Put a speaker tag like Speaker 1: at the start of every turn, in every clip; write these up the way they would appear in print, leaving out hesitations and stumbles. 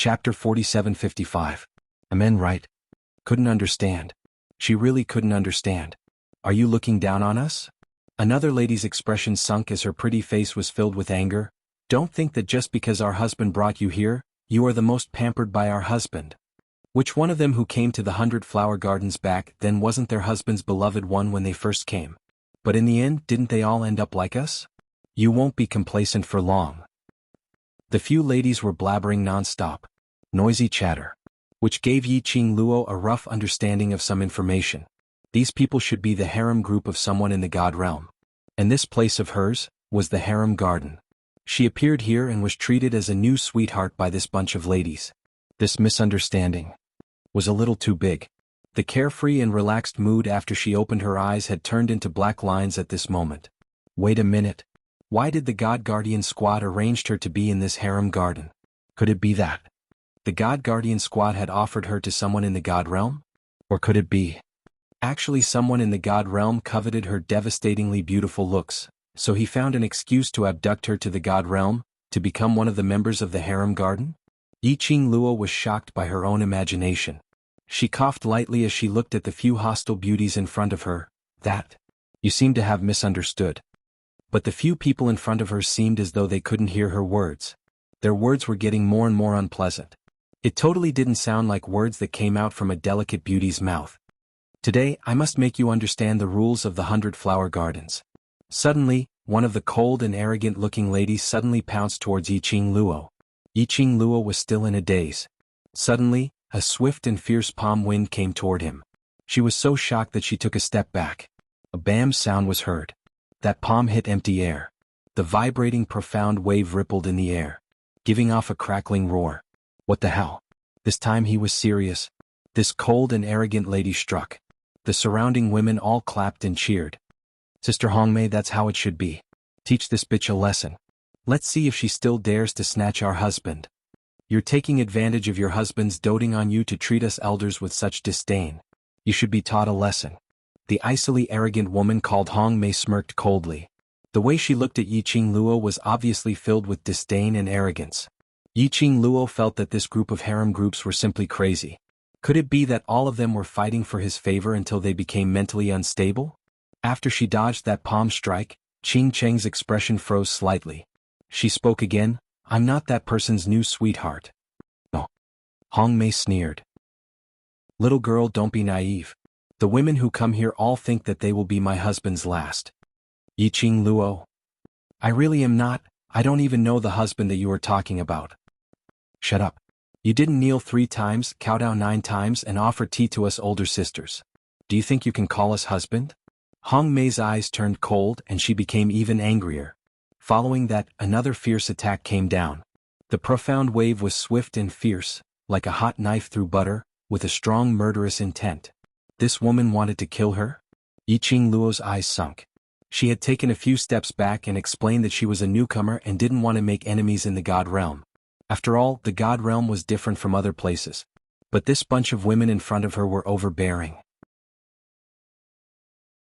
Speaker 1: Chapter 4755. Amen, right? Couldn't understand. She really couldn't understand. Are you looking down on us? Another lady's expression sunk as her pretty face was filled with anger. Don't think that just because our husband brought you here, you are the most pampered by our husband. Which one of them who came to the 100 Flower Gardens back then wasn't their husband's beloved one when they first came? But in the end, didn't they all end up like us? You won't be complacent for long. The few ladies were blabbering non-stop. Noisy chatter. Which gave Yi Qing Luo a rough understanding of some information. These people should be the harem group of someone in the god realm. And this place of hers was the harem garden. She appeared here and was treated as a new sweetheart by this bunch of ladies. This misunderstanding was a little too big. The carefree and relaxed mood after she opened her eyes had turned into black lines at this moment. Wait a minute. Why did the God Guardian Squad arrange her to be in this harem garden? Could it be that the God Guardian Squad had offered her to someone in the God realm? Or could it be actually someone in the God realm coveted her devastatingly beautiful looks, so he found an excuse to abduct her to the God realm, to become one of the members of the harem garden? Yi Qing Luo was shocked by her own imagination. She coughed lightly as she looked at the few hostile beauties in front of her. That you seem to have misunderstood. But the few people in front of her seemed as though they couldn't hear her words. Their words were getting more and more unpleasant. It totally didn't sound like words that came out from a delicate beauty's mouth. Today, I must make you understand the rules of the 100 Flower Gardens. Suddenly, one of the cold and arrogant-looking ladies suddenly pounced towards Yi Qing Luo. Yi Qing Luo was still in a daze. Suddenly, a swift and fierce palm wind came toward him. She was so shocked that she took a step back. A bam sound was heard. That palm hit empty air. The vibrating profound wave rippled in the air, giving off a crackling roar. What the hell? This time he was serious. This cold and arrogant lady struck. The surrounding women all clapped and cheered. Sister Hongmei, that's how it should be. Teach this bitch a lesson. Let's see if she still dares to snatch our husband. You're taking advantage of your husband's doting on you to treat us elders with such disdain. You should be taught a lesson. The icily arrogant woman called Hongmei smirked coldly. The way she looked at Yi Qing Luo was obviously filled with disdain and arrogance. Yi Qing Luo felt that this group of harem groups were simply crazy. Could it be that all of them were fighting for his favor until they became mentally unstable? After she dodged that palm strike, Qing Cheng's expression froze slightly. She spoke again. I'm not that person's new sweetheart. No. Hongmei sneered. Little girl, don't be naive. The women who come here all think that they will be my husband's last. Yi Qing Luo. I really am not. I don't even know the husband that you are talking about. Shut up. You didn't kneel 3 times, cow down 9 times, and offer tea to us older sisters. Do you think you can call us husband? Hongmei's eyes turned cold and she became even angrier. Following that, another fierce attack came down. The profound wave was swift and fierce, like a hot knife through butter, with a strong murderous intent. This woman wanted to kill her? Yi Qing Luo's eyes sunk. She had taken a few steps back and explained that she was a newcomer and didn't want to make enemies in the God realm. After all, the God realm was different from other places. But this bunch of women in front of her were overbearing.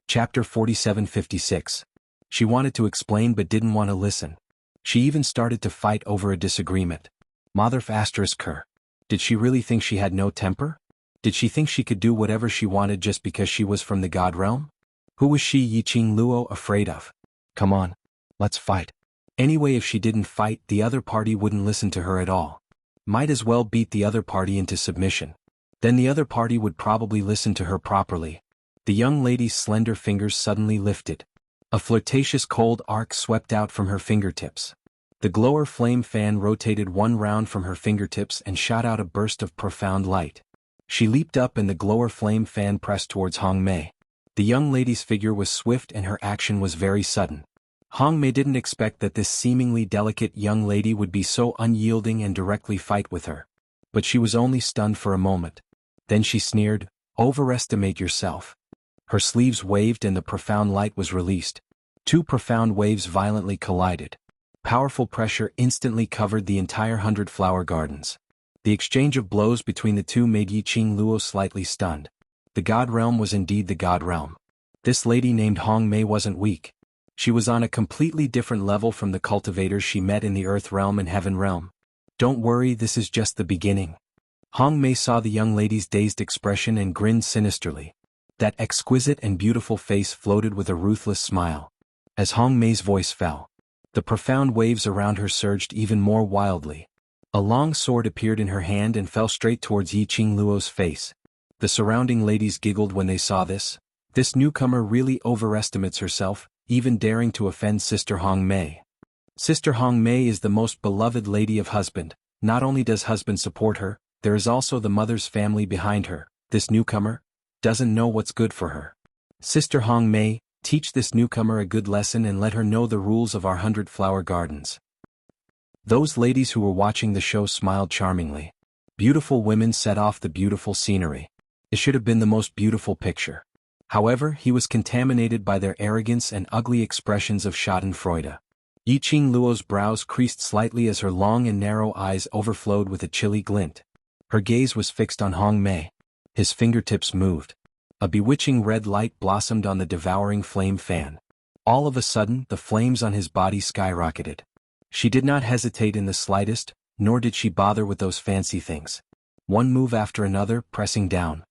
Speaker 1: Chapter 4756. She wanted to explain but didn't want to listen. She even started to fight over a disagreement. Mother asterisk her. Did she really think she had no temper? Did she think she could do whatever she wanted just because she was from the God realm? Who was she, Yi Qing Luo, afraid of? Come on, let's fight. Anyway, if she didn't fight, the other party wouldn't listen to her at all. Might as well beat the other party into submission. Then the other party would probably listen to her properly. The young lady's slender fingers suddenly lifted. A flirtatious cold arc swept out from her fingertips. The glower flame fan rotated one round from her fingertips and shot out a burst of profound light. She leaped up and the glower flame fan pressed towards Hongmei. The young lady's figure was swift and her action was very sudden. Hongmei didn't expect that this seemingly delicate young lady would be so unyielding and directly fight with her. But she was only stunned for a moment. Then she sneered, "Overestimate yourself." Her sleeves waved and the profound light was released. 2 profound waves violently collided. Powerful pressure instantly covered the entire 100 Flower Gardens. The exchange of blows between the two made Yi Qing Luo slightly stunned. The God realm was indeed the God realm. This lady named Hongmei wasn't weak. She was on a completely different level from the cultivators she met in the Earth realm and Heaven realm. Don't worry, this is just the beginning. Hong Mei saw the young lady's dazed expression and grinned sinisterly. That exquisite and beautiful face floated with a ruthless smile. As Hong Mei's voice fell, the profound waves around her surged even more wildly. A long sword appeared in her hand and fell straight towards Yi Qingluo's face. The surrounding ladies giggled when they saw this. This newcomer really overestimates herself, even daring to offend Sister Hong Mei. Sister Hong Mei is the most beloved lady of husband. Not only does husband support her, there is also the mother's family behind her. This newcomer doesn't know what's good for her. Sister Hong Mei, teach this newcomer a good lesson and let her know the rules of our 100-flower gardens. Those ladies who were watching the show smiled charmingly. Beautiful women set off the beautiful scenery. It should have been the most beautiful picture. However, he was contaminated by their arrogance and ugly expressions of schadenfreude. Yi Qingluo's brows creased slightly as her long and narrow eyes overflowed with a chilly glint. Her gaze was fixed on Hong Mei. His fingertips moved. A bewitching red light blossomed on the devouring flame fan. All of a sudden, the flames on his body skyrocketed. She did not hesitate in the slightest, nor did she bother with those fancy things. One move after another, pressing down.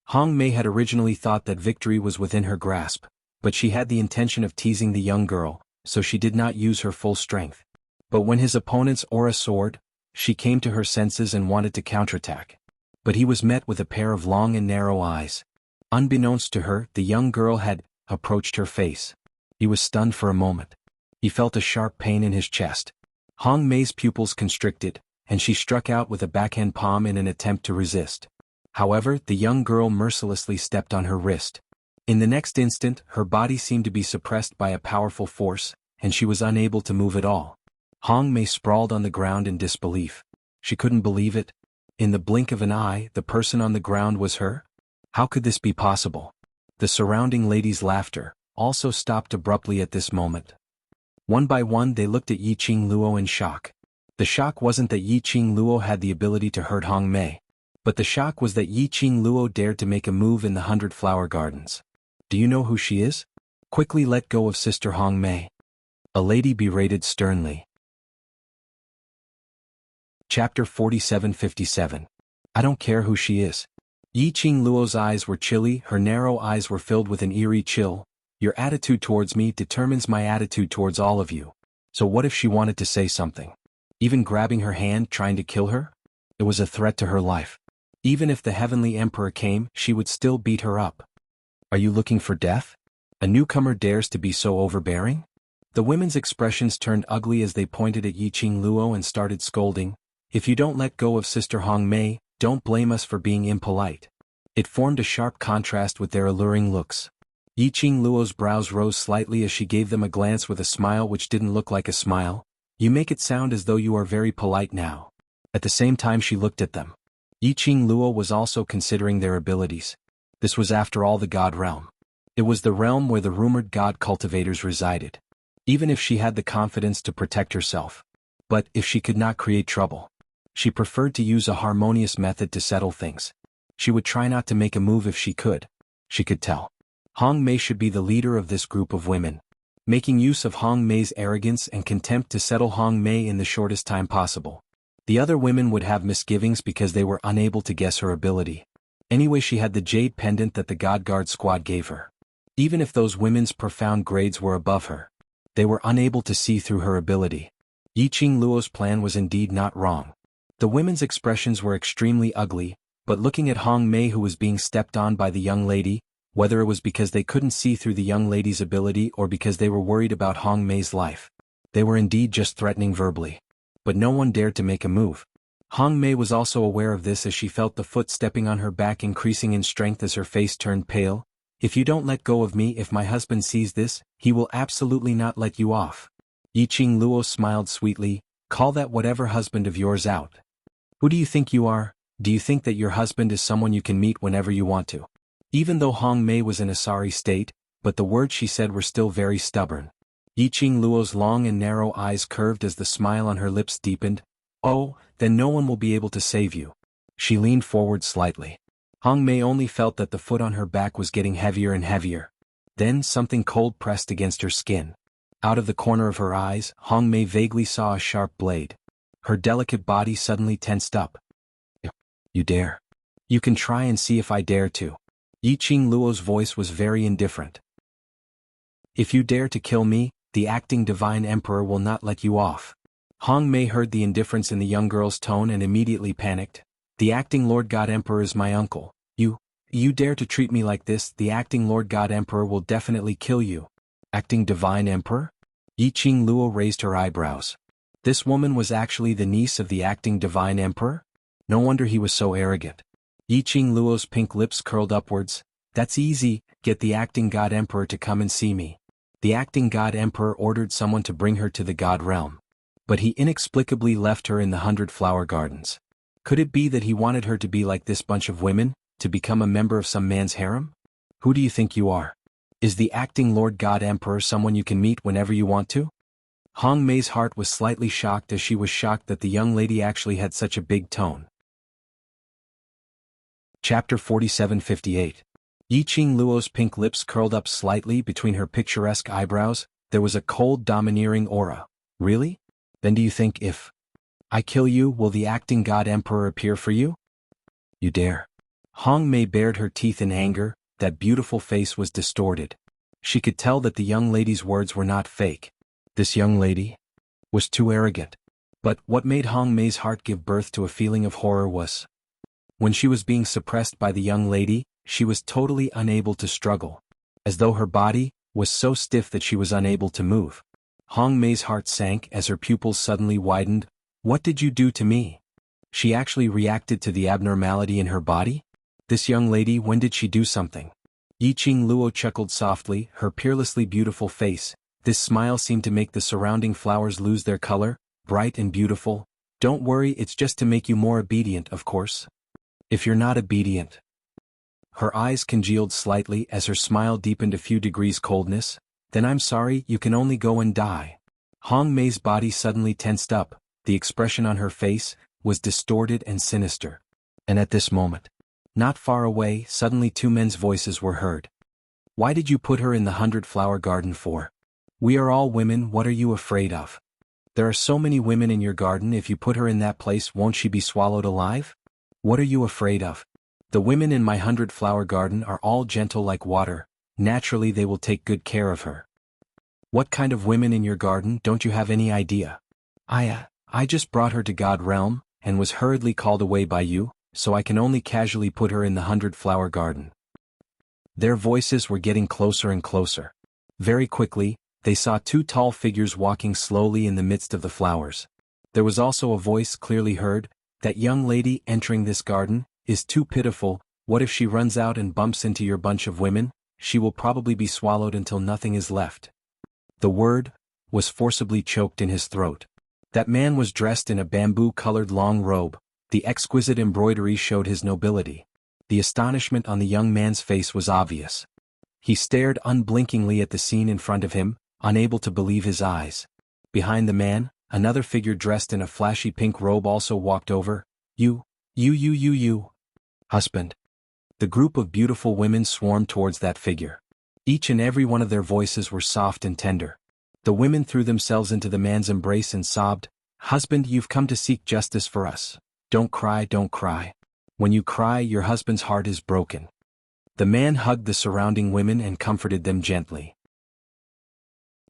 Speaker 1: Hong Mei had originally thought that victory was within her grasp, but she had the intention of teasing the young girl, so she did not use her full strength. But when his opponent's aura soared, she came to her senses and wanted to counterattack. But he was met with a pair of long and narrow eyes. Unbeknownst to her, the young girl had approached her face. He was stunned for a moment. He felt a sharp pain in his chest. Hong Mei's pupils constricted, and she struck out with a backhand palm in an attempt to resist. However, the young girl mercilessly stepped on her wrist. In the next instant, her body seemed to be suppressed by a powerful force, and she was unable to move at all. Hong Mei sprawled on the ground in disbelief. She couldn't believe it. In the blink of an eye, the person on the ground was her? How could this be possible? The surrounding ladies' laughter also stopped abruptly at this moment. One by one they looked at Yi Qingluo in shock. The shock wasn't that Yi Qingluo had the ability to hurt Hong Mei, but the shock was that Yi Qingluo dared to make a move in the 100-flower gardens. Do you know who she is? Quickly let go of Sister Hong Mei. A lady berated sternly. Chapter 47:57. I don't care who she is. Yi Qingluo's eyes were chilly, her narrow eyes were filled with an eerie chill. Your attitude towards me determines my attitude towards all of you. So what if she wanted to say something? Even grabbing her hand, trying to kill her? It was a threat to her life. Even if the Heavenly Emperor came, she would still beat her up. Are you looking for death? A newcomer dares to be so overbearing? The women's expressions turned ugly as they pointed at Yi Qingluo and started scolding. If you don't let go of Sister Hong Mei, don't blame us for being impolite. It formed a sharp contrast with their alluring looks. Yi Qingluo's brows rose slightly as she gave them a glance with a smile which didn't look like a smile. You make it sound as though you are very polite now. At the same time she looked at them. Yi Qingluo was also considering their abilities. This was after all the god realm. It was the realm where the rumored god cultivators resided. Even if she had the confidence to protect herself. But if she could not create trouble. She preferred to use a harmonious method to settle things. She would try not to make a move if she could. She could tell. Hong Mei should be the leader of this group of women. Making use of Hong Mei's arrogance and contempt to settle Hong Mei in the shortest time possible. The other women would have misgivings because they were unable to guess her ability. Anyway, she had the jade pendant that the God Guard squad gave her. Even if those women's profound grades were above her, they were unable to see through her ability. Yi Qingluo's plan was indeed not wrong. The women's expressions were extremely ugly, but looking at Hong Mei who was being stepped on by the young lady, whether it was because they couldn't see through the young lady's ability or because they were worried about Hong Mei's life, they were indeed just threatening verbally. But no one dared to make a move. Hong Mei was also aware of this as she felt the foot stepping on her back increasing in strength as her face turned pale. If you don't let go of me, if my husband sees this, he will absolutely not let you off. Yi Qingluo smiled sweetly. Call that whatever husband of yours out. Who do you think you are? Do you think that your husband is someone you can meet whenever you want to? Even though Hong Mei was in a sorry state, but the words she said were still very stubborn. Yi Qingluo's long and narrow eyes curved as the smile on her lips deepened. Oh, then no one will be able to save you. She leaned forward slightly. Hong Mei only felt that the foot on her back was getting heavier and heavier. Then something cold pressed against her skin. Out of the corner of her eyes, Hong Mei vaguely saw a sharp blade. Her delicate body suddenly tensed up. You dare. You can try and see if I dare to. Yiqing Luo's voice was very indifferent. If you dare to kill me, the acting divine emperor will not let you off. Hong Mei heard the indifference in the young girl's tone and immediately panicked. The acting Lord God Emperor is my uncle. You dare to treat me like this, the acting Lord God Emperor will definitely kill you. Acting divine emperor? Yiqing Luo raised her eyebrows. This woman was actually the niece of the acting divine emperor? No wonder he was so arrogant. Yiqing Luo's pink lips curled upwards. That's easy, get the acting God Emperor to come and see me. The acting God Emperor ordered someone to bring her to the God realm. But he inexplicably left her in the 100 Flower Gardens. Could it be that he wanted her to be like this bunch of women, to become a member of some man's harem? Who do you think you are? Is the acting Lord God Emperor someone you can meet whenever you want to? Hong Mei's heart was slightly shocked as she was shocked that the young lady actually had such a big tone. Chapter 4758. Yiqing Luo's pink lips curled up slightly between her picturesque eyebrows. There was a cold, domineering aura. Really? Then do you think if I kill you, will the acting God Emperor appear for you? You dare. Hong Mei bared her teeth in anger. That beautiful face was distorted. She could tell that the young lady's words were not fake. This young lady was too arrogant. But what made Hong Mei's heart give birth to a feeling of horror was when she was being suppressed by the young lady, she was totally unable to struggle, as though her body was so stiff that she was unable to move. Hong Mei's heart sank as her pupils suddenly widened. What did you do to me? She actually reacted to the abnormality in her body? This young lady, when did she do something? Yiqing Luo chuckled softly, her peerlessly beautiful face. This smile seemed to make the surrounding flowers lose their color, bright and beautiful. Don't worry, it's just to make you more obedient, of course. If you're not obedient. Her eyes congealed slightly as her smile deepened a few degrees coldness. Then I'm sorry, you can only go and die. Hong Mei's body suddenly tensed up, the expression on her face was distorted and sinister. And at this moment, not far away, suddenly two men's voices were heard. Why did you put her in the 100 Flower Garden for? We are all women, what are you afraid of? There are so many women in your garden, if you put her in that place, won't she be swallowed alive? What are you afraid of? The women in my 100 Flower Garden are all gentle like water, naturally they will take good care of her. What kind of women in your garden, don't you have any idea? I just brought her to God Realm, and was hurriedly called away by you, so I can only casually put her in the 100 Flower Garden. Their voices were getting closer and closer. Very quickly, they saw two tall figures walking slowly in the midst of the flowers. There was also a voice clearly heard. That young lady entering this garden is too pitiful. What if she runs out and bumps into your bunch of women? She will probably be swallowed until nothing is left. The word was forcibly choked in his throat. That man was dressed in a bamboo-colored long robe. The exquisite embroidery showed his nobility. The astonishment on the young man's face was obvious. He stared unblinkingly at the scene in front of him, unable to believe his eyes. Behind the man, another figure dressed in a flashy pink robe also walked over. You. Husband. The group of beautiful women swarmed towards that figure. Each and every one of their voices were soft and tender. The women threw themselves into the man's embrace and sobbed, Husband, you've come to seek justice for us. Don't cry, don't cry. When you cry, your husband's heart is broken. The man hugged the surrounding women and comforted them gently.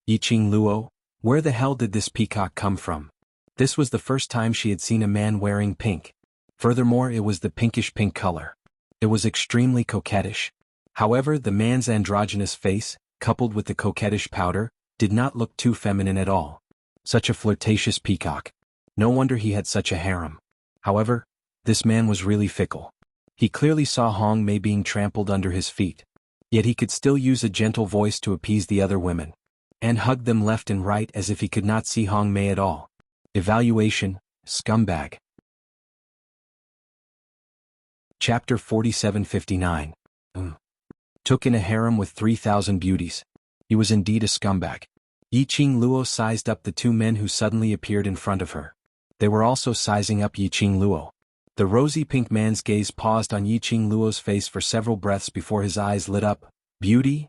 Speaker 1: Yiqing Luo, where the hell did this peacock come from? This was the first time she had seen a man wearing pink. Furthermore, it was the pinkish pink color. It was extremely coquettish. However, the man's androgynous face, coupled with the coquettish powder, did not look too feminine at all. Such a flirtatious peacock. No wonder he had such a harem. However, this man was really fickle. He clearly saw Hong Mei being trampled under his feet. Yet he could still use a gentle voice to appease the other women, and hugged them left and right as if he could not see Hong Mei at all. Evaluation, scumbag. Chapter 4759. Took in a harem with 3,000 beauties. He was indeed a scumbag. Yiqing Luo sized up the two men who suddenly appeared in front of her. They were also sizing up Yiqing Luo. The rosy pink man's gaze paused on Yiqing Luo's face for several breaths before his eyes lit up. Beauty?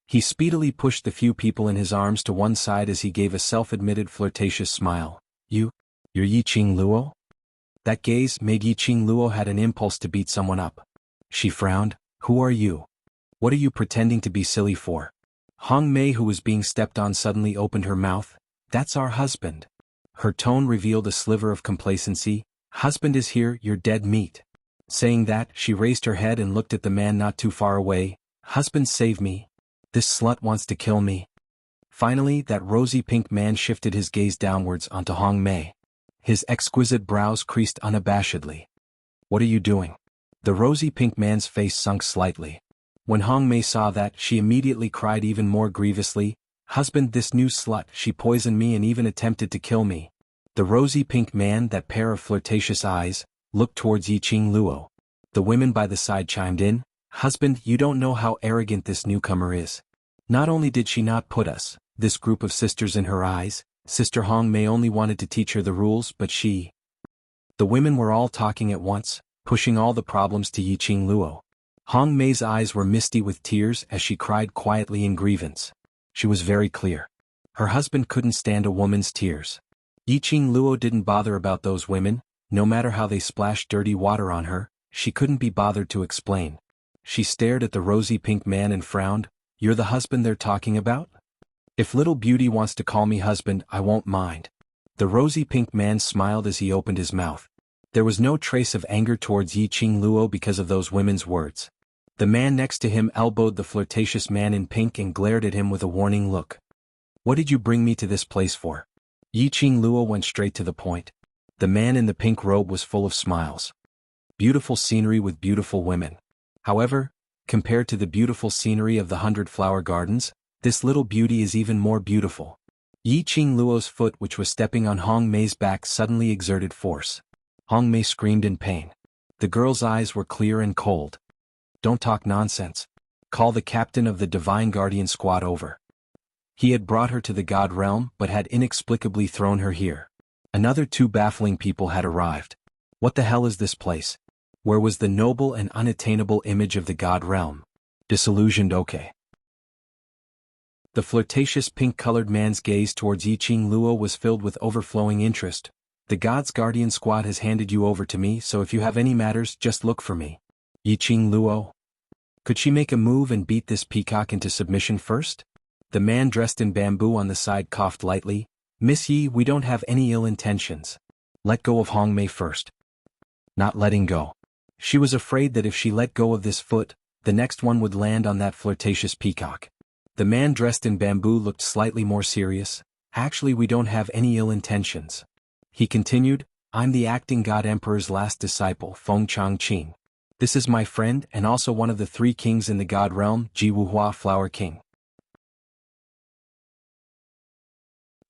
Speaker 1: He speedily pushed the few people in his arms to one side as he gave a self-admitted flirtatious smile. You're Yi Qing Luo? That gaze made Yi Qing Luo had an impulse to beat someone up. She frowned. Who are you? What are you pretending to be silly for? Hong Mei, who was being stepped on, suddenly opened her mouth. That's our husband. Her tone revealed a sliver of complacency. Husband is here, you're dead meat. Saying that, she raised her head and looked at the man not too far away. Husband, save me. This slut wants to kill me. Finally, that rosy pink man shifted his gaze downwards onto Hong Mei. His exquisite brows creased unabashedly. What are you doing? The rosy pink man's face sunk slightly. When Hong Mei saw that, she immediately cried even more grievously. Husband, this new slut, she poisoned me and even attempted to kill me. The rosy pink man, that pair of flirtatious eyes, looked towards Yi Qing Luo. The women by the side chimed in. Husband, you don't know how arrogant this newcomer is. Not only did she not put us, this group of sisters, in her eyes, Sister Hong Mei only wanted to teach her the rules, but she... The women were all talking at once, pushing all the problems to Yi Qing Luo. Hong Mei's eyes were misty with tears as she cried quietly in grievance. She was very clear. Her husband couldn't stand a woman's tears. Yi Qing Luo didn't bother about those women, no matter how they splashed dirty water on her, she couldn't be bothered to explain. She stared at the rosy pink man and frowned. You're the husband they're talking about? If little beauty wants to call me husband, I won't mind. The rosy pink man smiled as he opened his mouth. There was no trace of anger towards Yi Qing Luo because of those women's words. The man next to him elbowed the flirtatious man in pink and glared at him with a warning look. What did you bring me to this place for? Yi Qing Luo went straight to the point. The man in the pink robe was full of smiles. Beautiful scenery with beautiful women. However, compared to the beautiful scenery of the 100-flower gardens, this little beauty is even more beautiful. Yi Qing Luo's foot, which was stepping on Hong Mei's back, suddenly exerted force. Hong Mei screamed in pain. The girl's eyes were clear and cold. Don't talk nonsense. Call the captain of the Divine Guardian Squad over. He had brought her to the God Realm but had inexplicably thrown her here. Another two baffling people had arrived. What the hell is this place? Where was the noble and unattainable image of the God Realm? Disillusioned, okay. The flirtatious pink-colored man's gaze towards Yi Qing Luo was filled with overflowing interest. The God's Guardian Squad has handed you over to me, so if you have any matters, just look for me. Yi Qing Luo? Could she make a move and beat this peacock into submission first? The man dressed in bamboo on the side coughed lightly. Miss Yi, we don't have any ill intentions. Let go of Hong Mei first. Not letting go. She was afraid that if she let go of this foot, the next one would land on that flirtatious peacock. The man dressed in bamboo looked slightly more serious. Actually, we don't have any ill intentions. He continued, I'm the acting God Emperor's last disciple, Feng Changqing. This is my friend and also one of the 3 kings in the God Realm, Jianghu Flower King.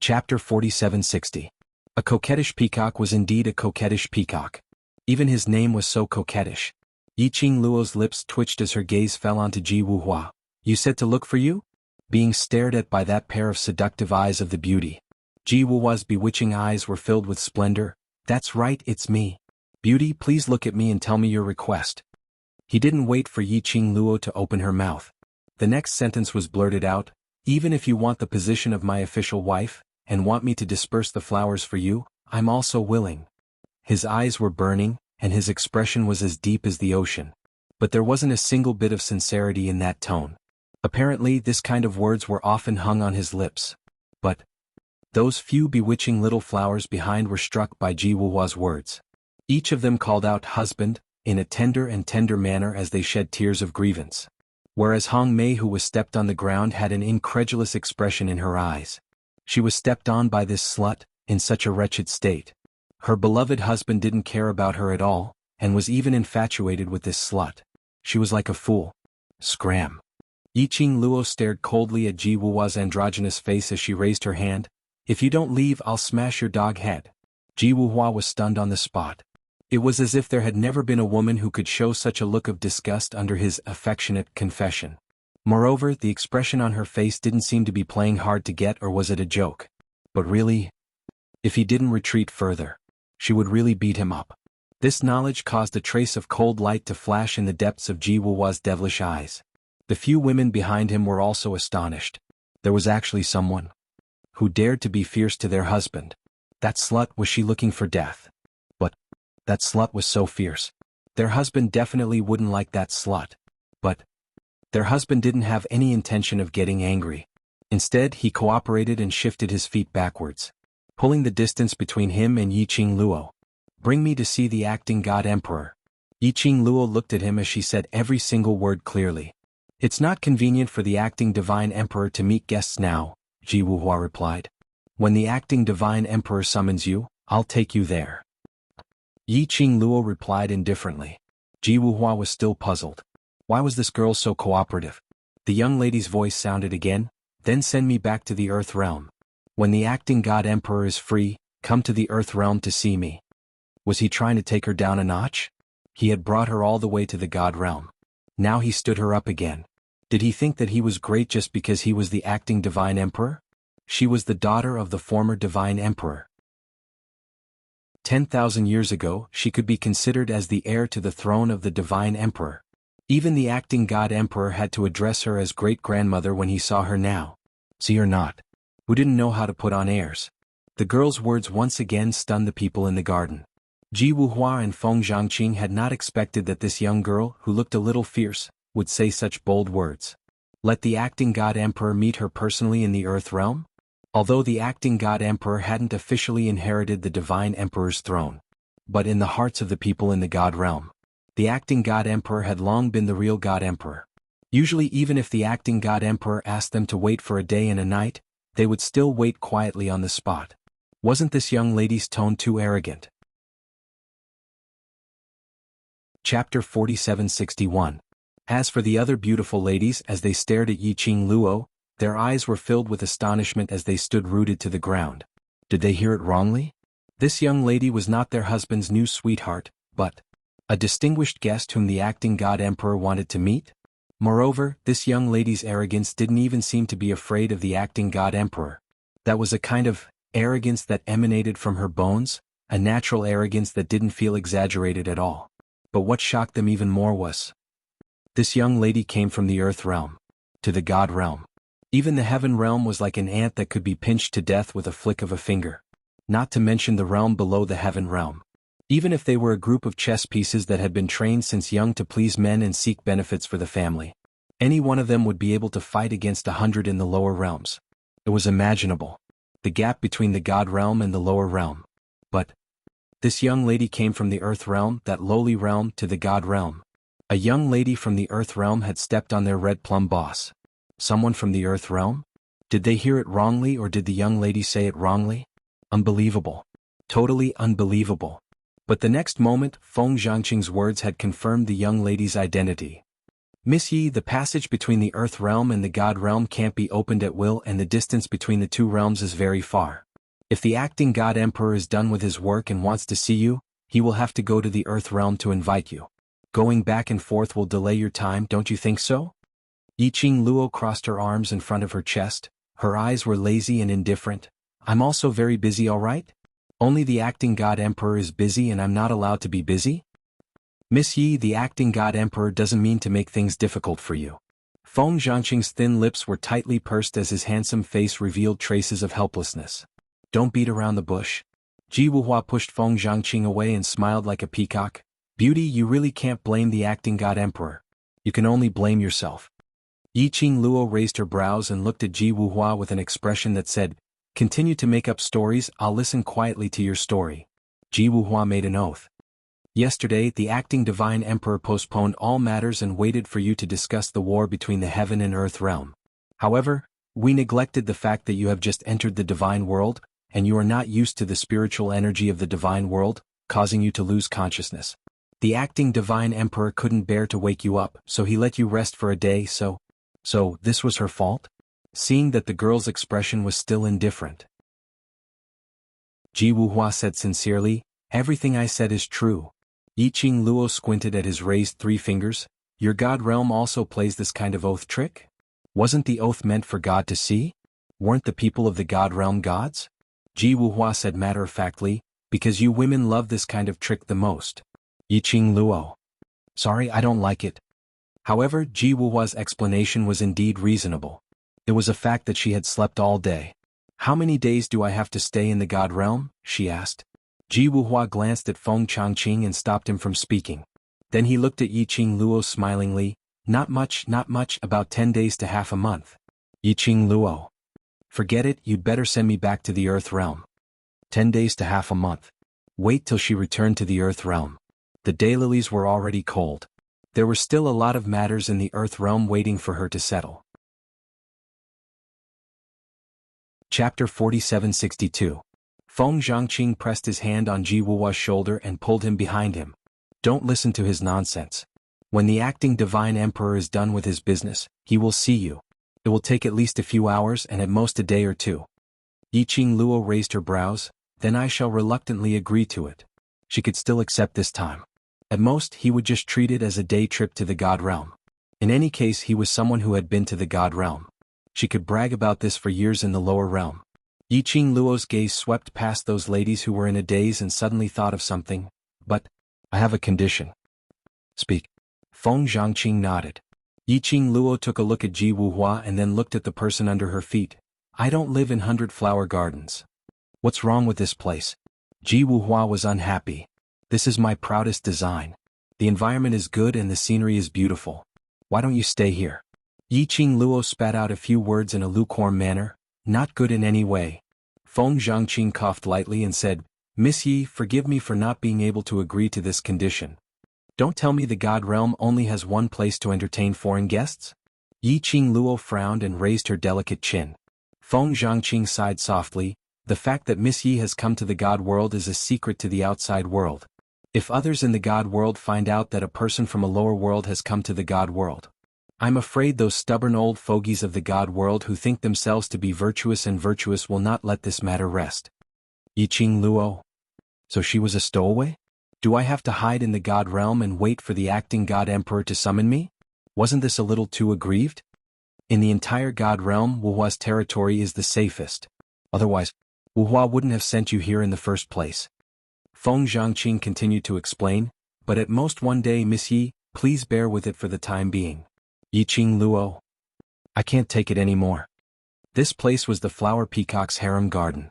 Speaker 1: Chapter 4760. A coquettish peacock was indeed a coquettish peacock. Even his name was so coquettish. Yi Qing Luo's lips twitched as her gaze fell onto Jianghu. You said to look for you? Being stared at by that pair of seductive eyes of the beauty. Jianghu's bewitching eyes were filled with splendor. That's right, it's me. Beauty, please look at me and tell me your request. He didn't wait for Yi Qing Luo to open her mouth. The next sentence was blurted out. Even if you want the position of my official wife, and want me to disperse the flowers for you, I'm also willing. His eyes were burning, and his expression was as deep as the ocean. But there wasn't a single bit of sincerity in that tone. Apparently, this kind of words were often hung on his lips. But those few bewitching little flowers behind were struck by Jianghu's words. Each of them called out husband, in a tender manner as they shed tears of grievance. Whereas Hong Mei, who was stepped on the ground, had an incredulous expression in her eyes. She was stepped on by this slut, in such a wretched state. Her beloved husband didn't care about her at all, and was even infatuated with this slut. She was like a fool. Scram. Yi Qing Luo stared coldly at Jianghu's androgynous face as she raised her hand. If you don't leave, I'll smash your dog head. Jianghu was stunned on the spot. It was as if there had never been a woman who could show such a look of disgust under his affectionate confession. Moreover, the expression on her face didn't seem to be playing hard to get, or was it a joke? But really? If he didn't retreat further, she would really beat him up. This knowledge caused a trace of cold light to flash in the depths of Jianghu's devilish eyes. The few women behind him were also astonished. There was actually someone who dared to be fierce to their husband. That slut, was she looking for death? But that slut was so fierce. Their husband definitely wouldn't like that slut. But their husband didn't have any intention of getting angry. Instead, he cooperated and shifted his feet backwards, pulling the distance between him and Yiqing Luo. Bring me to see the acting god emperor. Yiqing Luo looked at him as she said every single word clearly. It's not convenient for the acting divine emperor to meet guests now, Ji Wuhua replied. When the acting divine emperor summons you, I'll take you there. Yiqing Luo replied indifferently. Ji Wuhua was still puzzled. Why was this girl so cooperative? The young lady's voice sounded again. Then send me back to the Earth Realm. When the acting god emperor is free, come to the Earth Realm to see me. Was he trying to take her down a notch? He had brought her all the way to the god realm. Now he stood her up again. Did he think that he was great just because he was the acting divine emperor? She was the daughter of the former divine emperor. 10,000 years ago, she could be considered as the heir to the throne of the divine emperor. Even the acting god emperor had to address her as great-grandmother when he saw her now. See or not? Who didn't know how to put on airs? The girl's words once again stunned the people in the garden. Ji Wuhua and Feng Zhangqing had not expected that this young girl, who looked a little fierce, would say such bold words. Let the acting god emperor meet her personally in the Earth Realm? Although the acting god emperor hadn't officially inherited the divine emperor's throne, but in the hearts of the people in the god realm, the acting god emperor had long been the real god emperor. Usually, even if the acting god emperor asked them to wait for a day and a night, they would still wait quietly on the spot. Wasn't this young lady's tone too arrogant? Chapter 4761. As for the other beautiful ladies, as they stared at Yiqing Luo, their eyes were filled with astonishment as they stood rooted to the ground. Did they hear it wrongly? This young lady was not their husband's new sweetheart, but a distinguished guest whom the acting god emperor wanted to meet? Moreover, this young lady's arrogance didn't even seem to be afraid of the acting god emperor. That was a kind of arrogance that emanated from her bones, a natural arrogance that didn't feel exaggerated at all. But what shocked them even more was, this young lady came from the Earth Realm to the God Realm. Even the Heaven Realm was like an ant that could be pinched to death with a flick of a finger. Not to mention the realm below the Heaven Realm. Even if they were a group of chess pieces that had been trained since young to please men and seek benefits for the family, any one of them would be able to fight against 100 in the lower realms. It was imaginable. The gap between the God Realm and the lower realm. But this young lady came from the Earth Realm, that lowly realm, to the God Realm. A young lady from the Earth Realm had stepped on their red plum boss. Someone from the Earth Realm? Did they hear it wrongly, or did the young lady say it wrongly? Unbelievable. Totally unbelievable. But the next moment, Feng Zhangqing's words had confirmed the young lady's identity. Miss Yi, the passage between the Earth Realm and the God Realm can't be opened at will, and the distance between the two realms is very far. If the acting God Emperor is done with his work and wants to see you, he will have to go to the Earth Realm to invite you. Going back and forth will delay your time, don't you think so? Yiqing Luo crossed her arms in front of her chest. Her eyes were lazy and indifferent. I'm also very busy, all right? Only the acting God Emperor is busy and I'm not allowed to be busy? Miss Yi, the acting God Emperor doesn't mean to make things difficult for you. Feng Zhangqing's thin lips were tightly pursed as his handsome face revealed traces of helplessness. Don't beat around the bush. Ji Wuhua pushed Feng Zhangqing away and smiled like a peacock. Beauty, you really can't blame the acting God Emperor. You can only blame yourself. Yiqing Luo raised her brows and looked at Ji Wuhua with an expression that said, continue to make up stories, I'll listen quietly to your story. Ji Wuhua made an oath. Yesterday, the acting divine emperor postponed all matters and waited for you to discuss the war between the heaven and earth realm. However, we neglected the fact that you have just entered the divine world, and you are not used to the spiritual energy of the divine world, causing you to lose consciousness. The acting divine emperor couldn't bear to wake you up, so he let you rest for a day, so this was her fault? Seeing that the girl's expression was still indifferent, Ji Wuhua said sincerely, everything I said is true. Yiqing Luo squinted at his raised 3 fingers. Your God realm also plays this kind of oath trick? Wasn't the oath meant for God to see? Weren't the people of the God realm gods? Ji Wuhua said matter-of-factly, because you women love this kind of trick the most. Yiqing Luo. Sorry, I don't like it. However, Ji Wuhua's explanation was indeed reasonable. It was a fact that she had slept all day. How many days do I have to stay in the God realm? She asked. Ji Wuhua glanced at Feng Changqing and stopped him from speaking. Then he looked at Yiqing Luo smilingly. Not much, about 10 days to half a month. Yiqing Luo. Forget it, you'd better send me back to the Earth realm. 10 days to half a month. Wait till she returned to the Earth realm. The daylilies were already cold. There were still a lot of matters in the Earth realm waiting for her to settle. Chapter 4762. Feng Zhangqing pressed his hand on Ji Wuhua's shoulder and pulled him behind him. Don't listen to his nonsense. When the acting divine emperor is done with his business, he will see you. It will take at least a few hours and at most a day or two. Yiqing Luo raised her brows. Then I shall reluctantly agree to it. She could still accept this time. At most, he would just treat it as a day trip to the God realm. In any case, he was someone who had been to the God realm. She could brag about this for years in the lower realm. Yiqing Luo's gaze swept past those ladies who were in a daze and suddenly thought of something. But, I have a condition. Speak. Feng Zhangqing nodded. Yiqing Luo took a look at Ji Wuhua and then looked at the person under her feet. I don't live in 100 flower gardens. What's wrong with this place? Ji Wuhua was unhappy. This is my proudest design. The environment is good and the scenery is beautiful. Why don't you stay here? Yiqing Luo spat out a few words in a lukewarm manner. Not good in any way. Feng Zhangqing coughed lightly and said, Miss Yi, forgive me for not being able to agree to this condition. Don't tell me the God realm only has one place to entertain foreign guests? Yiqing Luo frowned and raised her delicate chin. Feng Zhangqing sighed softly. The fact that Miss Yi has come to the God world is a secret to the outside world. If others in the God world find out that a person from a lower world has come to the God world, I'm afraid those stubborn old fogies of the God world who think themselves to be virtuous and virtuous will not let this matter rest. Yiqing Luo. So she was a stowaway? Do I have to hide in the God realm and wait for the acting God Emperor to summon me? Wasn't this a little too aggrieved? In the entire God realm, Wuhua's territory is the safest. Otherwise, Wuhua wouldn't have sent you here in the first place. Feng Zhangqing continued to explain, but at most one day, Miss Yi, please bear with it for the time being. Yiqing Luo. I can't take it anymore. This place was the flower peacock's harem garden.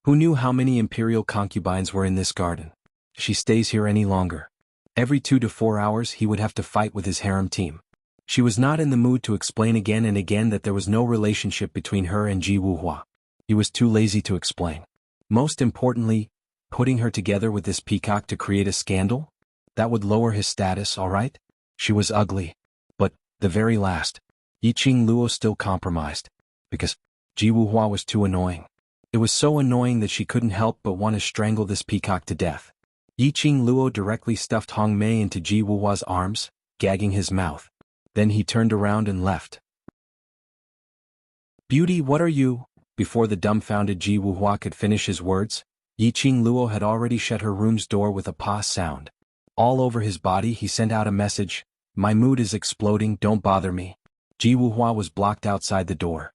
Speaker 1: Who knew how many imperial concubines were in this garden? If she stays here any longer, every 2 to 4 hours he would have to fight with his harem team. She was not in the mood to explain again and again that there was no relationship between her and Ji Wuhua. He was too lazy to explain. Most importantly, putting her together with this peacock to create a scandal? That would lower his status, all right? She was ugly. But, the very last, Yiqing Luo still compromised. Because Ji Wuhua was too annoying. It was so annoying that she couldn't help but want to strangle this peacock to death. Yiqing Luo directly stuffed Hong Mei into Ji Wuhua's arms, gagging his mouth. Then he turned around and left. Beauty, what are you? Before the dumbfounded Ji Wuhua could finish his words, Yiqing Luo had already shut her room's door with a pa sound. All over his body he sent out a message, my mood is exploding, don't bother me. Ji Wuhua was blocked outside the door.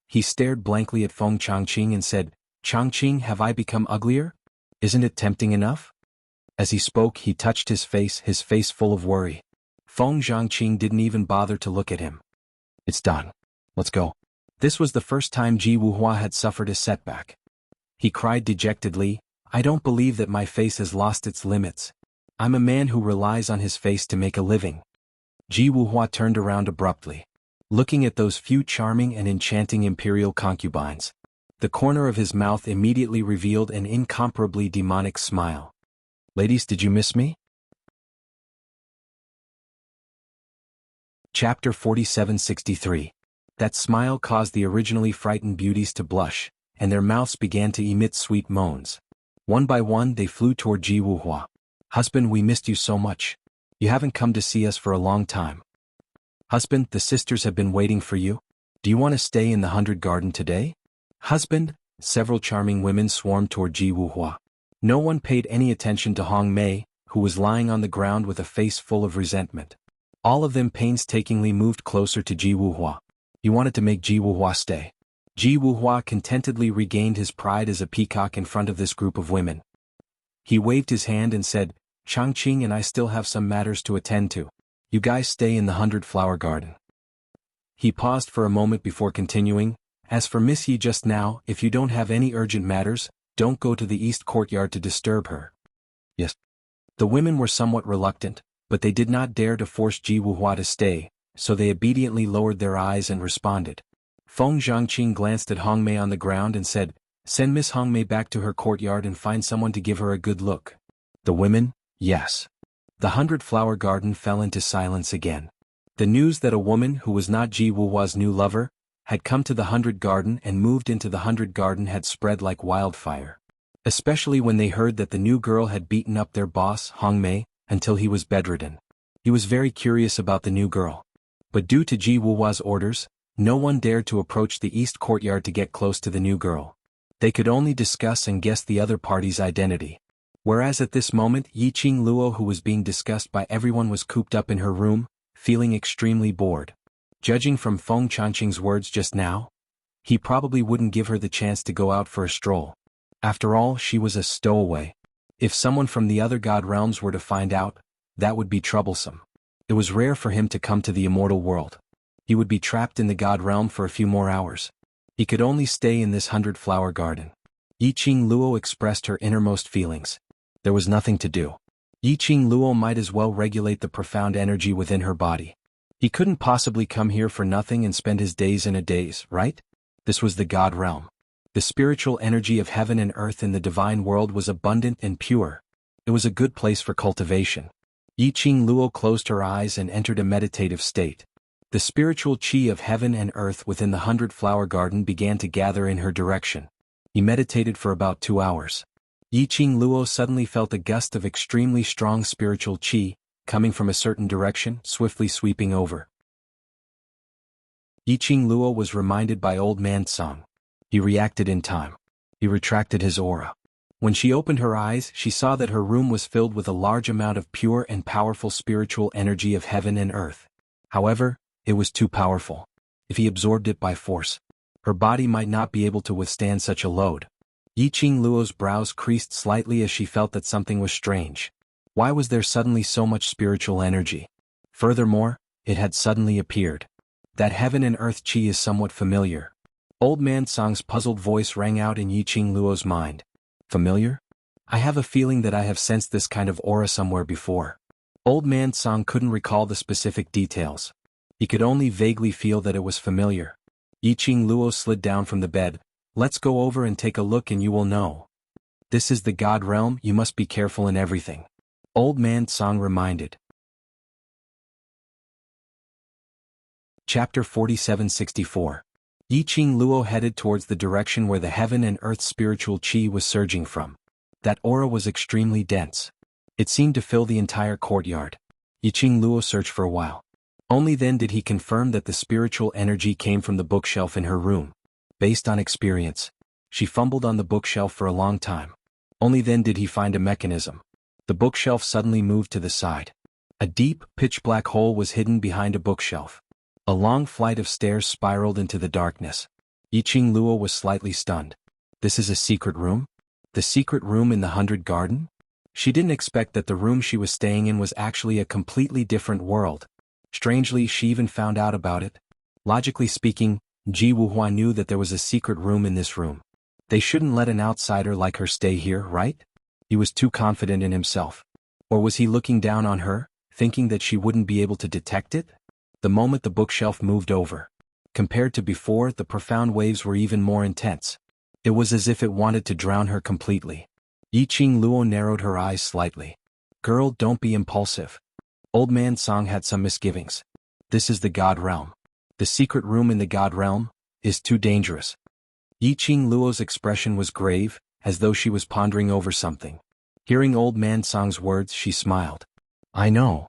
Speaker 1: He stared blankly at Feng Changqing and said, Changqing, have I become uglier? Isn't it tempting enough? As he spoke he touched his face full of worry. Feng Zhangqing didn't even bother to look at him. It's done. Let's go. This was the first time Ji Wuhua had suffered a setback. He cried dejectedly, I don't believe that my face has lost its limits. I'm a man who relies on his face to make a living. Ji Wuhua turned around abruptly. Looking at those few charming and enchanting imperial concubines, the corner of his mouth immediately revealed an incomparably demonic smile. Ladies, did you miss me? Chapter 4763. That smile caused the originally frightened beauties to blush, and their mouths began to emit sweet moans. One by one they flew toward Ji Wuhua. Husband, we missed you so much. You haven't come to see us for a long time. Husband, the sisters have been waiting for you. Do you want to stay in the 100 Garden today? Husband, several charming women swarmed toward Ji Wuhua. No one paid any attention to Hong Mei, who was lying on the ground with a face full of resentment. All of them painstakingly moved closer to Ji Wuhua. He wanted to make Ji Wuhua stay. Ji Wuhua contentedly regained his pride as a peacock in front of this group of women. He waved his hand and said, Changqing and I still have some matters to attend to. You guys stay in the 100 Flower Garden. He paused for a moment before continuing, As for Miss Yi just now, if you don't have any urgent matters, don't go to the east courtyard to disturb her. Yes. The women were somewhat reluctant, but they did not dare to force Ji Wuhua to stay, so they obediently lowered their eyes and responded. Feng Zhangqing glanced at Hong Mei on the ground and said, "Send Miss Hong Mei back to her courtyard and find someone to give her a good look." The women, yes. The 100-flower garden fell into silence again. The news that a woman who was not Ji Wuhua's new lover had come to the 100 garden and moved into the 100 garden had spread like wildfire. Especially when they heard that the new girl had beaten up their boss, Hong Mei, until he was bedridden. He was very curious about the new girl. But due to Ji Wuhua's orders, no one dared to approach the east courtyard to get close to the new girl. They could only discuss and guess the other party's identity. Whereas at this moment Yiqing Luo, who was being discussed by everyone, was cooped up in her room, feeling extremely bored. Judging from Feng Changqing's words just now, he probably wouldn't give her the chance to go out for a stroll. After all, she was a stowaway. If someone from the other god realms were to find out, that would be troublesome. It was rare for him to come to the immortal world. He would be trapped in the god realm for a few more hours. He could only stay in this 100-flower garden. Yiqing Luo expressed her innermost feelings. There was nothing to do. Yiqing Luo might as well regulate the profound energy within her body. He couldn't possibly come here for nothing and spend his days in a daze, right? This was the god realm. The spiritual energy of heaven and earth in the divine world was abundant and pure. It was a good place for cultivation. Yiqing Luo closed her eyes and entered a meditative state. The spiritual qi of heaven and earth within the 100-flower garden began to gather in her direction. He meditated for about 2 hours. Yiqing Luo suddenly felt a gust of extremely strong spiritual qi, coming from a certain direction, swiftly sweeping over. Yiqing Luo was reminded by Old Man Song. He reacted in time. He retracted his aura. When she opened her eyes, she saw that her room was filled with a large amount of pure and powerful spiritual energy of heaven and earth. However, it was too powerful. If he absorbed it by force, her body might not be able to withstand such a load. Yiqing Luo's brows creased slightly as she felt that something was strange. Why was there suddenly so much spiritual energy? Furthermore, it had suddenly appeared. That heaven and earth qi is somewhat familiar. Old Man Song's puzzled voice rang out in Yiqing Luo's mind. Familiar? I have a feeling that I have sensed this kind of aura somewhere before. Old Man Song couldn't recall the specific details. He could only vaguely feel that it was familiar. Yiqing Luo slid down from the bed. Let's go over and take a look and you will know. This is the god realm, you must be careful in everything. Old Man Song reminded. Chapter 4764. Yiqing Luo headed towards the direction where the heaven and earth spiritual qi was surging from. That aura was extremely dense. It seemed to fill the entire courtyard. Yiqing Luo searched for a while. Only then did he confirm that the spiritual energy came from the bookshelf in her room. Based on experience, she fumbled on the bookshelf for a long time. Only then did he find a mechanism. The bookshelf suddenly moved to the side. A deep, pitch-black hole was hidden behind a bookshelf. A long flight of stairs spiraled into the darkness. Yiqing Luo was slightly stunned. This is a secret room? The secret room in the 100 garden? She didn't expect that the room she was staying in was actually a completely different world. Strangely, she even found out about it. Logically speaking, Ji Wuhua knew that there was a secret room in this room. They shouldn't let an outsider like her stay here, right? He was too confident in himself. Or was he looking down on her, thinking that she wouldn't be able to detect it? The moment the bookshelf moved over, compared to before, the profound waves were even more intense. It was as if it wanted to drown her completely. Yiqing Luo narrowed her eyes slightly. Girl, don't be impulsive. Old Man Song had some misgivings. This is the god realm. The secret room in the god realm is too dangerous. Yiqing Luo's expression was grave, as though she was pondering over something. Hearing Old Man Song's words, she smiled. I know.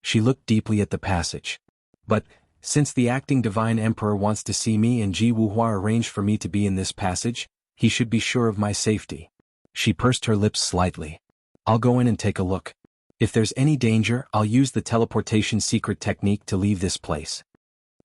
Speaker 1: She looked deeply at the passage. But, since the acting divine emperor wants to see me and Ji Wuhua arranged for me to be in this passage, he should be sure of my safety. She pursed her lips slightly. I'll go in and take a look. If there's any danger, I'll use the teleportation secret technique to leave this place.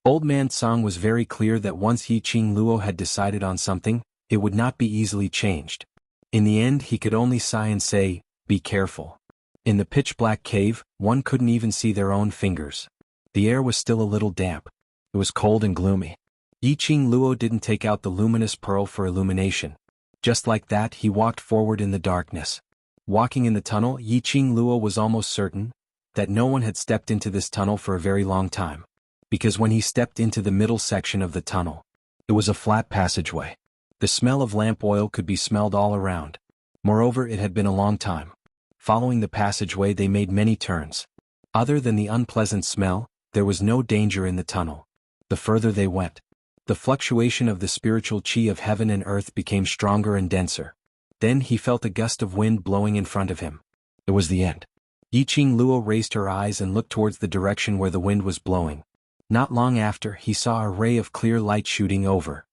Speaker 1: Old Man Song was very clear that once Yiqing Luo had decided on something, it would not be easily changed. In the end, he could only sigh and say, be careful. In the pitch-black cave, one couldn't even see their own fingers. The air was still a little damp. It was cold and gloomy. Yiqing Luo didn't take out the luminous pearl for illumination. Just like that, he walked forward in the darkness. Walking in the tunnel, Yiqing Luo was almost certain that no one had stepped into this tunnel for a very long time. Because when he stepped into the middle section of the tunnel, it was a flat passageway. The smell of lamp oil could be smelled all around. Moreover, it had been a long time. Following the passageway, they made many turns. Other than the unpleasant smell, there was no danger in the tunnel. The further they went, the fluctuation of the spiritual chi of heaven and earth became stronger and denser. Then he felt a gust of wind blowing in front of him. It was the end. Yiqing Luo raised her eyes and looked towards the direction where the wind was blowing. Not long after, he saw a ray of clear light shooting over.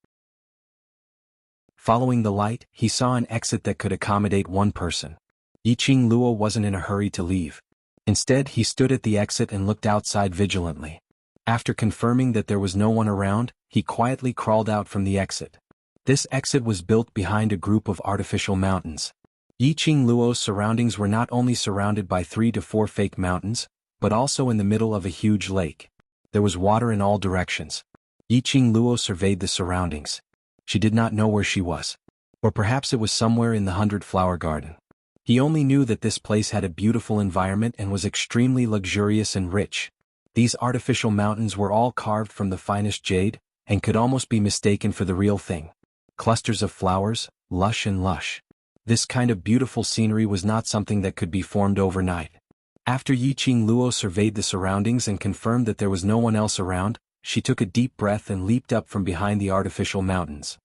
Speaker 1: Following the light, he saw an exit that could accommodate one person. Yiqing Luo wasn't in a hurry to leave. Instead, he stood at the exit and looked outside vigilantly. After confirming that there was no one around, he quietly crawled out from the exit. This exit was built behind a group of artificial mountains. Yiqing Luo's surroundings were not only surrounded by 3 to 4 fake mountains, but also in the middle of a huge lake. There was water in all directions. Yiqing Luo surveyed the surroundings. She did not know where she was. Or perhaps it was somewhere in the 100-flower garden. He only knew that this place had a beautiful environment and was extremely luxurious and rich. These artificial mountains were all carved from the finest jade, and could almost be mistaken for the real thing. Clusters of flowers, lush and lush. This kind of beautiful scenery was not something that could be formed overnight. After Yiqing Luo surveyed the surroundings and confirmed that there was no one else around, she took a deep breath and leaped up from behind the artificial mountains.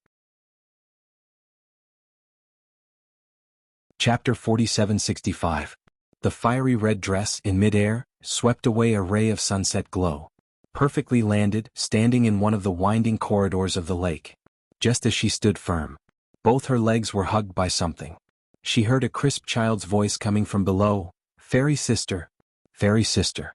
Speaker 1: Chapter 4765. The fiery red dress, in midair, swept away a ray of sunset glow. Perfectly landed, standing in one of the winding corridors of the lake. Just as she stood firm, both her legs were hugged by something. She heard a crisp child's voice coming from below. "Fairy sister. Fairy sister."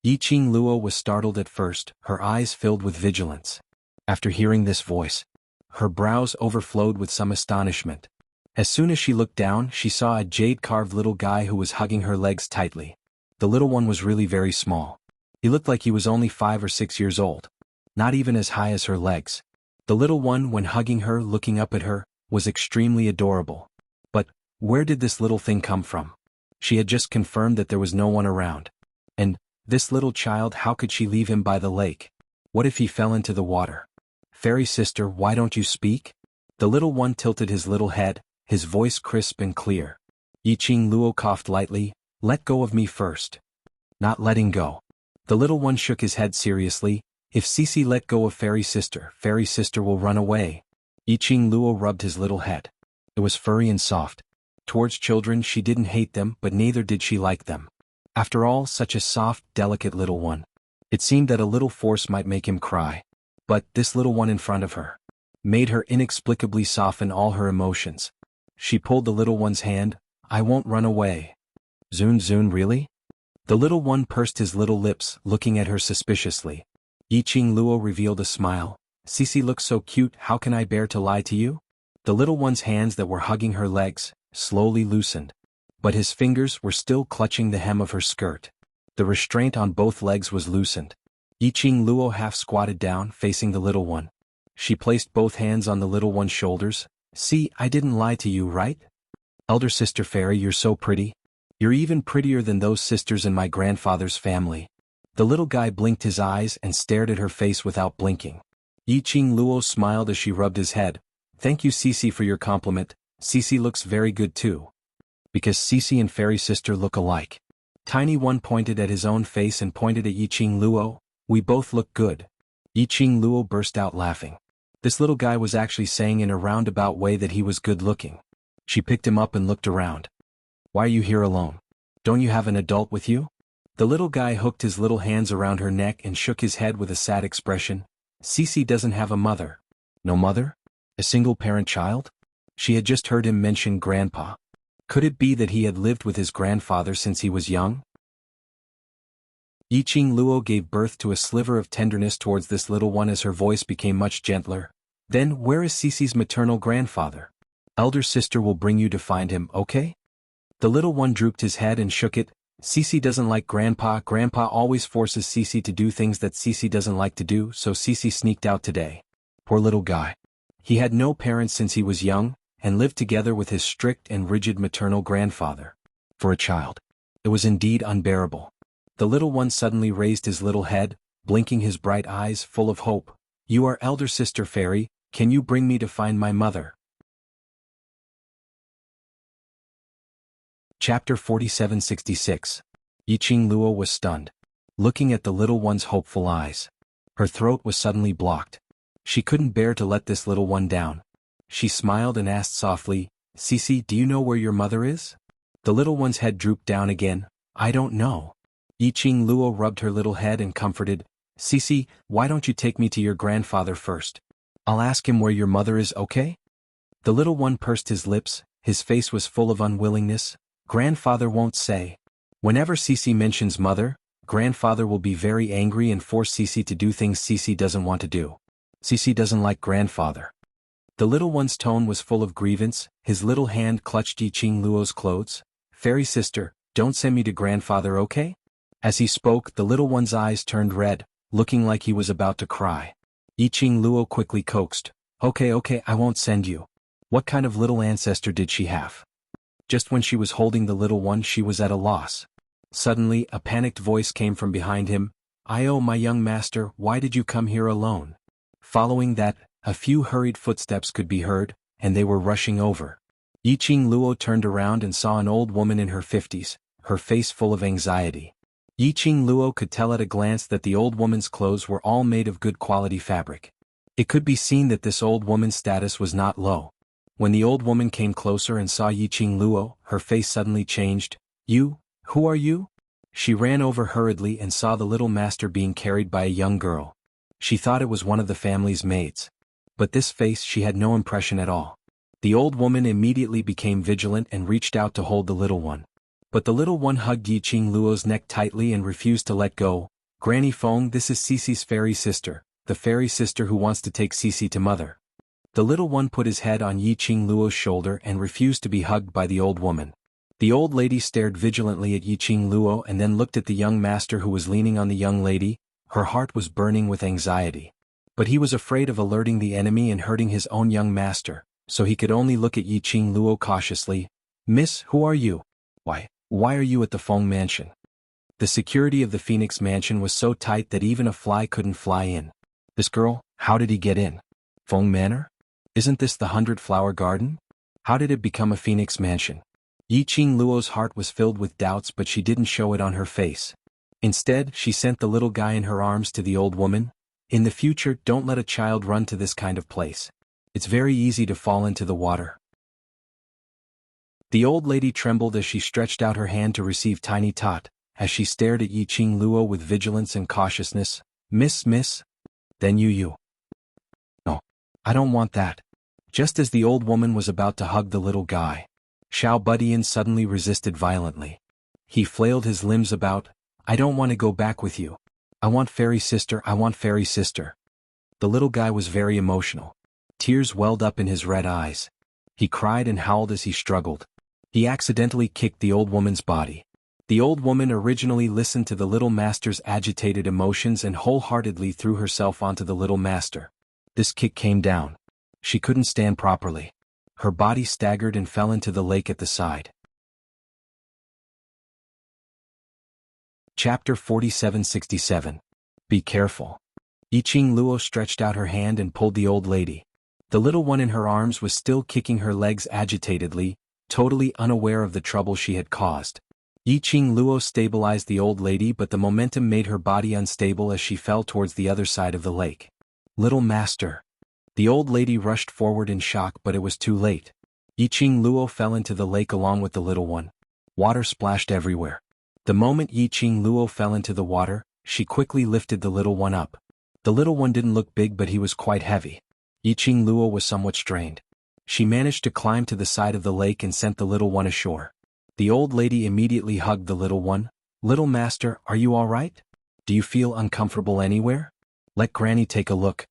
Speaker 1: Yiqing Luo was startled at first, her eyes filled with vigilance. After hearing this voice, her brows overflowed with some astonishment. As soon as she looked down, she saw a jade-carved little guy who was hugging her legs tightly. The little one was really very small. He looked like he was only 5 or 6 years old. Not even as high as her legs. The little one, when hugging her, looking up at her, was extremely adorable. But where did this little thing come from? She had just confirmed that there was no one around. And this little child, how could she leave him by the lake? What if he fell into the water? "Fairy sister, why don't you speak?" The little one tilted his little head, his voice crisp and clear. Yiqing Luo coughed lightly. "Let go of me first." Not letting go. The little one shook his head seriously. "If Cici let go of Fairy sister will run away." Yiqing Luo rubbed his little head. It was furry and soft. Towards children she didn't hate them, but neither did she like them. After all, such a soft, delicate little one. It seemed that a little force might make him cry. But this little one in front of her made her inexplicably soften all her emotions. She pulled the little one's hand. "I won't run away." Zun, really?" The little one pursed his little lips, looking at her suspiciously. Yiqing Luo revealed a smile. "Cici looks so cute, how can I bear to lie to you?" The little one's hands that were hugging her legs slowly loosened. But his fingers were still clutching the hem of her skirt. The restraint on both legs was loosened. Yiqing Luo half squatted down, facing the little one. She placed both hands on the little one's shoulders. "See, I didn't lie to you, right? Elder sister Fairy, you're so pretty. You're even prettier than those sisters in my grandfather's family." The little guy blinked his eyes and stared at her face without blinking. Yiqing Luo smiled as she rubbed his head. "Thank you, Cici, for your compliment. Cici looks very good too." Because Cici and Fairy sister look alike. Tiny One pointed at his own face and pointed at Yiqing Luo. "We both look good." Yiqing Luo burst out laughing. This little guy was actually saying in a roundabout way that he was good-looking. She picked him up and looked around. "Why are you here alone? Don't you have an adult with you?" The little guy hooked his little hands around her neck and shook his head with a sad expression. "Cici doesn't have a mother." "No mother? A single-parent child?" She had just heard him mention grandpa. Could it be that he had lived with his grandfather since he was young? Yiqing Luo gave birth to a sliver of tenderness towards this little one as her voice became much gentler. "Then where is Cici's maternal grandfather? Elder sister will bring you to find him, okay?" The little one drooped his head and shook it. "Cici doesn't like grandpa. Grandpa always forces Cici to do things that Cici doesn't like to do, so Cici sneaked out today." Poor little guy. He had no parents since he was young, and lived together with his strict and rigid maternal grandfather. For a child, it was indeed unbearable. The little one suddenly raised his little head, blinking his bright eyes full of hope. "You are elder sister fairy, can you bring me to find my mother?" Chapter 4766. Yiqing Luo was stunned, looking at the little one's hopeful eyes. Her throat was suddenly blocked. She couldn't bear to let this little one down. She smiled and asked softly, "Cici, do you know where your mother is?" The little one's head drooped down again. "I don't know." Yiqing Luo rubbed her little head and comforted, "Cici, why don't you take me to your grandfather first? I'll ask him where your mother is, okay?" The little one pursed his lips, his face was full of unwillingness. "Grandfather won't say. Whenever Cici mentions mother, grandfather will be very angry and force Cici to do things Cici doesn't want to do. Cici doesn't like grandfather." The little one's tone was full of grievance, his little hand clutched Yiqing Luo's clothes. "Fairy sister, don't send me to grandfather, okay?" As he spoke, the little one's eyes turned red, looking like he was about to cry. Yiqing Luo quickly coaxed, Okay, I won't send you." What kind of little ancestor did she have? Just when she was holding the little one, she was at a loss. Suddenly, a panicked voice came from behind him. "Oh, my young master, why did you come here alone?" Following that, a few hurried footsteps could be heard, and they were rushing over. Yiqing Luo turned around and saw an old woman in her 50s, her face full of anxiety. Yiqing Luo could tell at a glance that the old woman's clothes were all made of good quality fabric. It could be seen that this old woman's status was not low. When the old woman came closer and saw Yiqing Luo, her face suddenly changed. Who are you?" She ran over hurriedly and saw the little master being carried by a young girl. She thought it was one of the family's maids. But this face she had no impression at all. The old woman immediately became vigilant and reached out to hold the little one. But the little one hugged Yiqing Luo's neck tightly and refused to let go. "Granny Feng, this is Cici's fairy sister, the fairy sister who wants to take Cici to mother." The little one put his head on Yiqing Luo's shoulder and refused to be hugged by the old woman. The old lady stared vigilantly at Yiqing Luo and then looked at the young master who was leaning on the young lady. Her heart was burning with anxiety. But he was afraid of alerting the enemy and hurting his own young master, so he could only look at Yiqing Luo cautiously. "Miss, who are you? Why are you at the Feng mansion?" The security of the Phoenix mansion was so tight that even a fly couldn't fly in. "This girl, how did he get in? Feng Manor? Isn't this the 100-flower garden? How did it become a Phoenix mansion?" Yiqing Luo's heart was filled with doubts, but she didn't show it on her face. Instead, she sent the little guy in her arms to the old woman. "In the future, don't let a child run to this kind of place. It's very easy to fall into the water." The old lady trembled as she stretched out her hand to receive Tiny Tot, as she stared at Yiqing Luo with vigilance and cautiousness. Miss. Then you. No, I don't want that." Just as the old woman was about to hug the little guy, Xiao Budian suddenly resisted violently. He flailed his limbs about. "I don't want to go back with you. I want fairy sister. The little guy was very emotional. Tears welled up in his red eyes. He cried and howled as he struggled. He accidentally kicked the old woman's body. The old woman originally listened to the little master's agitated emotions and wholeheartedly threw herself onto the little master. This kick came down. She couldn't stand properly. Her body staggered and fell into the lake at the side. Chapter 4767. Be careful. Yiqing Luo stretched out her hand and pulled the old lady. The little one in her arms was still kicking her legs agitatedly, totally unaware of the trouble she had caused. Yiqing Luo stabilized the old lady, but the momentum made her body unstable as she fell towards the other side of the lake. "Little master." The old lady rushed forward in shock, but it was too late. Yiqing Luo fell into the lake along with the little one. Water splashed everywhere. The moment Yiqing Luo fell into the water, she quickly lifted the little one up. The little one didn't look big, but he was quite heavy. Yiqing Luo was somewhat strained. She managed to climb to the side of the lake and sent the little one ashore. The old lady immediately hugged the little one. "Little master, are you all right? Do you feel uncomfortable anywhere? Let Granny take a look."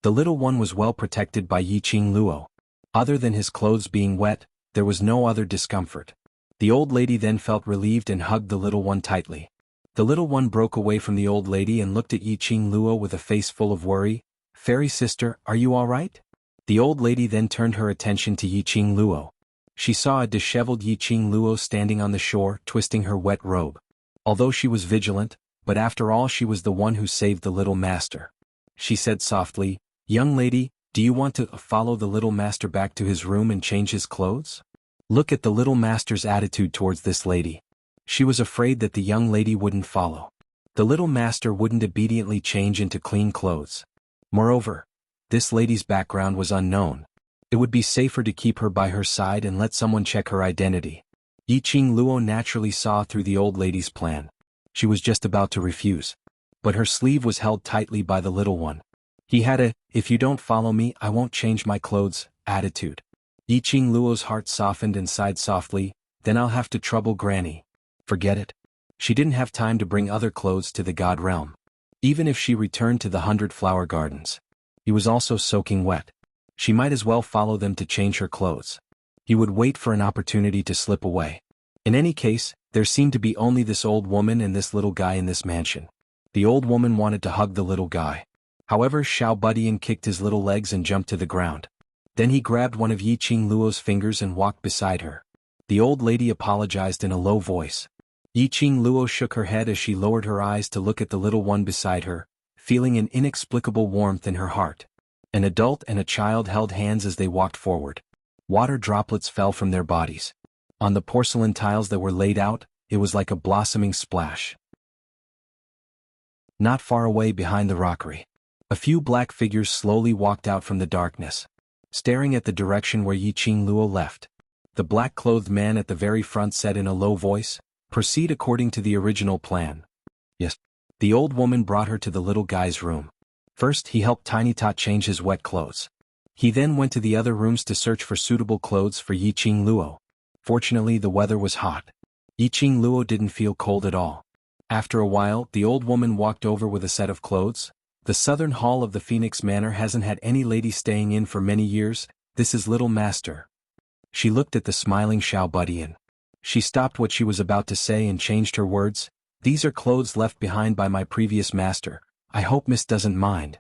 Speaker 1: The little one was well protected by Yiqing Luo. Other than his clothes being wet, there was no other discomfort. The old lady then felt relieved and hugged the little one tightly. The little one broke away from the old lady and looked at Yiqing Luo with a face full of worry. Fairy sister, are you all right? The old lady then turned her attention to Yiqing Luo. She saw a disheveled Yiqing Luo standing on the shore, twisting her wet robe. Although she was vigilant, but after all she was the one who saved the little master. She said softly, "Young lady, do you want to follow the little master back to his room and change his clothes?" Look at the little master's attitude towards this lady. She was afraid that the young lady wouldn't follow. The little master wouldn't obediently change into clean clothes. Moreover, this lady's background was unknown. It would be safer to keep her by her side and let someone check her identity. Yiqing Luo naturally saw through the old lady's plan. She was just about to refuse. But her sleeve was held tightly by the little one. He had a, "If you don't follow me, I won't change my clothes," attitude. Yiqing Luo's heart softened and sighed softly, "Then I'll have to trouble Granny." Forget it. She didn't have time to bring other clothes to the god realm. Even if she returned to the 100 Flower Gardens. He was also soaking wet. She might as well follow them to change her clothes. He would wait for an opportunity to slip away. In any case, there seemed to be only this old woman and this little guy in this mansion. The old woman wanted to hug the little guy. However, Xiao Budian kicked his little legs and jumped to the ground. Then he grabbed one of Yiqing Luo's fingers and walked beside her. The old lady apologized in a low voice. Yiqing Luo shook her head as she lowered her eyes to look at the little one beside her, feeling an inexplicable warmth in her heart. An adult and a child held hands as they walked forward. Water droplets fell from their bodies. On the porcelain tiles that were laid out, it was like a blossoming splash. Not far away behind the rockery, a few black figures slowly walked out from the darkness, staring at the direction where Yiqing Luo left. The black-clothed man at the very front said in a low voice, "Proceed according to the original plan." Yes. The old woman brought her to the little guy's room. First he helped Tiny Tot change his wet clothes. He then went to the other rooms to search for suitable clothes for Yiqing Luo. Fortunately the weather was hot. Yiqing Luo didn't feel cold at all. After a while, the old woman walked over with a set of clothes. The southern hall of the Phoenix Manor hasn't had any lady staying in for many years. This is little master. She looked at the smiling Xiao Budian. She stopped what she was about to say and changed her words. "These are clothes left behind by my previous master. I hope Miss doesn't mind."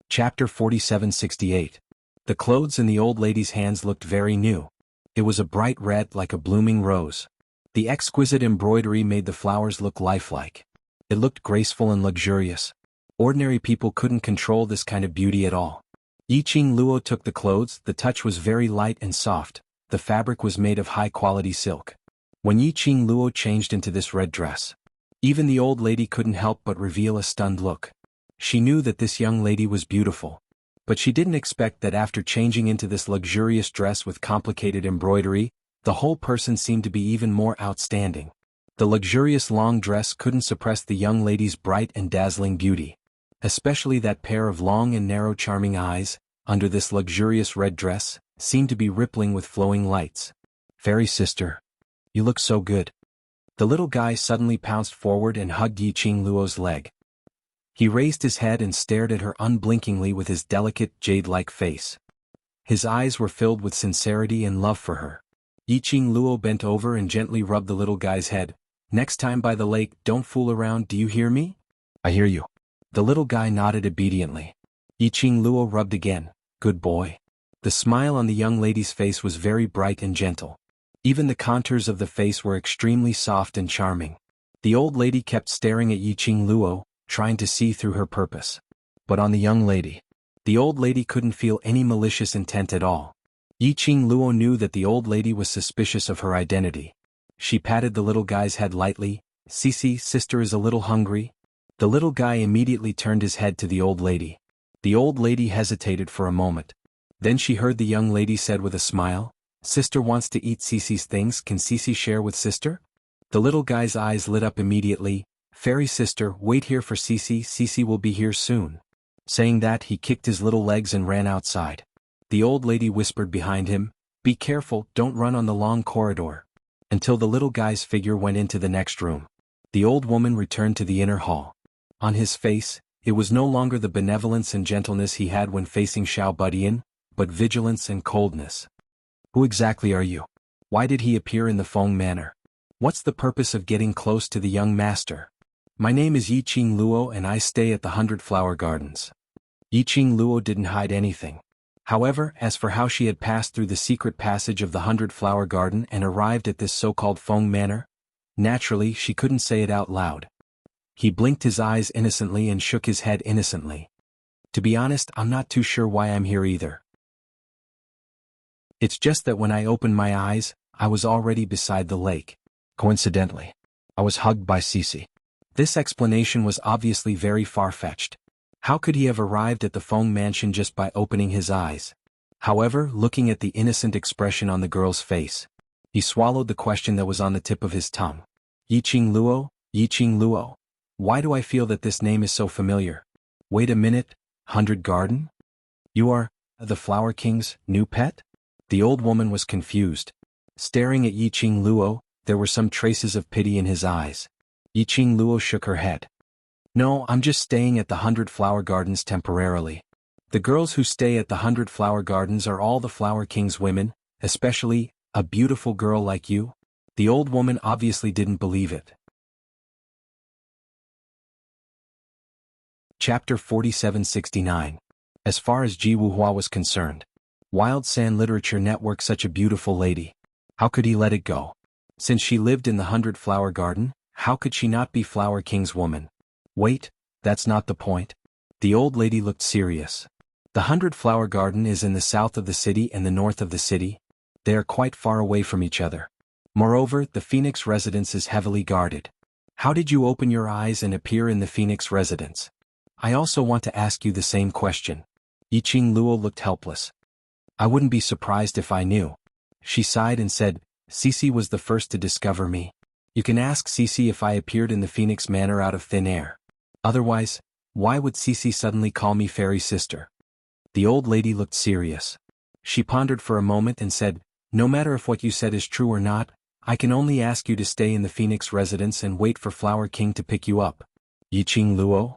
Speaker 1: Chapter 4768. The clothes in the old lady's hands looked very new. It was a bright red like a blooming rose. The exquisite embroidery made the flowers look lifelike. It looked graceful and luxurious. Ordinary people couldn't control this kind of beauty at all. Yiqing Luo took the clothes. The touch was very light and soft. The fabric was made of high-quality silk. When Yiqing Luo changed into this red dress, even the old lady couldn't help but reveal a stunned look. She knew that this young lady was beautiful. But she didn't expect that after changing into this luxurious dress with complicated embroidery, the whole person seemed to be even more outstanding. The luxurious long dress couldn't suppress the young lady's bright and dazzling beauty. Especially that pair of long and narrow charming eyes, under this luxurious red dress, seemed to be rippling with flowing lights. "Fairy sister, you look so good." The little guy suddenly pounced forward and hugged Yiqing Luo's leg. He raised his head and stared at her unblinkingly with his delicate, jade-like face. His eyes were filled with sincerity and love for her. Yiqing Luo bent over and gently rubbed the little guy's head. "Next time by the lake, don't fool around, do you hear me?" "I hear you." The little guy nodded obediently. Yiqing Luo rubbed again. "Good boy." The smile on the young lady's face was very bright and gentle. Even the contours of the face were extremely soft and charming. The old lady kept staring at Yiqing Luo, trying to see through her purpose. But on the young lady, the old lady couldn't feel any malicious intent at all. Yiqing Luo knew that the old lady was suspicious of her identity. She patted the little guy's head lightly. "Sisi, sister is a little hungry." The little guy immediately turned his head to the old lady. The old lady hesitated for a moment. Then she heard the young lady said with a smile, "Sister wants to eat Sisi's things, can Sisi share with sister?" The little guy's eyes lit up immediately. "Fairy sister, wait here for Sisi, Sisi will be here soon." Saying that, he kicked his little legs and ran outside. The old lady whispered behind him, "Be careful, don't run on the long corridor." Until the little guy's figure went into the next room. The old woman returned to the inner hall. On his face, it was no longer the benevolence and gentleness he had when facing Xiao Budian, but vigilance and coldness. "Who exactly are you? Why did he appear in the Feng Manor? What's the purpose of getting close to the young master?" My name is Yiqing Luo and I stay at the 100-Flower Gardens. Yiqing Luo didn't hide anything. However, as for how she had passed through the secret passage of the 100-Flower Garden and arrived at this so-called Feng Manor, naturally she couldn't say it out loud. He blinked his eyes innocently and shook his head innocently. To be honest, I'm not too sure why I'm here either. It's just that when I opened my eyes, I was already beside the lake. Coincidentally, I was hugged by Cici. This explanation was obviously very far-fetched. How could he have arrived at the Feng mansion just by opening his eyes? However, looking at the innocent expression on the girl's face, he swallowed the question that was on the tip of his tongue. Yiqing Luo, Yiqing Luo. Why do I feel that this name is so familiar? Wait a minute, 100 Garden? You are the Flower King's new pet? The old woman was confused. Staring at Yiqing Luo, there were some traces of pity in his eyes. Yiqing Luo shook her head. No, I'm just staying at the 100-Flower Gardens temporarily. The girls who stay at the 100-Flower Gardens are all the Flower King's women, especially a beautiful girl like you. The old woman obviously didn't believe it. Chapter 4769. As far as Ji Wuhua was concerned, Wild Sand Literature Network, such a beautiful lady. How could he let it go? Since she lived in the 100-Flower Garden, how could she not be Flower King's woman? Wait, that's not the point. The old lady looked serious. The 100-Flower Garden is in the south of the city and the north of the city. They are quite far away from each other. Moreover, the Phoenix residence is heavily guarded. How did you open your eyes and appear in the Phoenix residence? I also want to ask you the same question. Yiqing Luo looked helpless. I wouldn't be surprised if I knew. She sighed and said, Cici was the first to discover me. You can ask Cici if I appeared in the Phoenix Manor out of thin air. Otherwise, why would Cici suddenly call me fairy sister? The old lady looked serious. She pondered for a moment and said, no matter if what you said is true or not, I can only ask you to stay in the Phoenix residence and wait for Flower King to pick you up. Yiqing Luo?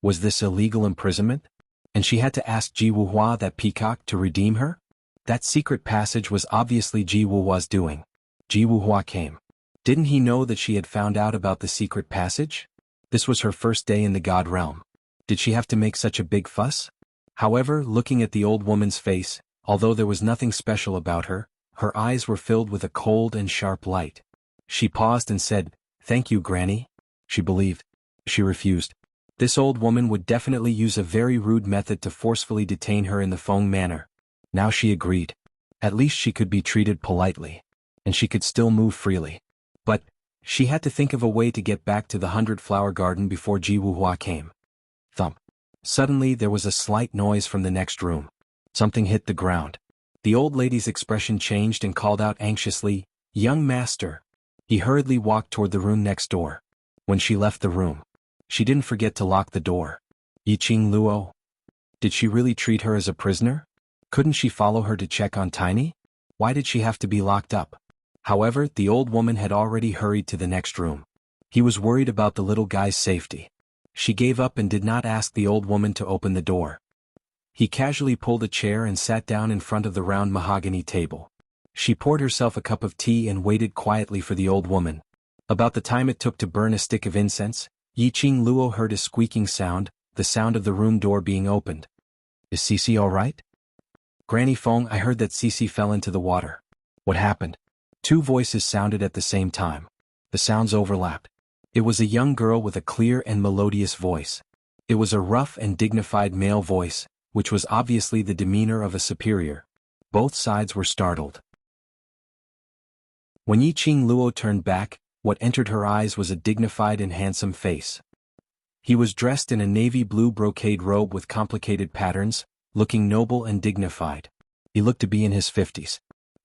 Speaker 1: Was this illegal imprisonment? And she had to ask Ji Wuhua, that peacock, to redeem her? That secret passage was obviously Ji Wuhua's doing. Ji Wuhua came. Didn't he know that she had found out about the secret passage? This was her first day in the God realm. Did she have to make such a big fuss? However, looking at the old woman's face, although there was nothing special about her, her eyes were filled with a cold and sharp light. She paused and said, Thank you, Granny. She believed. She refused. This old woman would definitely use a very rude method to forcefully detain her in the Feng Manor. Now she agreed. At least she could be treated politely. And she could still move freely. But she had to think of a way to get back to the 100-Flower Garden before Ji Wuhua came. Thump. Suddenly there was a slight noise from the next room. Something hit the ground. The old lady's expression changed and called out anxiously, Young master. He hurriedly walked toward the room next door. When she left the room, she didn't forget to lock the door. Yiqing Luo? Did she really treat her as a prisoner? Couldn't she follow her to check on Tiny? Why did she have to be locked up? However, the old woman had already hurried to the next room. He was worried about the little guy's safety. She gave up and did not ask the old woman to open the door. He casually pulled a chair and sat down in front of the round mahogany table. She poured herself a cup of tea and waited quietly for the old woman. About the time it took to burn a stick of incense, Yiqing Luo heard a squeaking sound, the sound of the room door being opened. Is Cici all right? Granny Feng, I heard that Cici fell into the water. What happened? Two voices sounded at the same time. The sounds overlapped. It was a young girl with a clear and melodious voice. It was a rough and dignified male voice, which was obviously the demeanor of a superior. Both sides were startled. When Yiqing Luo turned back, what entered her eyes was a dignified and handsome face. He was dressed in a navy blue brocade robe with complicated patterns, looking noble and dignified. He looked to be in his 50s.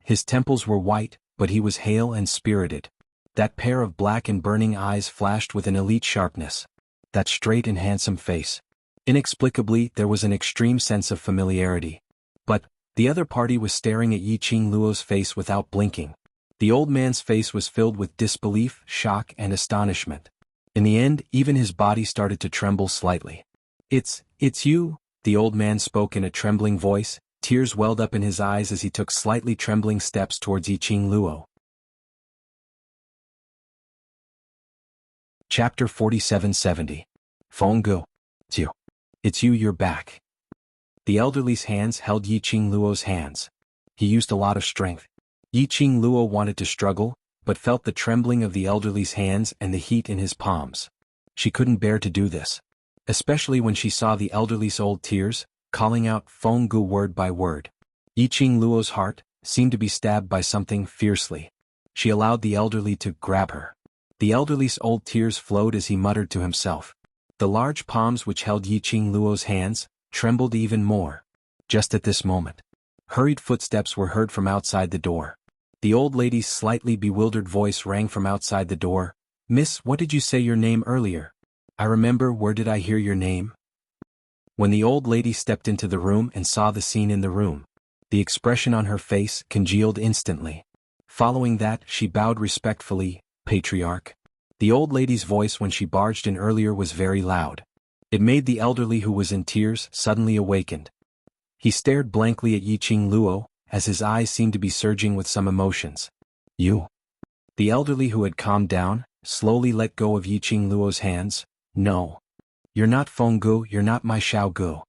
Speaker 1: His temples were white, but he was hale and spirited. That pair of black and burning eyes flashed with an elite sharpness. That straight and handsome face. Inexplicably, there was an extreme sense of familiarity. But the other party was staring at Yiqing Luo's face without blinking. The old man's face was filled with disbelief, shock, and astonishment. In the end, even his body started to tremble slightly. It's you, the old man spoke in a trembling voice. Tears welled up in his eyes as he took slightly trembling steps towards Yiqing Luo. Chapter 4770. Fenggu. It's you, you're back. The elderly's hands held Yi Qingluo's hands. He used a lot of strength. Yi Qingluo wanted to struggle, but felt the trembling of the elderly's hands and the heat in his palms. She couldn't bear to do this. Especially when she saw the elderly's old tears, calling out Fenggu word by word. Yi Qingluo's heart seemed to be stabbed by something fiercely. She allowed the elderly to grab her. The elderly's old tears flowed as he muttered to himself. The large palms which held Yi Qingluo's hands trembled even more. Just at this moment, hurried footsteps were heard from outside the door. The old lady's slightly bewildered voice rang from outside the door. "Miss, what did you say your name earlier?" "I remember, where did I hear your name?" When the old lady stepped into the room and saw the scene in the room, the expression on her face congealed instantly. Following that, she bowed respectfully. "Patriarch." The old lady's voice when she barged in earlier was very loud. It made the elderly who was in tears suddenly awakened. He stared blankly at Yi Qingluo, as his eyes seemed to be surging with some emotions. "You?" The elderly who had calmed down, slowly let go of Yi Qingluo's hands. "No. You're not Fenggu, you're not my Xiaogu."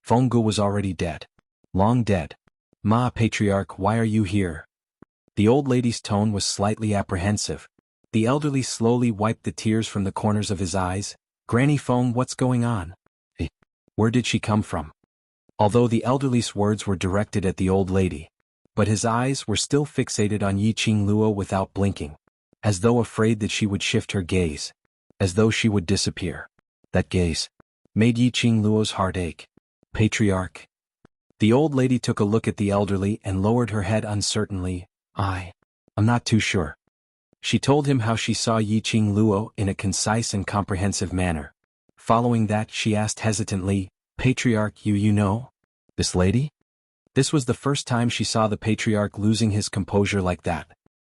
Speaker 1: Fenggu was already dead. Long dead. "Ma, Patriarch, why are you here?" The old lady's tone was slightly apprehensive. The elderly slowly wiped the tears from the corners of his eyes. "Granny Feng, what's going on? Where did she come from?" Although the elderly's words were directed at the old lady, but his eyes were still fixated on Yi Qingluo without blinking, as though afraid that she would shift her gaze, as though she would disappear. That gaze made Yi Qingluo's heart ache. "Patriarch." The old lady took a look at the elderly and lowered her head uncertainly. I'm not too sure." She told him how she saw Yi Qingluo in a concise and comprehensive manner. Following that, she asked hesitantly, "Patriarch, you know this lady?" This was the first time she saw the patriarch losing his composure like that.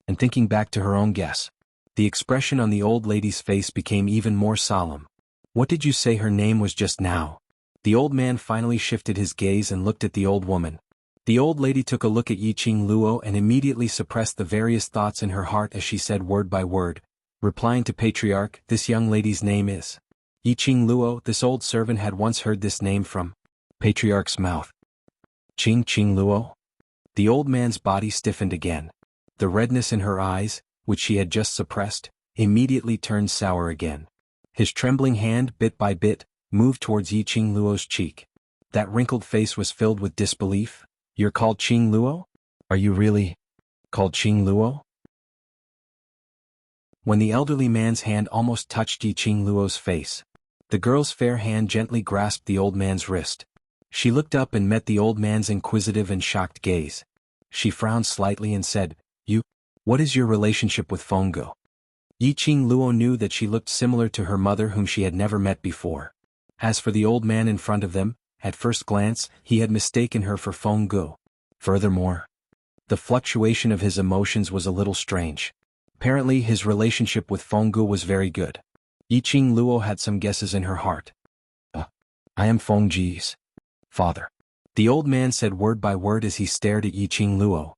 Speaker 1: And thinking back to her own guess, the expression on the old lady's face became even more solemn. "What did you say her name was just now?" The old man finally shifted his gaze and looked at the old woman. The old lady took a look at Yi Qingluo and immediately suppressed the various thoughts in her heart as she said word by word, replying to Patriarch, "This young lady's name is Yi Qingluo." This old servant had once heard this name from Patriarch's mouth. Qingluo? The old man's body stiffened again. The redness in her eyes, which she had just suppressed, immediately turned sour again. His trembling hand, bit by bit, moved towards Yi Qingluo's cheek. That wrinkled face was filled with disbelief. "You're called Qingluo? Are you really called Qingluo?" When the elderly man's hand almost touched Yi Qingluo's face, the girl's fair hand gently grasped the old man's wrist. She looked up and met the old man's inquisitive and shocked gaze. She frowned slightly and said, What is your relationship with Fenggu?" Yi Qingluo knew that she looked similar to her mother whom she had never met before. As for the old man in front of them, at first glance, he had mistaken her for Fenggu. Furthermore, the fluctuation of his emotions was a little strange. Apparently his relationship with Fenggu was very good. Yi Qingluo had some guesses in her heart. I am Fengji's father," the old man said word by word as he stared at Yi Qingluo.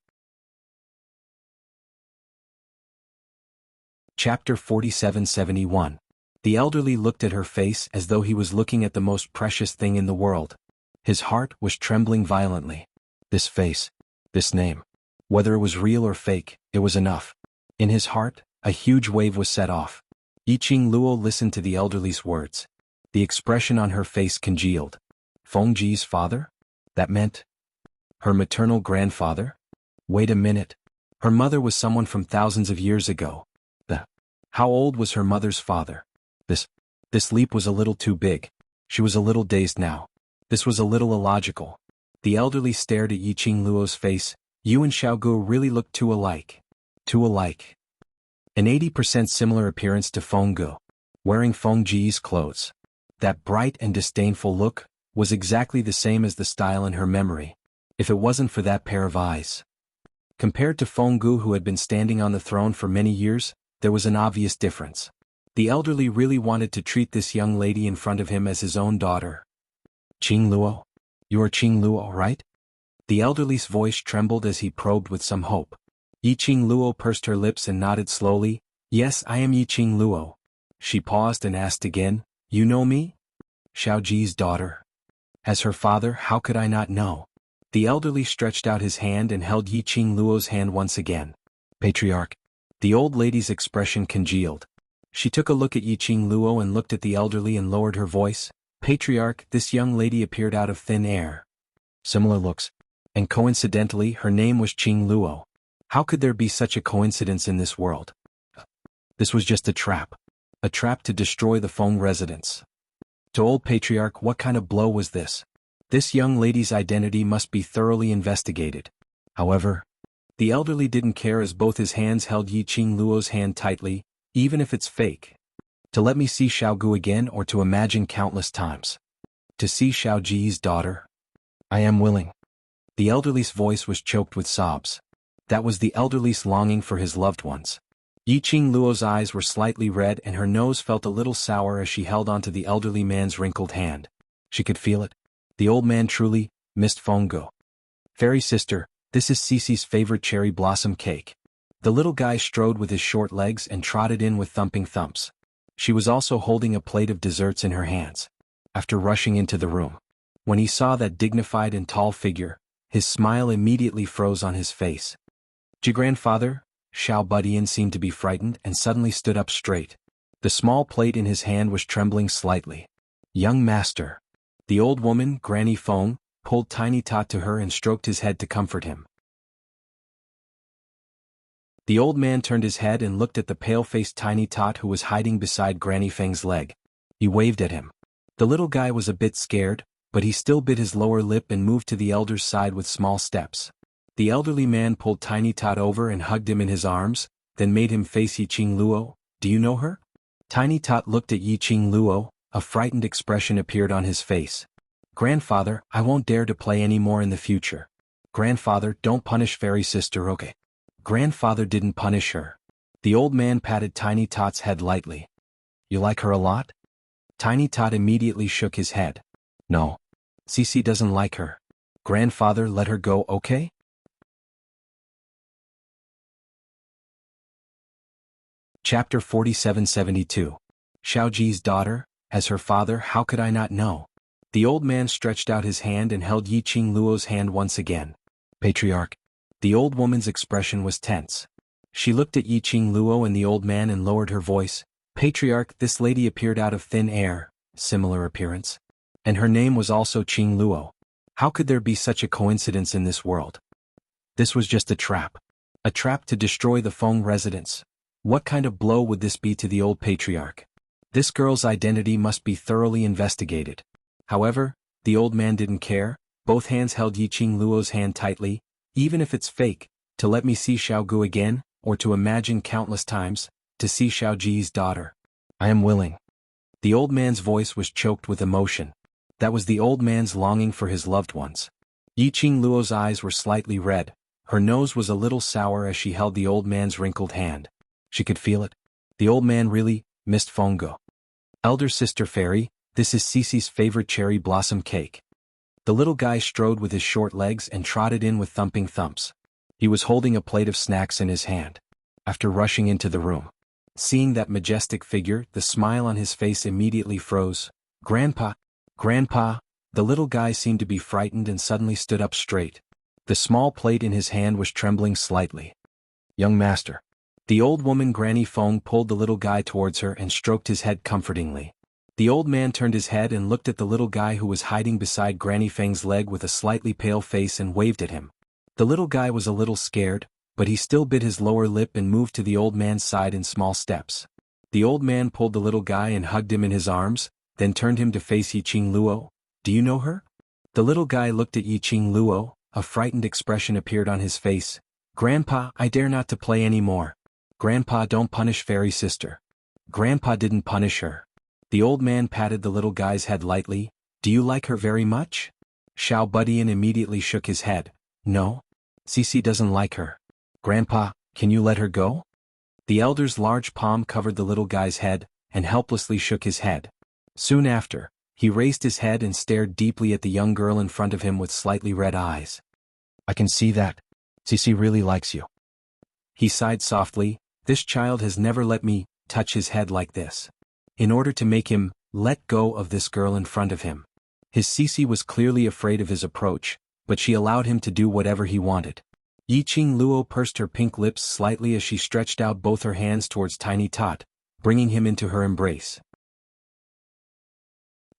Speaker 1: Chapter 4771. The elderly looked at her face as though he was looking at the most precious thing in the world. His heart was trembling violently. This face, this name, whether it was real or fake, it was enough. In his heart, a huge wave was set off. Yi Qingluo listened to the elderly's words. The expression on her face congealed. Fengji's father? That meant her maternal grandfather? Wait a minute. Her mother was someone from thousands of years ago. How old was her mother's father? This leap was a little too big. She was a little dazed now. This was a little illogical. The elderly stared at Yi Qingluo's face. "You and Xiaogu really look too alike." Too alike. An 80% similar appearance to Fenggu. Wearing Fengji's clothes. That bright and disdainful look was exactly the same as the style in her memory, if it wasn't for that pair of eyes. Compared to Fenggu, who had been standing on the throne for many years, there was an obvious difference. The elderly really wanted to treat this young lady in front of him as his own daughter. "Qingluo? You are Qingluo, right?" The elderly's voice trembled as he probed with some hope. Yi Qingluo pursed her lips and nodded slowly. "Yes, I am Yi Qingluo." She paused and asked again, "You know me?" Xiaoji's daughter. As her father, how could I not know? The elderly stretched out his hand and held Yi Qingluo's hand once again. Patriarch. The old lady's expression congealed. She took a look at Yi Qingluo and looked at the elderly and lowered her voice. Patriarch, this young lady appeared out of thin air. Similar looks. And coincidentally, her name was Qingluo. How could there be such a coincidence in this world? This was just a trap. A trap to destroy the Feng residents. To old Patriarch, what kind of blow was this? This young lady's identity must be thoroughly investigated. However, the elderly didn't care as both his hands held Yi Qingluo's hand tightly, even if it's fake. To let me see Xiaogu again or to imagine countless times. To see Xiaoji's daughter? I am willing. The elderly's voice was choked with sobs. That was the elderly's longing for his loved ones. Yi Qingluo's eyes were slightly red and her nose felt a little sour as she held onto the elderly man's wrinkled hand. She could feel it. The old man truly missed Fongo. Fairy sister, this is Cece's favorite cherry blossom cake. The little guy strode with his short legs and trotted in with thumping thumps. She was also holding a plate of desserts in her hands. After rushing into the room, when he saw that dignified and tall figure, his smile immediately froze on his face. Grandfather, Xiao Budian seemed to be frightened and suddenly stood up straight. The small plate in his hand was trembling slightly. Young master. The old woman, Granny Feng, pulled Tiny Tot to her and stroked his head to comfort him. The old man turned his head and looked at the pale-faced Tiny Tot who was hiding beside Granny Feng's leg. He waved at him. The little guy was a bit scared, but he still bit his lower lip and moved to the elder's side with small steps. The elderly man pulled Tiny Tot over and hugged him in his arms, then made him face Yi Qingluo. Do you know her? Tiny Tot looked at Yi Qingluo, a frightened expression appeared on his face. Grandfather, I won't dare to play any more in the future. Grandfather, don't punish Fairy Sister, okay? Grandfather didn't punish her. The old man patted Tiny Tot's head lightly. You like her a lot? Tiny Tot immediately shook his head. No. Cece doesn't like her. Grandfather, let her go, okay? Chapter 4772. Xiaoji's daughter, as her father, how could I not know? The old man stretched out his hand and held Yi Qingluo's hand once again. Patriarch. The old woman's expression was tense. She looked at Yi Qingluo and the old man and lowered her voice. Patriarch, this lady appeared out of thin air, similar appearance. And her name was also Qingluo. How could there be such a coincidence in this world? This was just a trap. A trap to destroy the Feng residents. What kind of blow would this be to the old patriarch? This girl's identity must be thoroughly investigated. However, the old man didn't care. Both hands held Yi Qingluo's hand tightly, even if it's fake, to let me see Xiaogu again, or to imagine countless times, to see Xiaoji's daughter. I am willing. The old man's voice was choked with emotion. That was the old man's longing for his loved ones. Yi Qingluo's eyes were slightly red. Her nose was a little sour as she held the old man's wrinkled hand. She could feel it. The old man really missed Fongo. Elder sister Fairy, this is Cece's favorite cherry blossom cake. The little guy strode with his short legs and trotted in with thumping thumps. He was holding a plate of snacks in his hand. After rushing into the room, seeing that majestic figure, the smile on his face immediately froze. Grandpa, Grandpa, the little guy seemed to be frightened and suddenly stood up straight. The small plate in his hand was trembling slightly. Young master. The old woman Granny Feng pulled the little guy towards her and stroked his head comfortingly. The old man turned his head and looked at the little guy who was hiding beside Granny Feng's leg with a slightly pale face and waved at him. The little guy was a little scared, but he still bit his lower lip and moved to the old man's side in small steps. The old man pulled the little guy and hugged him in his arms, then turned him to face Yi Qingluo. Do you know her? The little guy looked at Yi Qingluo, a frightened expression appeared on his face. Grandpa, I dare not to play any more. Grandpa, don't punish Fairy Sister. Grandpa didn't punish her. The old man patted the little guy's head lightly. Do you like her very much? Xiao Budian immediately shook his head. No. Cece doesn't like her. Grandpa, can you let her go? The elder's large palm covered the little guy's head, and helplessly shook his head. Soon after, he raised his head and stared deeply at the young girl in front of him with slightly red eyes. I can see that. Cece really likes you. He sighed softly. This child has never let me touch his head like this. in order to make him let go of this girl in front of him. His Cece was clearly afraid of his approach, but she allowed him to do whatever he wanted. Yiqing Luo pursed her pink lips slightly as she stretched out both her hands towards Tiny Tot, bringing him into her embrace.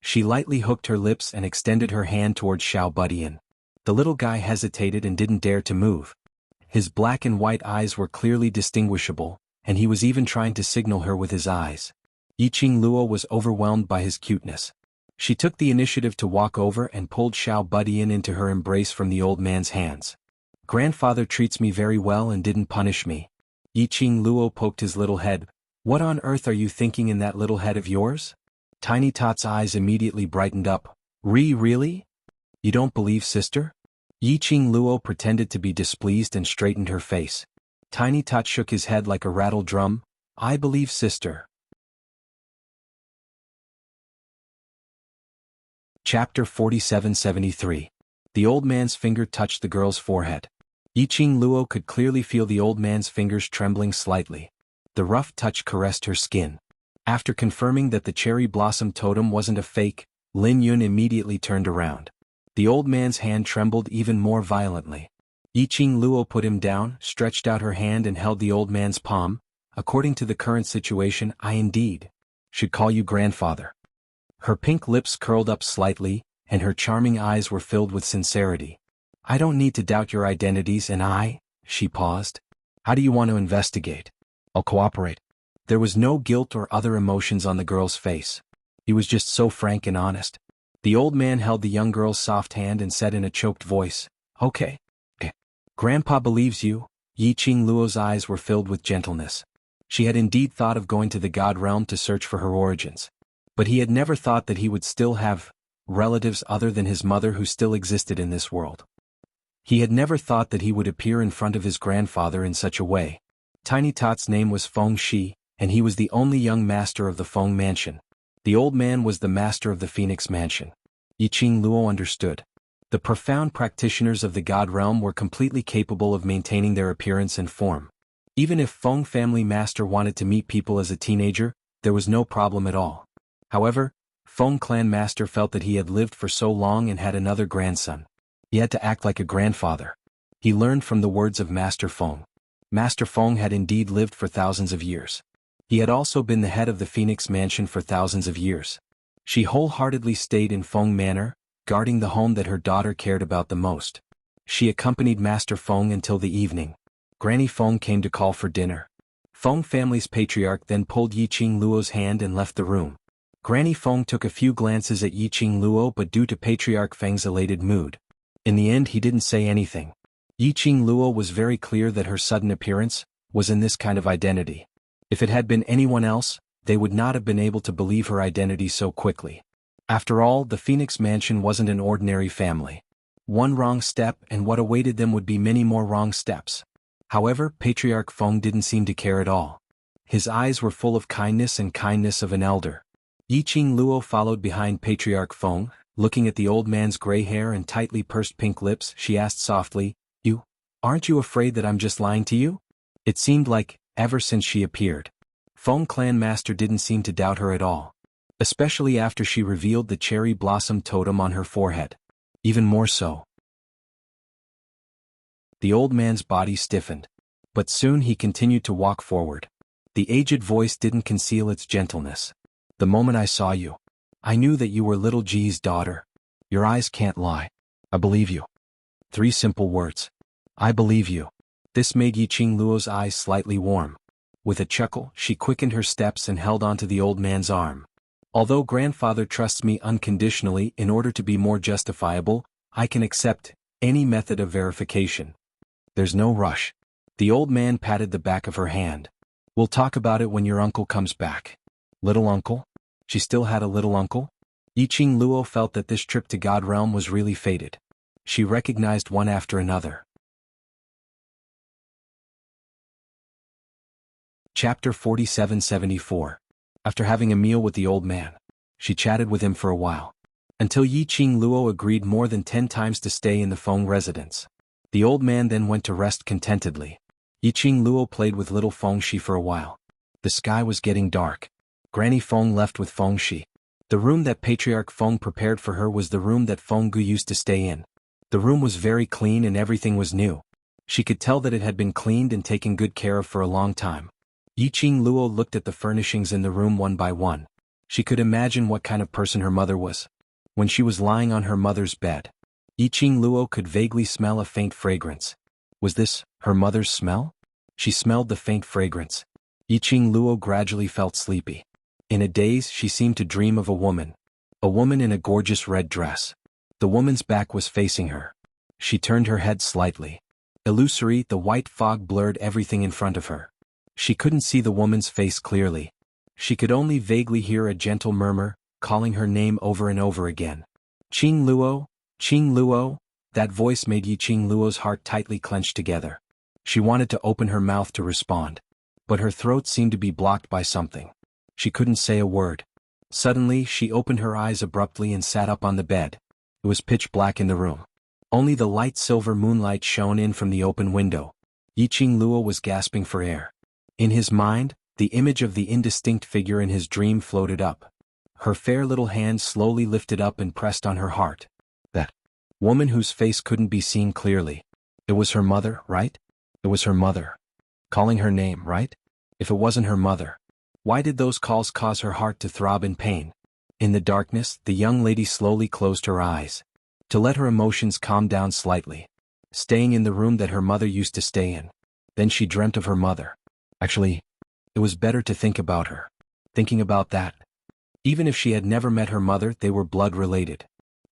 Speaker 1: She lightly hooked her lips and extended her hand towards Xiao Budian. The little guy hesitated and didn't dare to move. His black and white eyes were clearly distinguishable, and he was even trying to signal her with his eyes. Yiqing Luo was overwhelmed by his cuteness. She took the initiative to walk over and pulled Xiao Budian into her embrace from the old man's hands. Grandfather treats me very well and didn't punish me. Yiqing Luo poked his little head. What on earth are you thinking in that little head of yours? Tiny Tot's eyes immediately brightened up. Really? You don't believe sister? Yiqing Luo pretended to be displeased and straightened her face. Tiny Tot shook his head like a rattle drum. I believe sister. Chapter 4773. The old man's finger touched the girl's forehead. Yiqing Luo could clearly feel the old man's fingers trembling slightly. The rough touch caressed her skin. After confirming that the cherry blossom totem wasn't a fake, Lin Yun immediately turned around. The old man's hand trembled even more violently. Yiqing Luo put him down, stretched out her hand and held the old man's palm. According to the current situation, I indeed should call you grandfather. Her pink lips curled up slightly, and her charming eyes were filled with sincerity. I don't need to doubt your identities and she paused. How do you want to investigate? I'll cooperate. There was no guilt or other emotions on the girl's face. He was just so frank and honest. The old man held the young girl's soft hand and said in a choked voice, Okay. Grandpa believes you. Yiqing Luo's eyes were filled with gentleness. She had indeed thought of going to the God realm to search for her origins. But he had never thought that he would still have relatives other than his mother who still existed in this world. He had never thought that he would appear in front of his grandfather in such a way. Tiny Tot's name was Feng Shi, and he was the only young master of the Feng Mansion. The old man was the master of the Phoenix Mansion. Yiqing Luo understood. The profound practitioners of the God realm were completely capable of maintaining their appearance and form. Even if Feng family master wanted to meet people as a teenager, there was no problem at all. However, Feng clan master felt that he had lived for so long and had another grandson. He had to act like a grandfather. He learned from the words of Master Feng. Master Feng had indeed lived for thousands of years. He had also been the head of the Phoenix Mansion for thousands of years. She wholeheartedly stayed in Feng Manor, guarding the home that her daughter cared about the most. She accompanied Master Feng until the evening. Granny Feng came to call for dinner. Feng family's patriarch then pulled Yiqing Luo's hand and left the room. Granny Feng took a few glances at Yiqing Luo, but due to Patriarch Feng's elated mood, in the end he didn't say anything. Yiqing Luo was very clear that her sudden appearance was in this kind of identity. If it had been anyone else, they would not have been able to believe her identity so quickly. After all, the Phoenix Mansion wasn't an ordinary family. One wrong step and what awaited them would be many more wrong steps. However, Patriarch Feng didn't seem to care at all. His eyes were full of kindness and kindness of an elder. Yiqing Luo followed behind Patriarch Feng. Looking at the old man's gray hair and tightly pursed pink lips, she asked softly, Aren't you afraid that I'm just lying to you? It seemed like, ever since she appeared, Feng clan master didn't seem to doubt her at all. Especially after she revealed the cherry blossom totem on her forehead. Even more so. The old man's body stiffened. But soon he continued to walk forward. The aged voice didn't conceal its gentleness. The moment I saw you, I knew that you were little Ji's daughter. Your eyes can't lie. I believe you. 3 simple words. I believe you. This made Yiqing Luo's eyes slightly warm. With a chuckle, she quickened her steps and held onto the old man's arm. Although grandfather trusts me unconditionally in order to be more justifiable, I can accept any method of verification. There's no rush. The old man patted the back of her hand. We'll talk about it when your uncle comes back. Little uncle? She still had a little uncle? Yiqing Luo felt that this trip to God Realm was really fated. She recognized one after another. Chapter 4774. After having a meal with the old man, she chatted with him for a while. Until Yiqing Luo agreed more than 10 times to stay in the Feng residence. The old man then went to rest contentedly. Yiqing Luo played with little Feng Shi for a while. The sky was getting dark. Granny Feng left with Feng Shi. The room that Patriarch Feng prepared for her was the room that Feng Gu used to stay in. The room was very clean and everything was new. She could tell that it had been cleaned and taken good care of for a long time. Yiqing Luo looked at the furnishings in the room one by one. She could imagine what kind of person her mother was. When she was lying on her mother's bed, Yiqing Luo could vaguely smell a faint fragrance. Was this her mother's smell? She smelled the faint fragrance. Yiqing Luo gradually felt sleepy. In a daze, she seemed to dream of a woman in a gorgeous red dress. The woman's back was facing her. She turned her head slightly. Illusory, the white fog blurred everything in front of her. She couldn't see the woman's face clearly. She could only vaguely hear a gentle murmur, calling her name over and over again. Qing Luo, Qing Luo. That voice made Yiqing Luo's heart tightly clenched together. She wanted to open her mouth to respond, but her throat seemed to be blocked by something. She couldn't say a word. Suddenly, she opened her eyes abruptly and sat up on the bed. It was pitch black in the room. Only the light silver moonlight shone in from the open window. Yiqing Luo was gasping for air. In his mind, the image of the indistinct figure in his dream floated up. Her fair little hand slowly lifted up and pressed on her heart. That woman whose face couldn't be seen clearly. It was her mother, right? It was her mother. Calling her name, right? If it wasn't her mother, why did those calls cause her heart to throb in pain? In the darkness, the young lady slowly closed her eyes, to let her emotions calm down slightly. Staying in the room that her mother used to stay in. Then she dreamt of her mother. Actually, it was better to think about her. Thinking about that. Even if she had never met her mother, they were blood-related.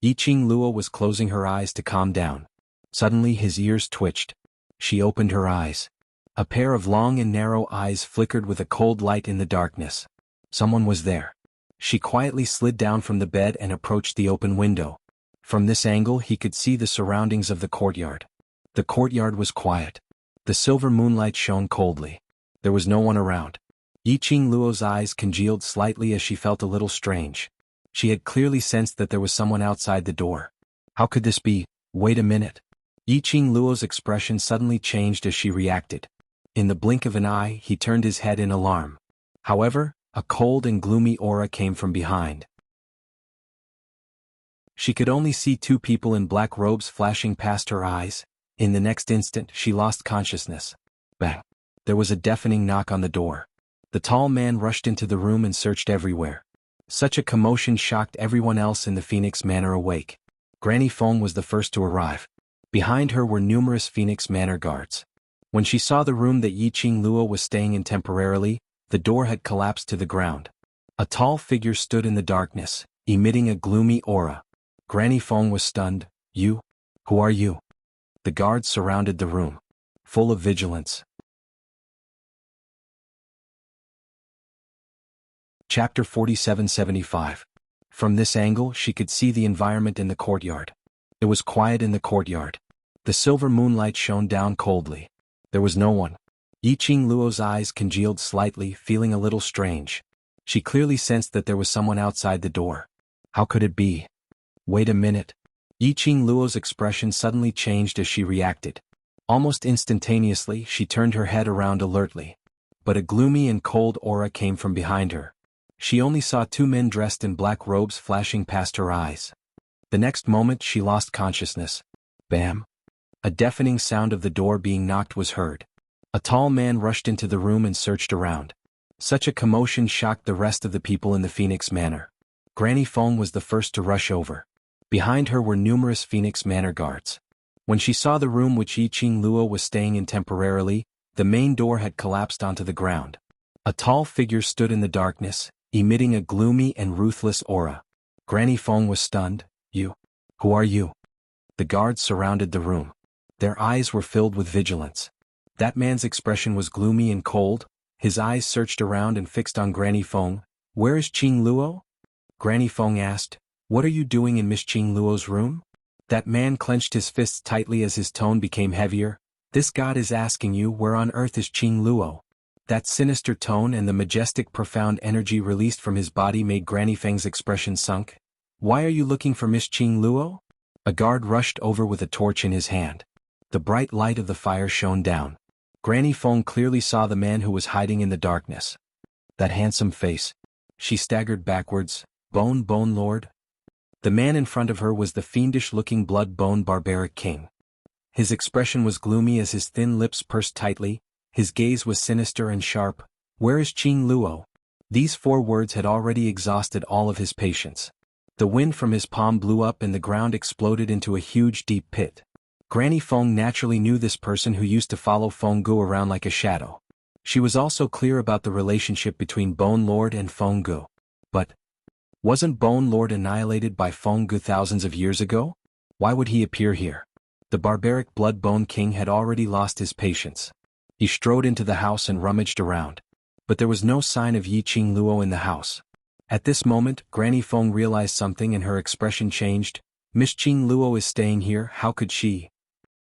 Speaker 1: Yiqing Luo was closing her eyes to calm down. Suddenly his ears twitched. She opened her eyes. A pair of long and narrow eyes flickered with a cold light in the darkness. Someone was there. She quietly slid down from the bed and approached the open window. From this angle he could see the surroundings of the courtyard. The courtyard was quiet. The silver moonlight shone coldly. There was no one around. Yiqing Luo's eyes congealed slightly as she felt a little strange. She had clearly sensed that there was someone outside the door. How could this be? Wait a minute. Yiqing Luo's expression suddenly changed as she reacted. In the blink of an eye, he turned his head in alarm. However, a cold and gloomy aura came from behind. She could only see two people in black robes flashing past her eyes. In the next instant, she lost consciousness. Bang! There was a deafening knock on the door. The tall man rushed into the room and searched everywhere. Such a commotion shocked everyone else in the Phoenix Manor awake. Granny Feng was the first to arrive. Behind her were numerous Phoenix Manor guards. When she saw the room that Yiqing Luo was staying in temporarily, the door had collapsed to the ground. A tall figure stood in the darkness, emitting a gloomy aura. Granny Feng was stunned. You? Who are you? The guards surrounded the room, full of vigilance. Chapter 4775. From this angle she could see the environment in the courtyard. It was quiet in the courtyard. The silver moonlight shone down coldly. There was no one. Yiqing Luo's eyes congealed slightly, feeling a little strange. She clearly sensed that there was someone outside the door. How could it be? Wait a minute. Yiqing Luo's expression suddenly changed as she reacted. Almost instantaneously, she turned her head around alertly. But a gloomy and cold aura came from behind her. She only saw two men dressed in black robes flashing past her eyes. The next moment she lost consciousness. Bam! A deafening sound of the door being knocked was heard. A tall man rushed into the room and searched around. Such a commotion shocked the rest of the people in the Phoenix Manor. Granny Feng was the first to rush over. Behind her were numerous Phoenix Manor guards. When she saw the room which Yiqing Luo was staying in temporarily, the main door had collapsed onto the ground. A tall figure stood in the darkness, emitting a gloomy and ruthless aura. Granny Feng was stunned. You? Who are you? The guards surrounded the room. Their eyes were filled with vigilance. That man's expression was gloomy and cold. His eyes searched around and fixed on Granny Feng. Where is Qing Luo? Granny Feng asked. What are you doing in Miss Qing Luo's room? That man clenched his fists tightly as his tone became heavier. This god is asking you where on earth is Qing Luo. That sinister tone and the majestic profound energy released from his body made Granny Feng's expression sunk. Why are you looking for Miss Qing Luo? A guard rushed over with a torch in his hand. The bright light of the fire shone down. Granny Feng clearly saw the man who was hiding in the darkness. That handsome face. She staggered backwards. Bone Lord? The man in front of her was the fiendish-looking blood-bone barbaric king. His expression was gloomy as his thin lips pursed tightly, his gaze was sinister and sharp. Where is Qing Luo? These 4 words had already exhausted all of his patience. The wind from his palm blew up and the ground exploded into a huge deep pit. Granny Feng naturally knew this person who used to follow Feng Gu around like a shadow. She was also clear about the relationship between Bone Lord and Feng Gu. But wasn't Bone Lord annihilated by Feng Gu thousands of years ago? Why would he appear here? The barbaric blood-bone king had already lost his patience. He strode into the house and rummaged around. But there was no sign of Yi Qing Luo in the house. At this moment, Granny Feng realized something and her expression changed. Miss Qing Luo is staying here, how could she?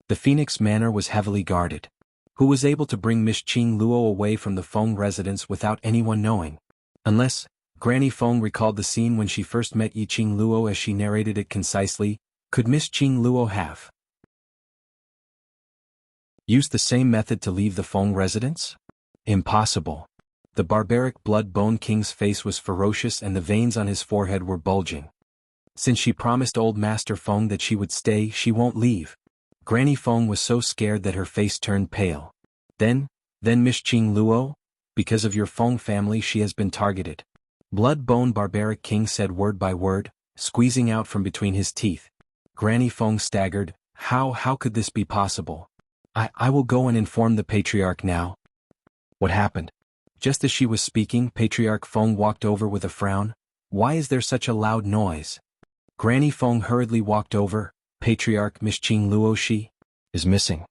Speaker 1: The Phoenix Manor was heavily guarded. Who was able to bring Miss Qing Luo away from the Feng residence without anyone knowing? Unless, Granny Feng recalled the scene when she first met Yi Qing Luo as she narrated it concisely, could Miss Qing Luo have used the same method to leave the Feng residence? Impossible. The barbaric blood-bone king's face was ferocious and the veins on his forehead were bulging. Since she promised old Master Feng that she would stay, she won't leave. Granny Feng was so scared that her face turned pale. Then Miss Qing Luo? Because of your Feng family she has been targeted. Blood-bone barbaric king said word by word, squeezing out from between his teeth. Granny Feng staggered. How could this be possible? I will go and inform the Patriarch now. What happened? Just as she was speaking, Patriarch Feng walked over with a frown. Why is there such a loud noise? Granny Feng hurriedly walked over. Patriarch Miss Qing Luo, she is missing.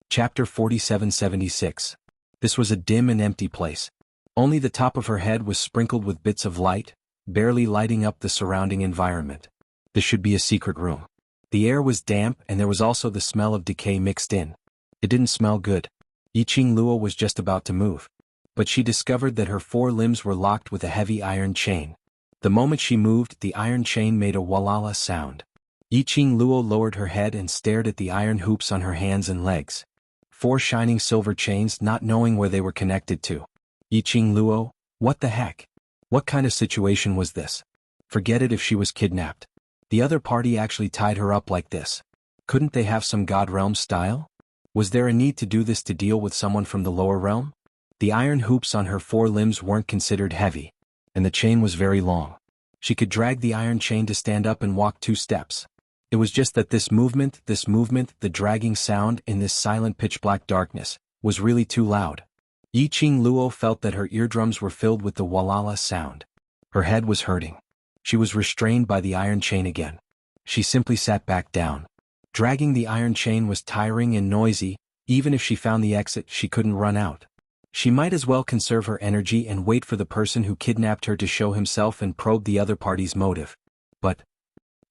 Speaker 1: Chapter 4776. This was a dim and empty place. Only the top of her head was sprinkled with bits of light, barely lighting up the surrounding environment. This should be a secret room. The air was damp and there was also the smell of decay mixed in. It didn't smell good. Yi Qing Luo was just about to move. But she discovered that her 4 limbs were locked with a heavy iron chain. The moment she moved, the iron chain made a walala sound. Yi Qing Luo lowered her head and stared at the iron hoops on her hands and legs. 4 shining silver chains, not knowing where they were connected to. Yi Qing Luo, what the heck? What kind of situation was this? Forget it if she was kidnapped. The other party actually tied her up like this. Couldn't they have some God realm style? Was there a need to do this to deal with someone from the lower realm? The iron hoops on her 4 limbs weren't considered heavy, and the chain was very long. She could drag the iron chain to stand up and walk 2 steps. It was just that this movement, the dragging sound in this silent pitch-black darkness, was really too loud. Yi Qing Luo felt that her eardrums were filled with the walala sound. Her head was hurting. She was restrained by the iron chain again. She simply sat back down. Dragging the iron chain was tiring and noisy. Even if she found the exit, she couldn't run out. She might as well conserve her energy and wait for the person who kidnapped her to show himself and probe the other party's motive. But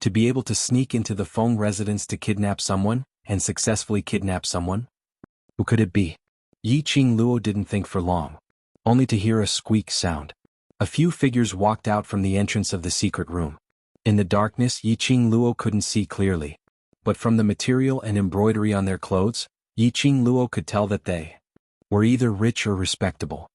Speaker 1: to be able to sneak into the Feng residence to kidnap someone, and successfully kidnap someone? Who could it be? Yi Qing Luo didn't think for long, only to hear a squeak sound. A few figures walked out from the entrance of the secret room. In the darkness, Yi Qing Luo couldn't see clearly. But from the material and embroidery on their clothes, Yi Qing Luo could tell that they were either rich or respectable.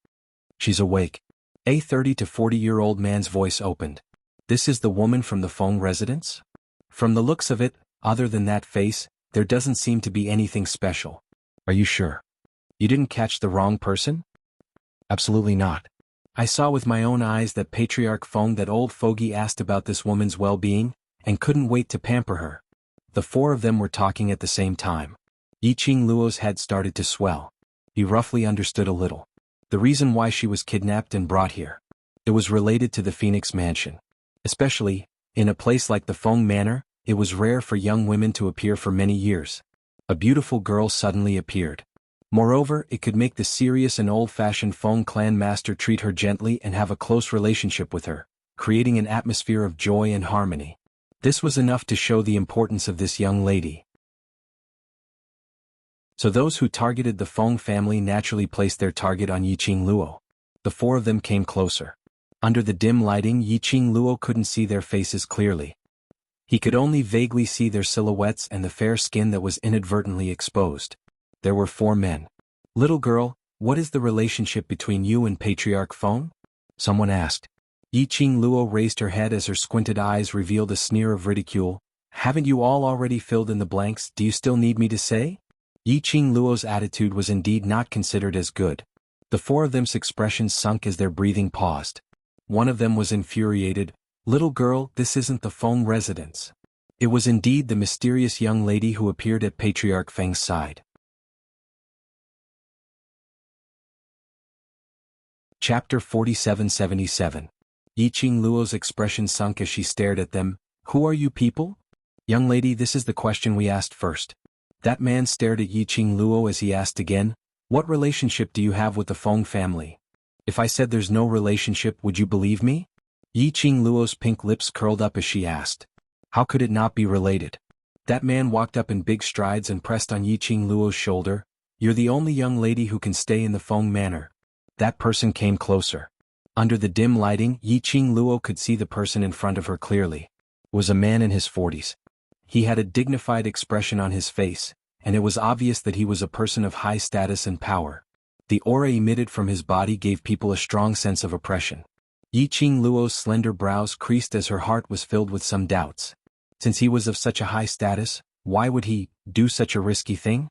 Speaker 1: She's awake. A 30 to 40-year-old man's voice opened. This is the woman from the Feng residence? From the looks of it, other than that face, there doesn't seem to be anything special. Are you sure? You didn't catch the wrong person? Absolutely not. I saw with my own eyes that Patriarch Feng, that old fogey, asked about this woman's well-being, and couldn't wait to pamper her. The 4 of them were talking at the same time. Yi Qing Luo's head started to swell. He roughly understood a little. The reason why she was kidnapped and brought here. It was related to the Phoenix Mansion. Especially, in a place like the Feng Manor, it was rare for young women to appear for many years. A beautiful girl suddenly appeared. Moreover, it could make the serious and old-fashioned Feng clan master treat her gently and have a close relationship with her, creating an atmosphere of joy and harmony. This was enough to show the importance of this young lady. So those who targeted the Feng family naturally placed their target on Yi Qing Luo. The 4 of them came closer. Under the dim lighting, Yi Qing Luo couldn't see their faces clearly. He could only vaguely see their silhouettes and the fair skin that was inadvertently exposed. There were 4 men. Little girl, What is the relationship between you and Patriarch Feng? Someone asked. Yi Qing Luo raised her head as her squinted eyes revealed a sneer of ridicule. Haven't you all already filled in the blanks? Do you still need me to say? Yi Qing Luo's attitude was indeed not considered as good. The four of them's expressions sunk as their breathing paused. One of them was infuriated. Little girl, this isn't the Feng residence. It was indeed the mysterious young lady who appeared at Patriarch Feng's side. Chapter 4777. Yi Qing Luo's expression sunk as she stared at them. Who are you people? Young lady, this is the question we asked first. That man stared at Yi Qing Luo as he asked again, what relationship do you have with the Feng family? If I said there's no relationship, would you believe me? Yi Qing Luo's pink lips curled up as she asked. How could it not be related? That man walked up in big strides and pressed on Yi Qing Luo's shoulder. You're the only young lady who can stay in the Feng manor. That person came closer. Under the dim lighting, Yi Qing Luo could see the person in front of her clearly. It was a man in his 40s. He had a dignified expression on his face, and it was obvious that he was a person of high status and power. The aura emitted from his body gave people a strong sense of oppression. Yi Qing Luo's slender brows creased as her heart was filled with some doubts. Since he was of such a high status, why would he do such a risky thing?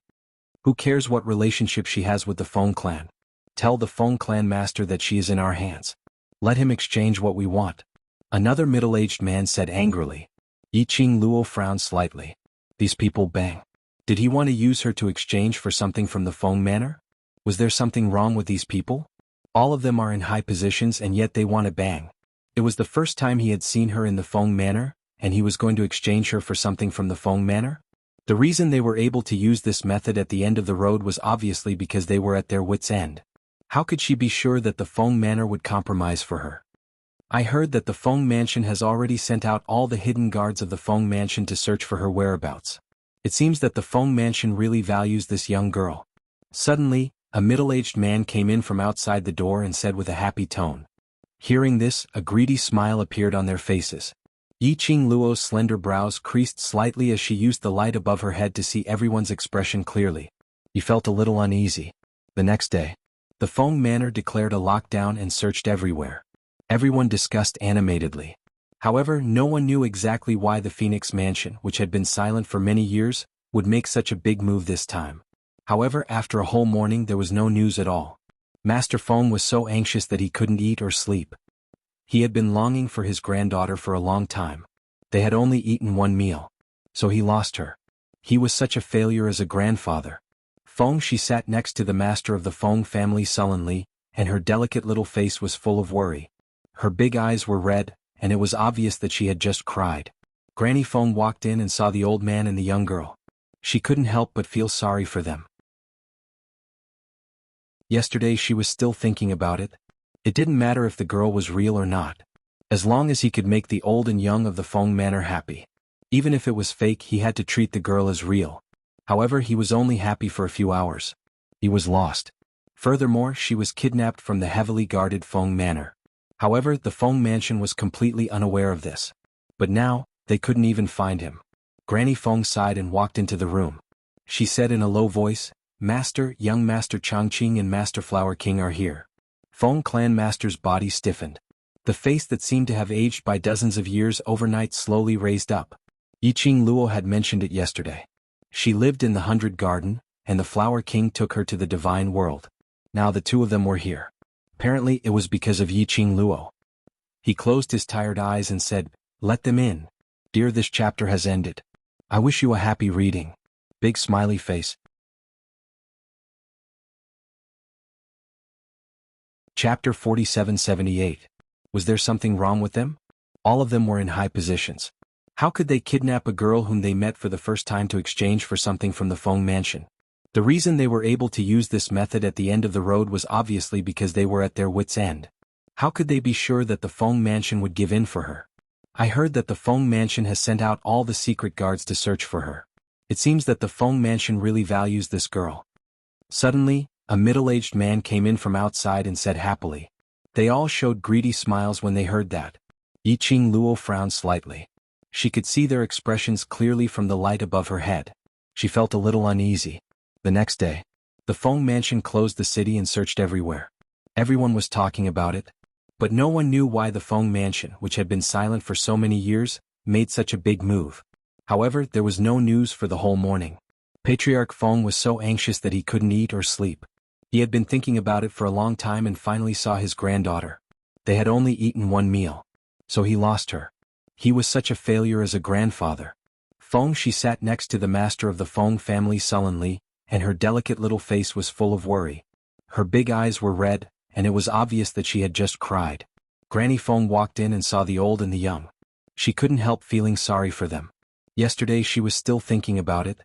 Speaker 1: Who cares what relationship she has with the Feng clan? Tell the Feng clan master that she is in our hands. Let him exchange what we want. Another middle-aged man said angrily. Yi Qing Luo frowned slightly. These people bang. Did he want to use her to exchange for something from the Feng manor? Was there something wrong with these people? All of them are in high positions and yet they want to bang. It was the first time he had seen her in the Feng manor, and he was going to exchange her for something from the Feng manor? The reason they were able to use this method at the end of the road was obviously because they were at their wits' end. How could she be sure that the Feng manor would compromise for her? I heard that the Feng mansion has already sent out all the hidden guards of the Feng mansion to search for her whereabouts. It seems that the Feng mansion really values this young girl. Suddenly, a middle-aged man came in from outside the door and said with a happy tone. Hearing this, a greedy smile appeared on their faces. Yi Qing Luo's slender brows creased slightly as she used the light above her head to see everyone's expression clearly. He felt a little uneasy. The next day, the Feng manor declared a lockdown and searched everywhere. Everyone discussed animatedly. However, no one knew exactly why the Phoenix Mansion, which had been silent for many years, would make such a big move this time. However, after a whole morning there was no news at all. Master Feng was so anxious that he couldn't eat or sleep. He had been longing for his granddaughter for a long time. They had only eaten one meal. So he lost her. He was such a failure as a grandfather. Feng, she sat next to the master of the Feng family sullenly, and her delicate little face was full of worry. Her big eyes were red, and it was obvious that she had just cried. Granny Feng walked in and saw the old man and the young girl. She couldn't help but feel sorry for them. Yesterday she was still thinking about it. It didn't matter if the girl was real or not. As long as he could make the old and young of the Feng manor happy. Even if it was fake, he had to treat the girl as real. However, he was only happy for a few hours. He was lost. Furthermore, she was kidnapped from the heavily guarded Feng manor. However, the Feng mansion was completely unaware of this. But now, they couldn't even find him. Granny Feng sighed and walked into the room. She said in a low voice, Master, young Master Changqing and Master Flower King are here. Feng clan master's body stiffened. The face that seemed to have aged by dozens of years overnight slowly raised up. Yi Qing Luo had mentioned it yesterday. She lived in the 100 Garden, and the Flower King took her to the divine world. Now the two of them were here. Apparently it was because of Yi Qing Luo. He closed his tired eyes and said, Let them in. Dear, this chapter has ended. I wish you a happy reading. Big smiley face. Chapter 4778. Was there something wrong with them? All of them were in high positions. How could they kidnap a girl whom they met for the first time to exchange for something from the Feng mansion? The reason they were able to use this method at the end of the road was obviously because they were at their wits' end. How could they be sure that the Feng mansion would give in for her? I heard that the Feng mansion has sent out all the secret guards to search for her. It seems that the Feng mansion really values this girl. Suddenly, a middle-aged man came in from outside and said happily. They all showed greedy smiles when they heard that. Yi Qing Luo frowned slightly. She could see their expressions clearly from the light above her head. She felt a little uneasy. The next day, The Feng mansion closed the city and searched everywhere. Everyone was talking about it. But no one knew why the Feng mansion, which had been silent for so many years, made such a big move. However, there was no news for the whole morning. Patriarch Feng was so anxious that he couldn't eat or sleep. He had been thinking about it for a long time and finally saw his granddaughter. They had only eaten one meal. So he lost her. He was such a failure as a grandfather. Feng, she sat next to the master of the Feng family sullenly, and her delicate little face was full of worry. Her big eyes were red, and it was obvious that she had just cried. Granny Feng walked in and saw the old and the young. She couldn't help feeling sorry for them. Yesterday she was still thinking about it.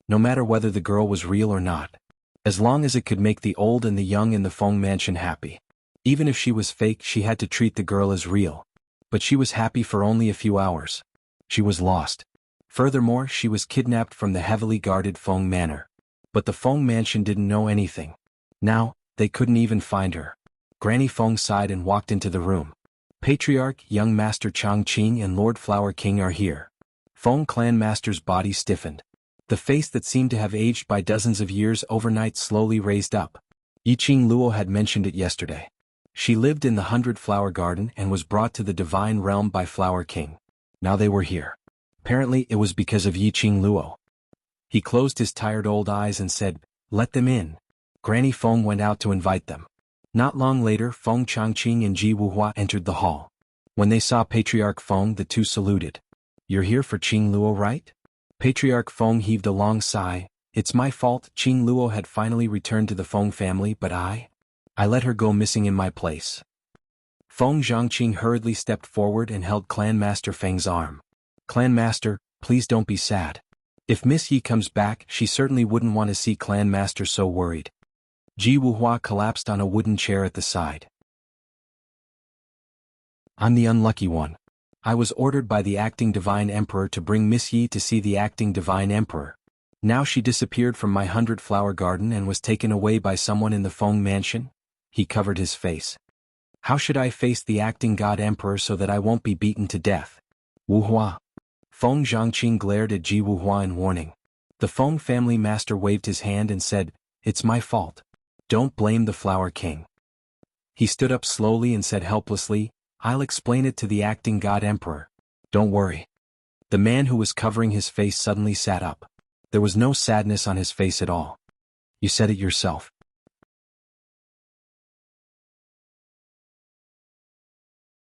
Speaker 1: No matter whether the girl was real or not. As long as it could make the old and the young in the Feng mansion happy. Even if she was fake, she had to treat the girl as real. But she was happy for only a few hours. She was lost. Furthermore, she was kidnapped from the heavily guarded Feng manor. But the Feng mansion didn't know anything. Now, they couldn't even find her. Granny Feng sighed and walked into the room. Patriarch, young Master Changqing and Lord Flower King are here. Feng clan master's body stiffened. The face that seemed to have aged by dozens of years overnight slowly raised up. Yiqing Luo had mentioned it yesterday. She lived in the 100-flower garden and was brought to the divine realm by Flower King. Now they were here. Apparently it was because of Yiqing Luo. He closed his tired old eyes and said, "Let them in." Granny Feng went out to invite them. Not long later, Feng Changqing and Ji Wuhua entered the hall. When they saw Patriarch Feng, the two saluted. "You're here for Qing Luo, right?" Patriarch Feng heaved a long sigh. "It's my fault. Qing Luo had finally returned to the Feng family, but I let her go missing in my place." Feng Zhangqing hurriedly stepped forward and held Clan Master Feng's arm. "Clan Master, please don't be sad. If Miss Yi comes back, she certainly wouldn't want to see Clan Master so worried." Ji Wuhua collapsed on a wooden chair at the side. "I'm the unlucky one. I was ordered by the acting Divine Emperor to bring Miss Yi to see the acting Divine Emperor. Now she disappeared from my 100-flower garden and was taken away by someone in the Feng mansion." He covered his face. "How should I face the acting God Emperor so that I won't be beaten to death?" "Wuhua." Feng Zhangqing glared at Ji Wuhua in warning. The Feng family master waved his hand and said, "It's my fault. Don't blame the Flower King." He stood up slowly and said helplessly, "I'll explain it to the acting God Emperor. Don't worry." The man who was covering his face suddenly sat up. There was no sadness on his face at all. "You said it yourself."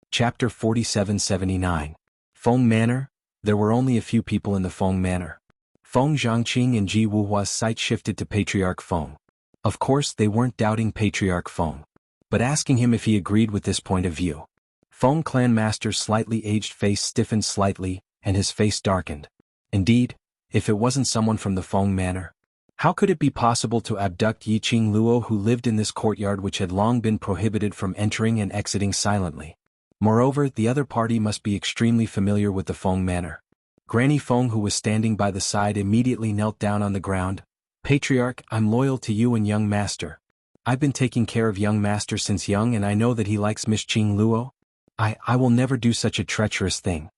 Speaker 1: Chapter 4779. Feng Manor. There were only a few people in the Feng Manor. Feng Zhangqing and Ji Wuhua's sight shifted to Patriarch Feng. Of course, they weren't doubting Patriarch Feng, but asking him if he agreed with this point of view. Feng Clan Master's slightly aged face stiffened slightly, and his face darkened. Indeed, if it wasn't someone from the Feng Manor, how could it be possible to abduct Yiqing Luo, who lived in this courtyard which had long been prohibited from entering and exiting silently? Moreover, the other party must be extremely familiar with the Feng Manor. Granny Feng, who was standing by the side, immediately knelt down on the ground. "Patriarch, I'm loyal to you and young master. I've been taking care of young master since young, and I know that he likes Miss Qing Luo. I will never do such a treacherous thing."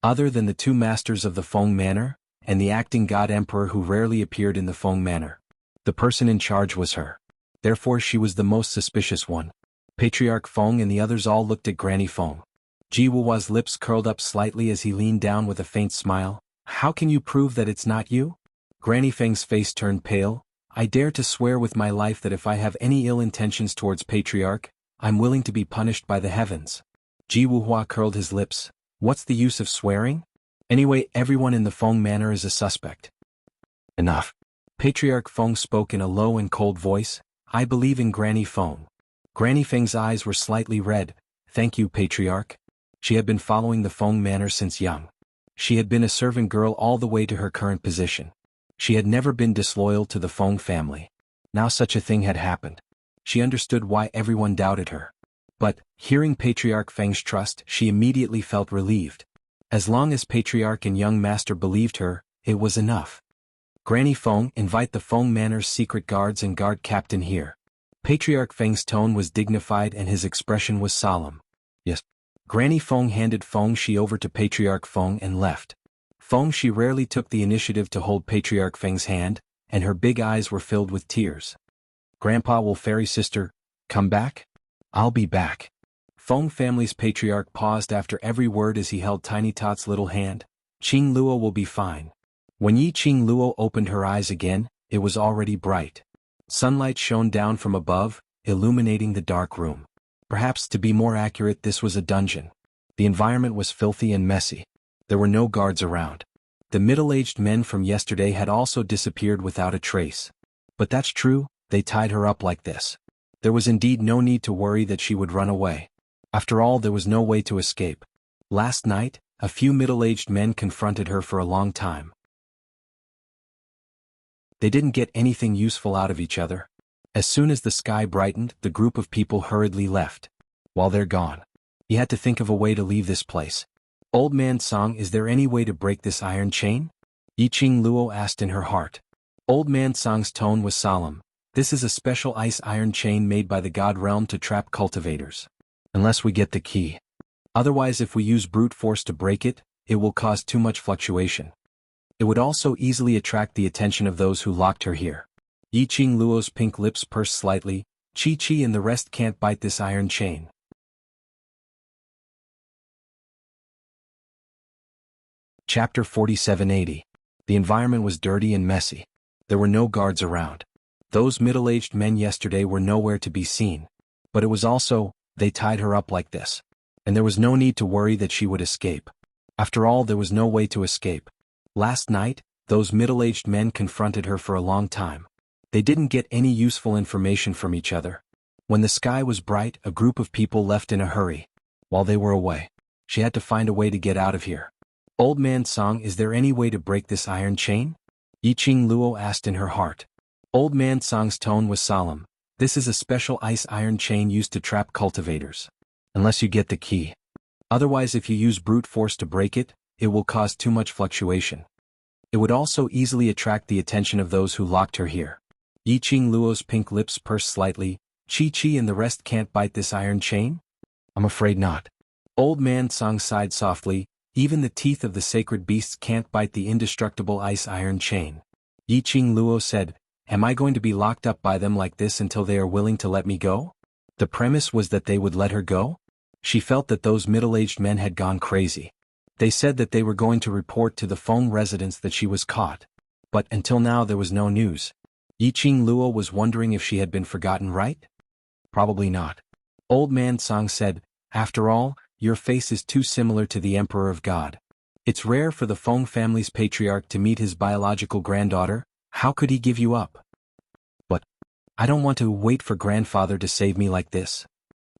Speaker 1: Other than the two masters of the Feng Manor, and the acting God Emperor who rarely appeared in the Feng Manor, the person in charge was her. Therefore she was the most suspicious one. Patriarch Feng and the others all looked at Granny Feng. Ji Wuhua's lips curled up slightly as he leaned down with a faint smile. "How can you prove that it's not you?" Granny Feng's face turned pale. "I dare to swear with my life that if I have any ill intentions towards Patriarch, I'm willing to be punished by the heavens." Ji Wuhua curled his lips. "What's the use of swearing? Anyway, everyone in the Feng Manor is a suspect." "Enough." Patriarch Feng spoke in a low and cold voice. "I believe in Granny Feng." Granny Feng's eyes were slightly red. "Thank you, Patriarch." She had been following the Feng Manor since young. She had been a servant girl all the way to her current position. She had never been disloyal to the Feng family. Now such a thing had happened. She understood why everyone doubted her. But, hearing Patriarch Feng's trust, she immediately felt relieved. As long as Patriarch and young master believed her, it was enough. "Granny Feng, invite the Feng Manor's secret guards and guard captain here." Patriarch Feng's tone was dignified and his expression was solemn. "Yes." Granny Feng handed Feng Shi over to Patriarch Feng and left. Feng Shi rarely took the initiative to hold Patriarch Feng's hand, and her big eyes were filled with tears. Grandpa, will fairy sister come back? I'll be back. Feng family's patriarch paused after every word as he held Tiny Tot's little hand. Qing Luo will be fine. When Yi Qing Luo opened her eyes again, it was already bright. Sunlight shone down from above, illuminating the dark room. Perhaps to be more accurate, this was a dungeon. The environment was filthy and messy. There were no guards around. The middle-aged men from yesterday had also disappeared without a trace. But that's true, they tied her up like this. There was indeed no need to worry that she would run away. After all, there was no way to escape. Last night, a few middle-aged men confronted her for a long time. They didn't get anything useful out of each other. As soon as the sky brightened, the group of people hurriedly left. While they're gone, he had to think of a way to leave this place. Old Man Song, is there any way to break this iron chain? Yi Qing Luo asked in her heart. Old Man Song's tone was solemn. This is a special ice iron chain made by the God Realm to trap cultivators. Unless we get the key. Otherwise, if we use brute force to break it, it will cause too much fluctuation. It would also easily attract the attention of those who locked her here. Yi Qing Luo's pink lips pursed slightly. Chi and the rest can't bite this iron chain. Chapter 4780. The environment was dirty and messy. There were no guards around. Those middle-aged men yesterday were nowhere to be seen. But it was also, they tied her up like this. And there was no need to worry that she would escape. After all, there was no way to escape. Last night, those middle-aged men confronted her for a long time. They didn't get any useful information from each other. When the sky was bright, a group of people left in a hurry. While they were away, she had to find a way to get out of here. Old Man Song, is there any way to break this iron chain? Yi Qing Luo asked in her heart. Old Man Song's tone was solemn. This is a special ice iron chain used to trap cultivators. Unless you get the key. Otherwise, if you use brute force to break it, it will cause too much fluctuation. It would also easily attract the attention of those who locked her here. Yi Qing Luo's pink lips pursed slightly. Chi and the rest can't bite this iron chain? I'm afraid not. Old Man Song sighed softly. Even the teeth of the sacred beasts can't bite the indestructible ice iron chain. Yi Qing Luo said, am I going to be locked up by them like this until they are willing to let me go? The premise was that they would let her go? She felt that those middle-aged men had gone crazy. They said that they were going to report to the Feng residence that she was caught. But until now there was no news. Yi Qing Luo was wondering if she had been forgotten, right? Probably not. Old Man Song said, after all, your face is too similar to the Emperor of God. It's rare for the Feng family's patriarch to meet his biological granddaughter. How could he give you up? But I don't want to wait for grandfather to save me like this.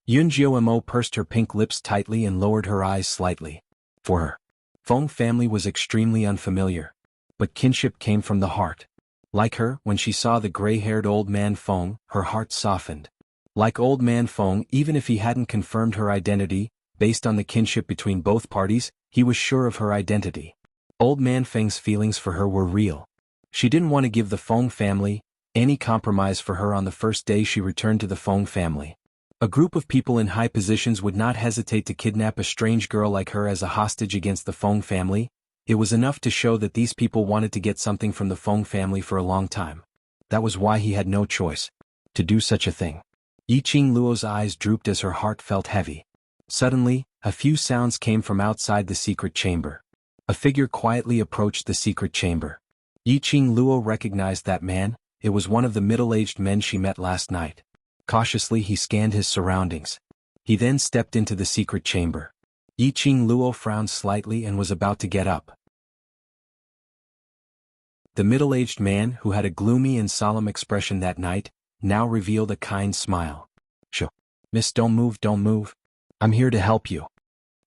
Speaker 1: Yun Jiao pursed her pink lips tightly and lowered her eyes slightly. For her, Feng family was extremely unfamiliar. But kinship came from the heart. Like her, when she saw the gray-haired old man Feng, her heart softened. Like old man Feng, even if he hadn't confirmed her identity, based on the kinship between both parties, he was sure of her identity. Old man Feng's feelings for her were real. She didn't want to give the Feng family any compromise for her on the first day she returned to the Feng family. A group of people in high positions would not hesitate to kidnap a strange girl like her as a hostage against the Feng family. It was enough to show that these people wanted to get something from the Feng family for a long time. That was why he had no choice to do such a thing. Yi Qing Luo's eyes drooped as her heart felt heavy. Suddenly, a few sounds came from outside the secret chamber. A figure quietly approached the secret chamber. Yi Qing Luo recognized that man. It was one of the middle-aged men she met last night. Cautiously he scanned his surroundings. He then stepped into the secret chamber. Yi Qing Luo frowned slightly and was about to get up. The middle-aged man, who had a gloomy and solemn expression that night, now revealed a kind smile. Shh. Miss, don't move, don't move. I'm here to help you.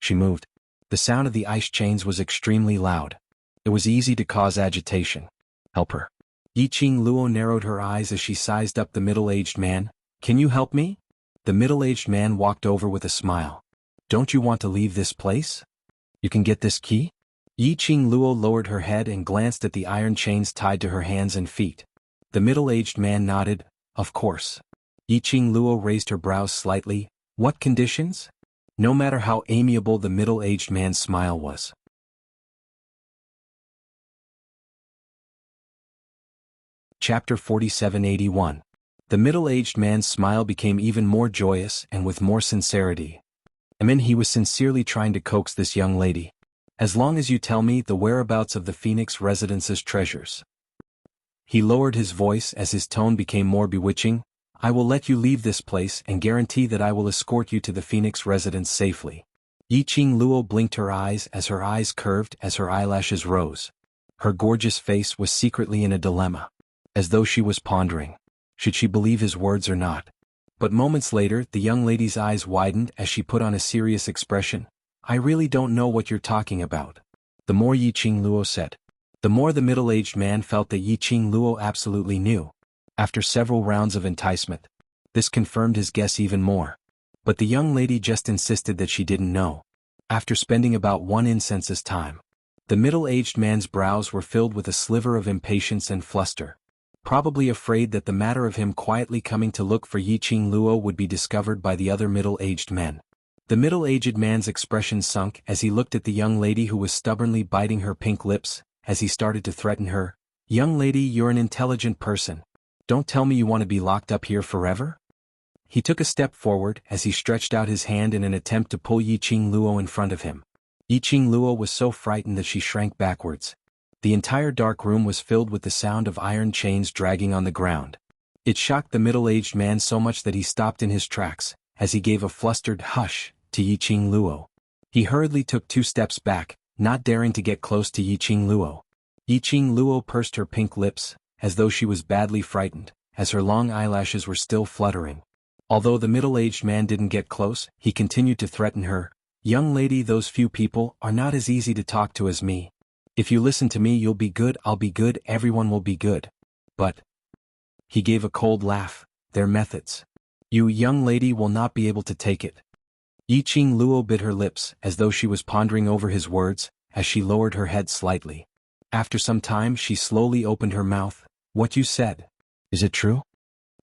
Speaker 1: She moved. The sound of the ice chains was extremely loud. It was easy to cause agitation. Help her. Yi Qing Luo narrowed her eyes as she sized up the middle-aged man. Can you help me? The middle-aged man walked over with a smile. Don't you want to leave this place? You can get this key? Yi Qing Luo lowered her head and glanced at the iron chains tied to her hands and feet. The middle-aged man nodded. Of course. Yi Qing Luo raised her brows slightly. What conditions? No matter how amiable the middle-aged man's smile was. Chapter 4781. The middle-aged man's smile became even more joyous and with more sincerity. I mean, he was sincerely trying to coax this young lady. As long as you tell me the whereabouts of the Phoenix Residence's treasures. He lowered his voice as his tone became more bewitching. I will let you leave this place and guarantee that I will escort you to the Phoenix Residence safely. Yiqing Luo blinked her eyes as her eyes curved as her eyelashes rose. Her gorgeous face was secretly in a dilemma. As though she was pondering. Should she believe his words or not? But moments later the young lady's eyes widened as she put on a serious expression. I really don't know what you're talking about. The more Yiqing Luo said, the more the middle-aged man felt that Yiqing Luo absolutely knew. After several rounds of enticement, this confirmed his guess even more. But the young lady just insisted that she didn't know. After spending about one incense's time, the middle-aged man's brows were filled with a sliver of impatience and fluster. Probably afraid that the matter of him quietly coming to look for Yiqing Luo would be discovered by the other middle-aged men. The middle-aged man's expression sunk as he looked at the young lady who was stubbornly biting her pink lips, as he started to threaten her. Young lady, you're an intelligent person. Don't tell me you want to be locked up here forever? He took a step forward as he stretched out his hand in an attempt to pull Yiqing Luo in front of him. Yiqing Luo was so frightened that she shrank backwards. The entire dark room was filled with the sound of iron chains dragging on the ground. It shocked the middle-aged man so much that he stopped in his tracks, as he gave a flustered hush to Yiqing Luo. He hurriedly took 2 steps back, not daring to get close to Yiqing Luo. Yiqing Luo pursed her pink lips, as though she was badly frightened, as her long eyelashes were still fluttering. Although the middle-aged man didn't get close, he continued to threaten her. Young lady, those few people are not as easy to talk to as me. If you listen to me you'll be good, I'll be good, everyone will be good. But, he gave a cold laugh, their methods. You young lady will not be able to take it. Yiqing Luo bit her lips as though she was pondering over his words, as she lowered her head slightly. After some time she slowly opened her mouth. What you said. Is it true?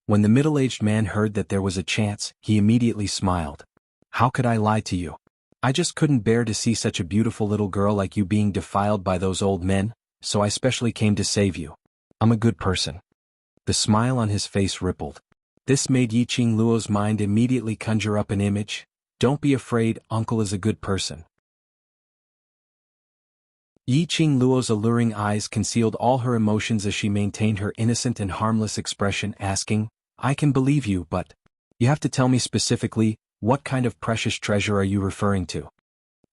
Speaker 1: When the middle-aged man heard that there was a chance, he immediately smiled. How could I lie to you? I just couldn't bear to see such a beautiful little girl like you being defiled by those old men, so I specially came to save you. I'm a good person. The smile on his face rippled. This made Yiqing Luo's mind immediately conjure up an image. Don't be afraid, uncle is a good person. Yiqing Luo's alluring eyes concealed all her emotions as she maintained her innocent and harmless expression, asking, I can believe you, but you have to tell me specifically, what kind of precious treasure are you referring to?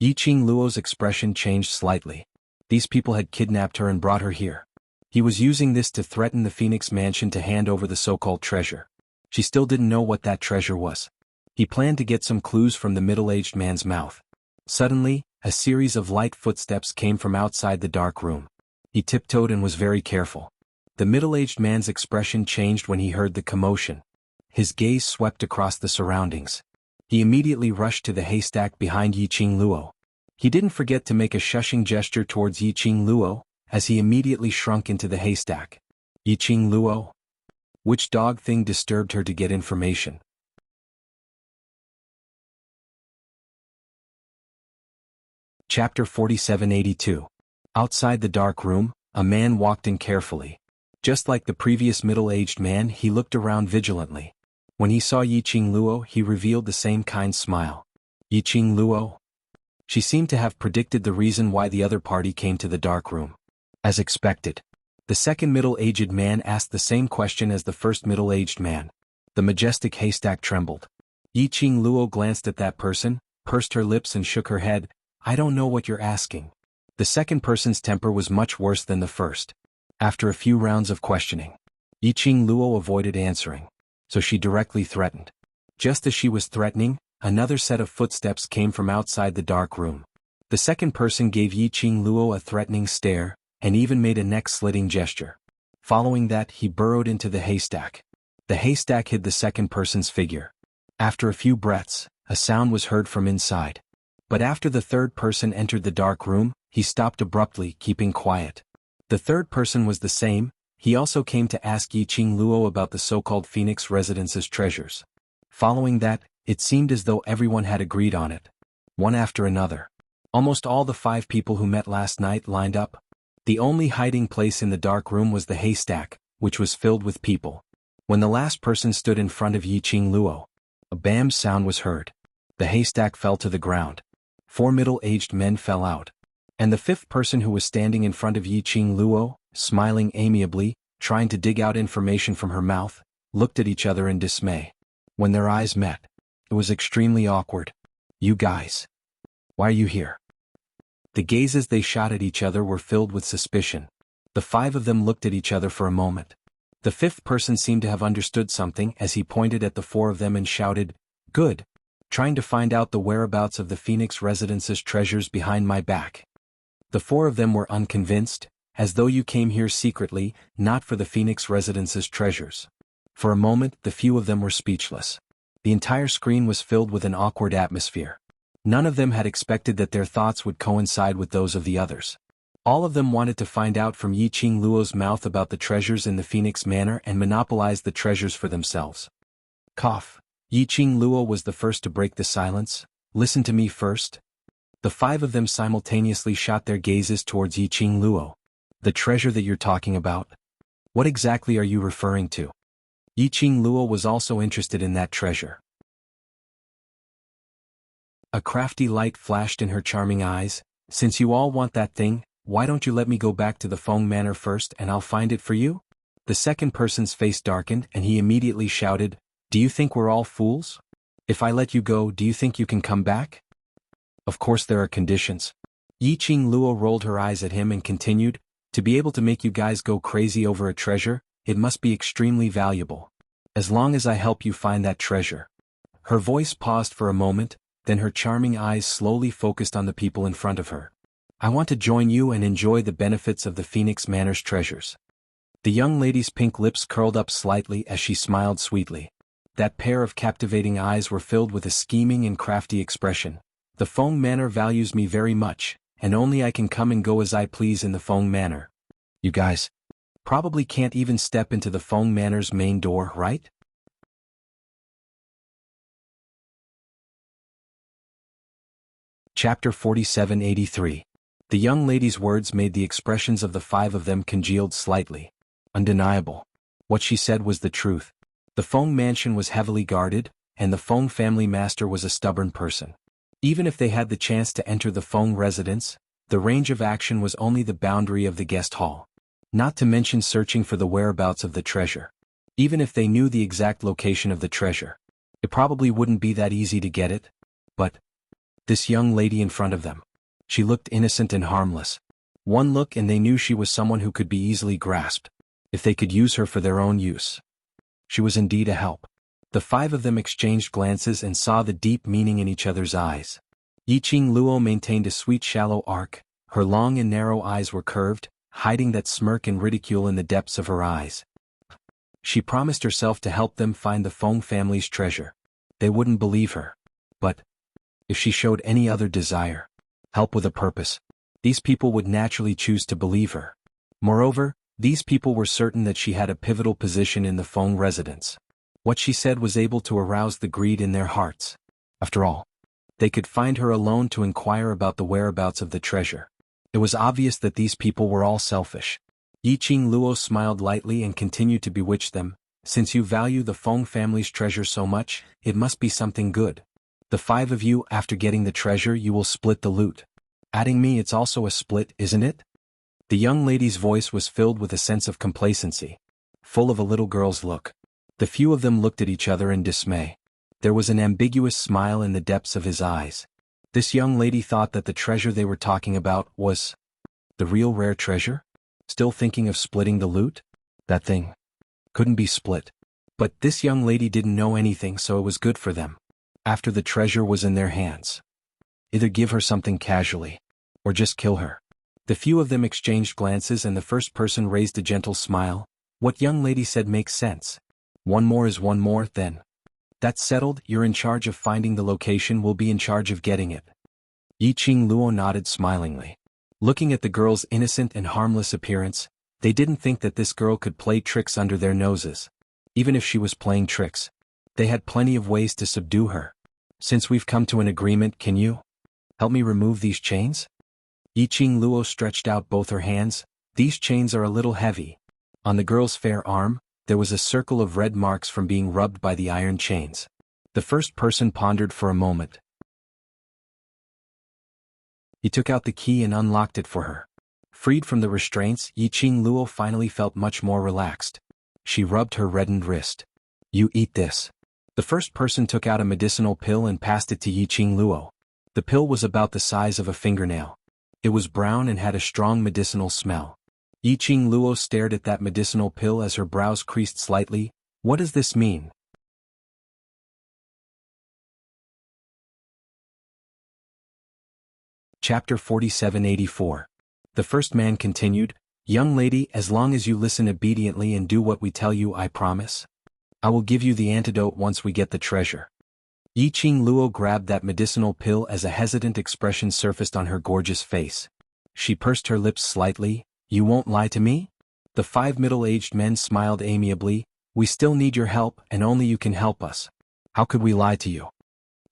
Speaker 1: Yiqing Luo's expression changed slightly. These people had kidnapped her and brought her here. He was using this to threaten the Phoenix Mansion to hand over the so-called treasure. She still didn't know what that treasure was. He planned to get some clues from the middle-aged man's mouth. Suddenly, a series of light footsteps came from outside the dark room. He tiptoed and was very careful. The middle-aged man's expression changed when he heard the commotion. His gaze swept across the surroundings. He immediately rushed to the haystack behind Yiqing Luo. He didn't forget to make a shushing gesture towards Yiqing Luo, as he immediately shrunk into the haystack. Yiqing Luo? Which dog thing disturbed her to get information? Chapter 4782. Outside the dark room, a man walked in carefully. Just like the previous middle-aged man, he looked around vigilantly. When he saw Yiqing Luo, he revealed the same kind smile. Yiqing Luo? She seemed to have predicted the reason why the other party came to the dark room. As expected, the second middle-aged man asked the same question as the first middle-aged man. The majestic haystack trembled. Yiqing Luo glanced at that person, pursed her lips and shook her head. I don't know what you're asking. The second person's temper was much worse than the first. After a few rounds of questioning, Yiqing Luo avoided answering. So she directly threatened. Just as she was threatening, another set of footsteps came from outside the dark room. The second person gave Yiqing Luo a threatening stare, and even made a neck-slitting gesture. Following that, he burrowed into the haystack. The haystack hid the second person's figure. After a few breaths, a sound was heard from inside. But after the third person entered the dark room, he stopped abruptly, keeping quiet. The third person was the same. He also came to ask Yiqing Luo about the so-called Phoenix Residence's treasures. Following that, it seemed as though everyone had agreed on it. One after another. Almost all the 5 people who met last night lined up. The only hiding place in the dark room was the haystack, which was filled with people. When the last person stood in front of Yi Qing Luo, a bam sound was heard. The haystack fell to the ground. 4 middle-aged men fell out. And the 5th person who was standing in front of Yi Qing Luo, smiling amiably, trying to dig out information from her mouth, looked at each other in dismay. When their eyes met, it was extremely awkward. You guys. Why are you here? The gazes they shot at each other were filled with suspicion. The 5 of them looked at each other for a moment. The 5th person seemed to have understood something as he pointed at the 4 of them and shouted, "Good. Trying to find out the whereabouts of the Phoenix Residence's treasures behind my back." The 4 of them were unconvinced, as though you came here secretly, not for the Phoenix Residence's treasures. For a moment, the few of them were speechless. The entire screen was filled with an awkward atmosphere. None of them had expected that their thoughts would coincide with those of the others. All of them wanted to find out from Yi Qing Luo's mouth about the treasures in the Phoenix Manor and monopolize the treasures for themselves. Cough. Yi Qing Luo was the first to break the silence. Listen to me first. The 5 of them simultaneously shot their gazes towards Yi Qing Luo. The treasure that you're talking about? What exactly are you referring to? Yi Qing Luo was also interested in that treasure. A crafty light flashed in her charming eyes. Since you all want that thing, why don't you let me go back to the Feng Manor first and I'll find it for you? The second person's face darkened and he immediately shouted, "Do you think we're all fools? If I let you go, do you think you can come back?" Of course there are conditions. Yi Qing Luo rolled her eyes at him and continued, "To be able to make you guys go crazy over a treasure, it must be extremely valuable. As long as I help you find that treasure." Her voice paused for a moment, then her charming eyes slowly focused on the people in front of her. "I want to join you and enjoy the benefits of the Phoenix Manor's treasures." The young lady's pink lips curled up slightly as she smiled sweetly. That pair of captivating eyes were filled with a scheming and crafty expression. "The Feng Manor values me very much, and only I can come and go as I please in the Feng Manor. You guys probably can't even step into the Feng Manor's main door, right?" Chapter 4783. The young lady's words made the expressions of the 5 of them congealed slightly. Undeniable. What she said was the truth. The Feng mansion was heavily guarded, and the Feng family master was a stubborn person. Even if they had the chance to enter the Feng residence, the range of action was only the boundary of the guest hall. Not to mention searching for the whereabouts of the treasure. Even if they knew the exact location of the treasure, it probably wouldn't be that easy to get it. But this young lady in front of them, she looked innocent and harmless. One look and they knew she was someone who could be easily grasped, if they could use her for their own use. She was indeed a help. The 5 of them exchanged glances and saw the deep meaning in each other's eyes. Yi Qing Luo maintained a sweet shallow arc, her long and narrow eyes were curved, hiding that smirk and ridicule in the depths of her eyes. She promised herself to help them find the Feng family's treasure. They wouldn't believe her. But if she showed any other desire, help with a purpose, these people would naturally choose to believe her. Moreover, these people were certain that she had a pivotal position in the Feng residence. What she said was able to arouse the greed in their hearts. After all, they could find her alone to inquire about the whereabouts of the treasure. It was obvious that these people were all selfish. Yi Qing Luo smiled lightly and continued to bewitch them. "Since you value the Feng family's treasure so much, it must be something good. The 5 of you, after getting the treasure, you will split the loot. Adding me, it's also a split, isn't it?" The young lady's voice was filled with a sense of complacency, full of a little girl's look. The few of them looked at each other in dismay. There was an ambiguous smile in the depths of his eyes. This young lady thought that the treasure they were talking about was the real rare treasure? Still thinking of splitting the loot? That thing couldn't be split. But this young lady didn't know anything, so it was good for them. After the treasure was in their hands, either give her something casually, or just kill her. The few of them exchanged glances and the first person raised a gentle smile. "What young lady said makes sense. One more is one more, then. That's settled, you're in charge of finding the location, we'll be in charge of getting it." Yi Qing Luo nodded smilingly. Looking at the girl's innocent and harmless appearance, they didn't think that this girl could play tricks under their noses. Even if she was playing tricks, they had plenty of ways to subdue her. "Since we've come to an agreement, can you help me remove these chains?" Yi Qing Luo stretched out both her hands. "These chains are a little heavy." On the girl's fair arm, there was a circle of red marks from being rubbed by the iron chains. The first person pondered for a moment. He took out the key and unlocked it for her. Freed from the restraints, Yiqing Luo finally felt much more relaxed. She rubbed her reddened wrist. "You eat this." The first person took out a medicinal pill and passed it to Yiqing Luo. The pill was about the size of a fingernail. It was brown and had a strong medicinal smell. Yiqing Luo stared at that medicinal pill as her brows creased slightly. What does this mean? Chapter 4784. The first man continued, "Young lady, as long as you listen obediently and do what we tell you, I promise. I will give you the antidote once we get the treasure." Yiqing Luo grabbed that medicinal pill as a hesitant expression surfaced on her gorgeous face. She pursed her lips slightly. "You won't lie to me?" The 5 middle-aged men smiled amiably. "We still need your help, and only you can help us. How could we lie to you?"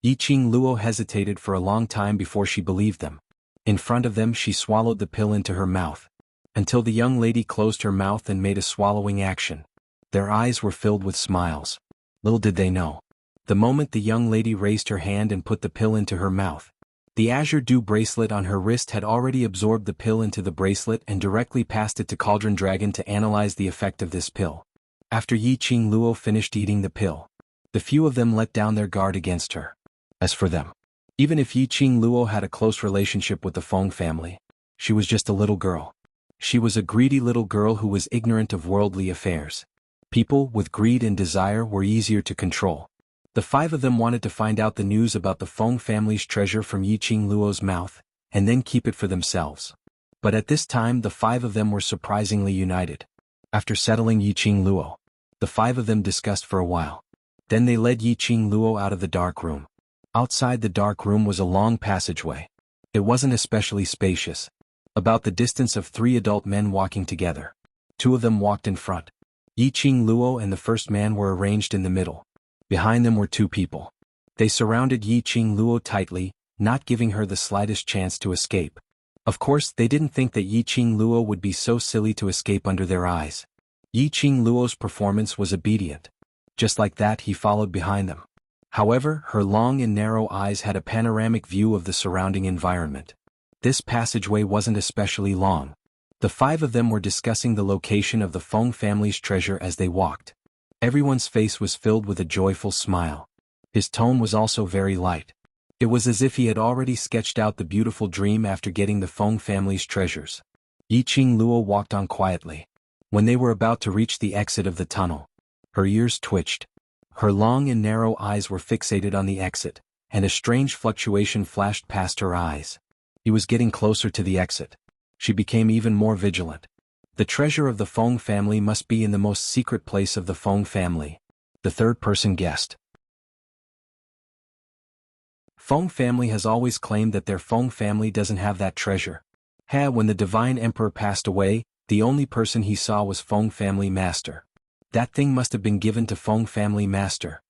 Speaker 1: Yiqing Luo hesitated for a long time before she believed them. In front of them she swallowed the pill into her mouth. Until the young lady closed her mouth and made a swallowing action. Their eyes were filled with smiles. Little did they know. The moment the young lady raised her hand and put the pill into her mouth, the azure dew bracelet on her wrist had already absorbed the pill into the bracelet and directly passed it to Cauldron Dragon to analyze the effect of this pill. After Yiqing Luo finished eating the pill, the few of them let down their guard against her. As for them, even if Yiqing Luo had a close relationship with the Feng family, she was just a little girl. She was a greedy little girl who was ignorant of worldly affairs. People with greed and desire were easier to control. The 5 of them wanted to find out the news about the Feng family's treasure from Yiqing Luo's mouth, and then keep it for themselves. But at this time the 5 of them were surprisingly united. After settling Yiqing Luo, the 5 of them discussed for a while. Then they led Yiqing Luo out of the dark room. Outside the dark room was a long passageway. It wasn't especially spacious. About the distance of 3 adult men walking together. 2 of them walked in front. Yiqing Luo and the first man were arranged in the middle. Behind them were 2 people. They surrounded Yiqing Luo tightly, not giving her the slightest chance to escape. Of course, they didn't think that Yiqing Luo would be so silly to escape under their eyes. Yiqing Luo's performance was obedient. Just like that, he followed behind them. However, her long and narrow eyes had a panoramic view of the surrounding environment. This passageway wasn't especially long. The 5 of them were discussing the location of the Feng family's treasure as they walked. Everyone's face was filled with a joyful smile. His tone was also very light. It was as if he had already sketched out the beautiful dream after getting the Feng family's treasures. Yiqing Luo walked on quietly. When they were about to reach the exit of the tunnel, her ears twitched. Her long and narrow eyes were fixated on the exit, and a strange fluctuation flashed past her eyes. He was getting closer to the exit. She became even more vigilant. The treasure of the Feng family must be in the most secret place of the Feng family. The third person guessed. Feng family has always claimed that their Feng family doesn't have that treasure. When the divine emperor passed away, the only person he saw was Feng family master. That thing must have been given to Feng family master.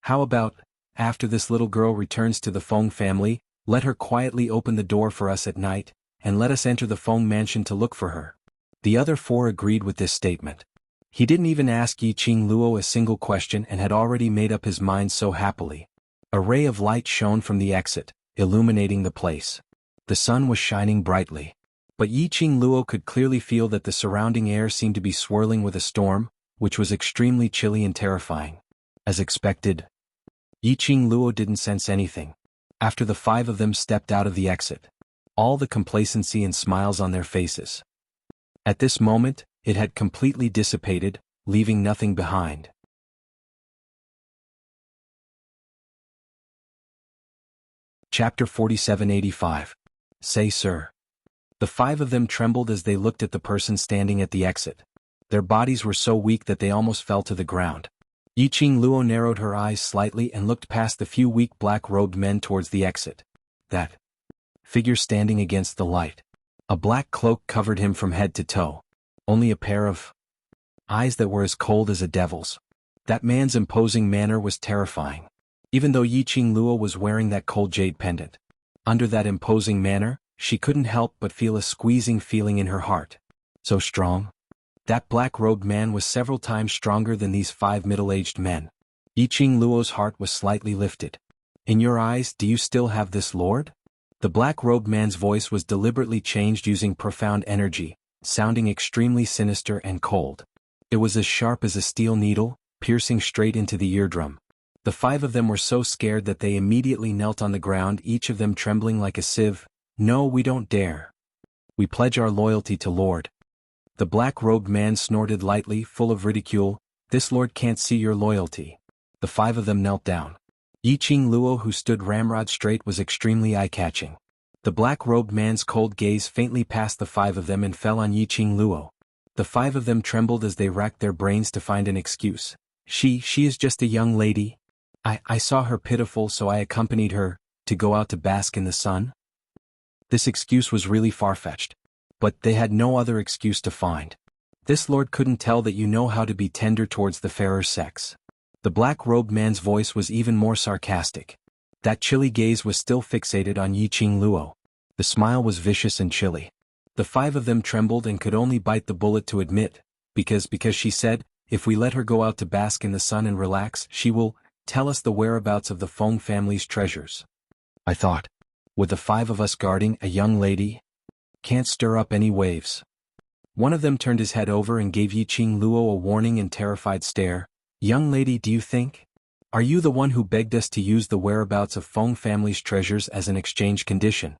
Speaker 1: How about, after this little girl returns to the Feng family, let her quietly open the door for us at night, and let us enter the Feng mansion to look for her. The other 4 agreed with this statement. He didn't even ask Yiqing Luo a single question and had already made up his mind so happily. A ray of light shone from the exit, illuminating the place. The sun was shining brightly. But Yiqing Luo could clearly feel that the surrounding air seemed to be swirling with a storm, which was extremely chilly and terrifying. As expected, Yiqing Luo didn't sense anything. After the 5 of them stepped out of the exit, all the complacency and smiles on their faces. At this moment, it had completely dissipated, leaving nothing behind. Chapter 4785. Say, sir. The 5 of them trembled as they looked at the person standing at the exit. Their bodies were so weak that they almost fell to the ground. Yiqing Luo narrowed her eyes slightly and looked past the few weak black-robed men towards the exit. That figure standing against the light. A black cloak covered him from head to toe. Only a pair of eyes that were as cold as a devil's. That man's imposing manner was terrifying. Even though Yiqing Luo was wearing that cold jade pendant, under that imposing manner, she couldn't help but feel a squeezing feeling in her heart. So strong, That black-robed man was several times stronger than these 5 middle-aged men. Yiqing Luo's heart was slightly lifted. In your eyes, do you still have this lord? The black-robed man's voice was deliberately changed using profound energy, sounding extremely sinister and cold. It was as sharp as a steel needle, piercing straight into the eardrum. The 5 of them were so scared that they immediately knelt on the ground, each of them trembling like a sieve. No, we don't dare. We pledge our loyalty to Lord. The black-robed man snorted lightly, full of ridicule. This lord can't see your loyalty. The 5 of them knelt down. Yiqing Luo, who stood ramrod straight, was extremely eye-catching. The black-robed man's cold gaze faintly passed the 5 of them and fell on Yiqing Luo. The 5 of them trembled as they racked their brains to find an excuse. She is just a young lady. I saw her pitiful, so I accompanied her, to go out to bask in the sun. This excuse was really far-fetched. But they had no other excuse to find. This lord couldn't tell that you know how to be tender towards the fairer sex. The black-robed man's voice was even more sarcastic. That chilly gaze was still fixated on Yiqing Luo. The smile was vicious and chilly. The 5 of them trembled and could only bite the bullet to admit, because she said, if we let her go out to bask in the sun and relax, she will tell us the whereabouts of the Feng family's treasures. I thought, with the 5 of us guarding a young lady, can't stir up any waves. One of them turned his head over and gave Yiqing Luo a warning and terrified stare. Young lady, do you think? Are you the one who begged us to use the whereabouts of Feng family's treasures as an exchange condition?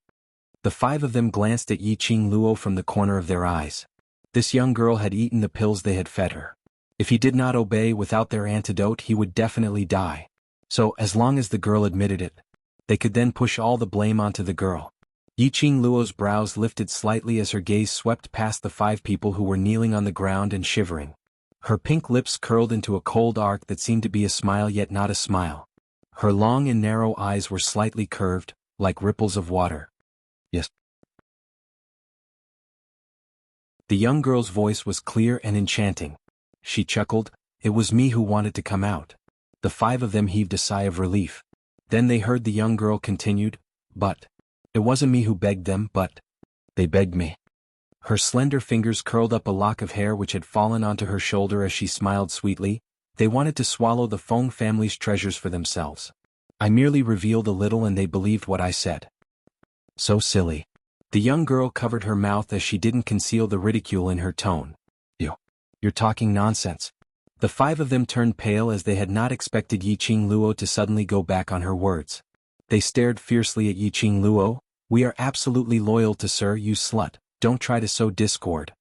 Speaker 1: The 5 of them glanced at Yiqing Luo from the corner of their eyes. This young girl had eaten the pills they had fed her. If he did not obey without their antidote, he would definitely die. So, as long as the girl admitted it, they could then push all the blame onto the girl. Yiqing Luo's brows lifted slightly as her gaze swept past the 5 people who were kneeling on the ground and shivering. Her pink lips curled into a cold arc that seemed to be a smile yet not a smile. Her long and narrow eyes were slightly curved, like ripples of water. Yes. The young girl's voice was clear and enchanting. She chuckled, it was me who wanted to come out. The 5 of them heaved a sigh of relief. Then they heard the young girl continued, but it wasn't me who begged them, but they begged me. Her slender fingers curled up a lock of hair which had fallen onto her shoulder as she smiled sweetly. They wanted to swallow the Feng family's treasures for themselves. I merely revealed a little and they believed what I said. So silly. The young girl covered her mouth as she didn't conceal the ridicule in her tone. You're talking nonsense. The 5 of them turned pale as they had not expected Yiqing Luo to suddenly go back on her words. They stared fiercely at Yiqing Luo. We are absolutely loyal to Sir, you slut. Don't try to sow discord.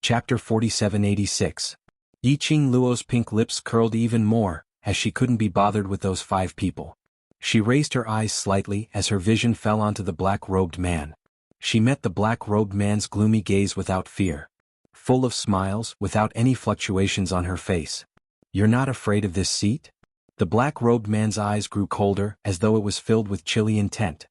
Speaker 1: Chapter 4786. Yiqing Luo's pink lips curled even more, as she couldn't be bothered with those 5 people. She raised her eyes slightly as her vision fell onto the black-robed man. She met the black-robed man's gloomy gaze without fear. Full of smiles, without any fluctuations on her face. You're not afraid of this seat? The black-robed man's eyes grew colder, as though it was filled with chilly intent.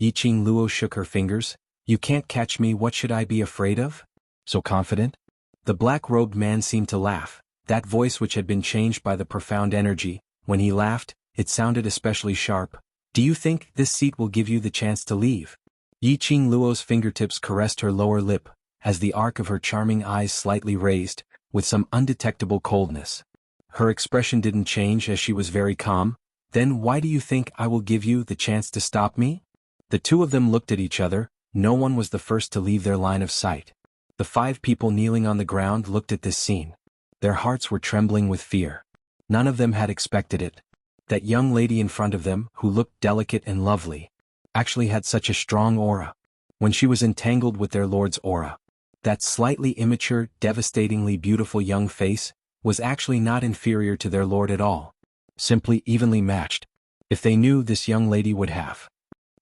Speaker 1: Yiqing Luo shook her fingers. You can't catch me, what should I be afraid of? So confident? The black-robed man seemed to laugh, that voice which had been changed by the profound energy. When he laughed, it sounded especially sharp. Do you think this seat will give you the chance to leave? Yiqing Luo's fingertips caressed her lower lip, as the arc of her charming eyes slightly raised, with some undetectable coldness. Her expression didn't change as she was very calm. Then why do you think I will give you the chance to stop me? The 2 of them looked at each other. No one was the first to leave their line of sight. The 5 people kneeling on the ground looked at this scene. Their hearts were trembling with fear. None of them had expected it. That young lady in front of them, who looked delicate and lovely, actually had such a strong aura. When she was entangled with their lord's aura, that slightly immature, devastatingly beautiful young face was actually not inferior to their lord at all. Simply evenly matched. If they knew this young lady would have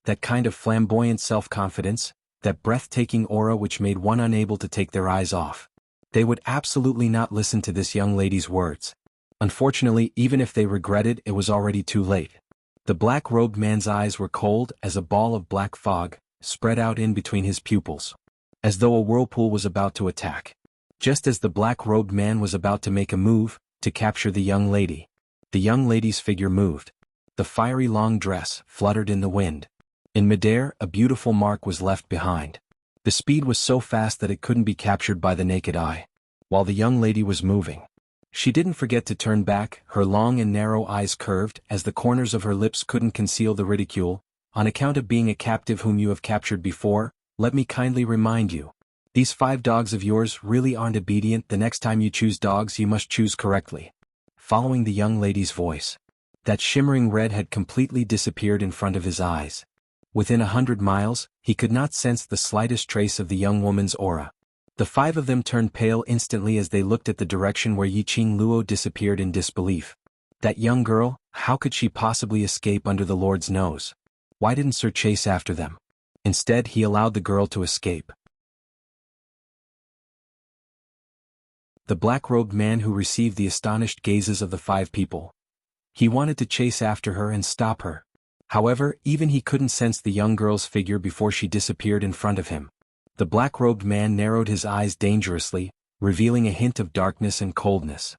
Speaker 1: that kind of flamboyant self-confidence, that breathtaking aura which made one unable to take their eyes off, they would absolutely not listen to this young lady's words. Unfortunately, even if they regretted, it was already too late. The black-robed man's eyes were cold as a ball of black fog, spread out in between his pupils, as though a whirlpool was about to attack. Just as the black-robed man was about to make a move, to capture the young lady's figure moved. The fiery long dress fluttered in the wind. In midair, a beautiful mark was left behind. The speed was so fast that it couldn't be captured by the naked eye. While the young lady was moving, she didn't forget to turn back, her long and narrow eyes curved as the corners of her lips couldn't conceal the ridicule. On account of being a captive whom you have captured before, let me kindly remind you. These 5 dogs of yours really aren't obedient. The next time you choose dogs you must choose correctly. Following the young lady's voice, that shimmering red had completely disappeared in front of his eyes. Within 100 miles, he could not sense the slightest trace of the young woman's aura. The 5 of them turned pale instantly as they looked at the direction where Yiqing Luo disappeared in disbelief. That young girl, how could she possibly escape under the Lord's nose? Why didn't Sir chase after them? Instead, he allowed the girl to escape. The black-robed man who received the astonished gazes of the 5 people. He wanted to chase after her and stop her. However, even he couldn't sense the young girl's figure before she disappeared in front of him. The black-robed man narrowed his eyes dangerously, revealing a hint of darkness and coldness.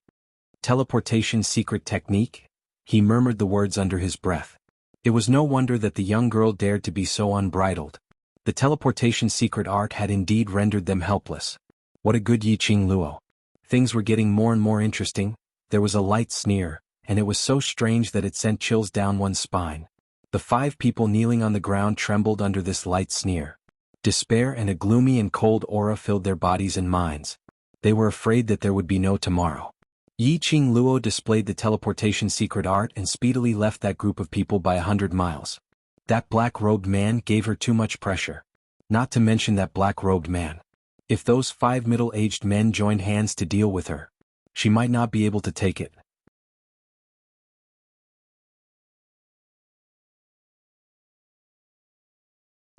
Speaker 1: Teleportation secret technique? He murmured the words under his breath. It was no wonder that the young girl dared to be so unbridled. The teleportation secret art had indeed rendered them helpless. What a good Yiqing Luo. Things were getting more and more interesting. There was a light sneer, and it was so strange that it sent chills down one's spine. The 5 people kneeling on the ground trembled under this light sneer. Despair and a gloomy and cold aura filled their bodies and minds. They were afraid that there would be no tomorrow. Yiqing Luo displayed the teleportation secret art and speedily left that group of people by 100 miles. That black-robed man gave her too much pressure. Not to mention that black-robed man. If those 5 middle-aged men joined hands to deal with her, she might not be able to take it.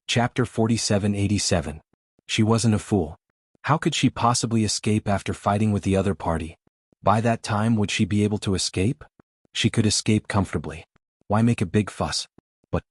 Speaker 1: Chapter 4787. She wasn't a fool. How could she possibly escape after fighting with the other party? By that time would she be able to escape? She could escape comfortably. Why make a big fuss? But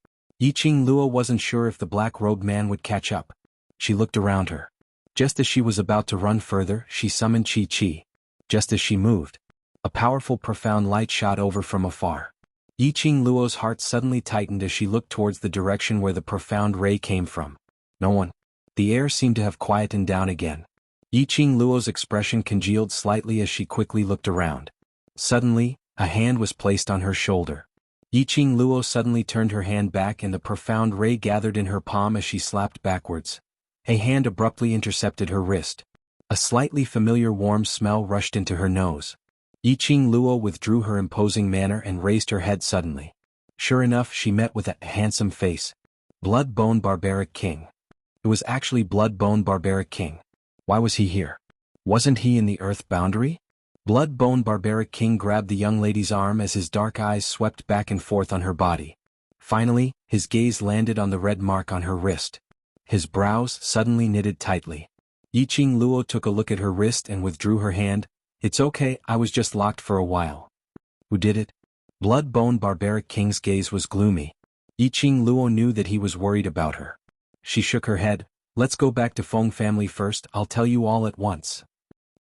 Speaker 1: Yiqing Luo wasn't sure if the black-robed man would catch up. She looked around her. Just as she was about to run further, she summoned Qi. Just as she moved, a powerful profound light shot over from afar. Yiqing Luo's heart suddenly tightened as she looked towards the direction where the profound ray came from. No one. The air seemed to have quietened down again. Yiqing Luo's expression congealed slightly as she quickly looked around. Suddenly, a hand was placed on her shoulder. Yiqing Luo suddenly turned her hand back and the profound ray gathered in her palm as she slapped backwards. A hand abruptly intercepted her wrist. A slightly familiar warm smell rushed into her nose. Yiqing Luo withdrew her imposing manner and raised her head suddenly. Sure enough, she met with a handsome face. Blood-Bone Barbaric King. It was actually Blood-Bone Barbaric King. Why was he here? Wasn't he in the Earth boundary? Blood-Bone Barbaric King grabbed the young lady's arm as his dark eyes swept back and forth on her body. Finally, his gaze landed on the red mark on her wrist. His brows suddenly knitted tightly. Yiqing Luo took a look at her wrist and withdrew her hand. It's okay, I was just locked for a while. Who did it? Blood-Bone Barbaric King's gaze was gloomy. Yiqing Luo knew that he was worried about her. She shook her head. Let's go back to Feng family first, I'll tell you all at once.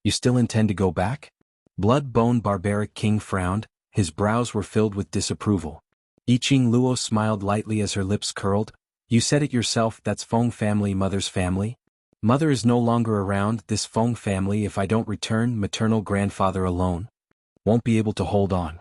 Speaker 1: You still intend to go back? Blood-Bone Barbaric King frowned, his brows were filled with disapproval. Yiqing Luo smiled lightly as her lips curled. You said it yourself, that's Feng family, mother's family. Mother is no longer around, this Feng family, if I don't return, maternal grandfather alone won't be able to hold on.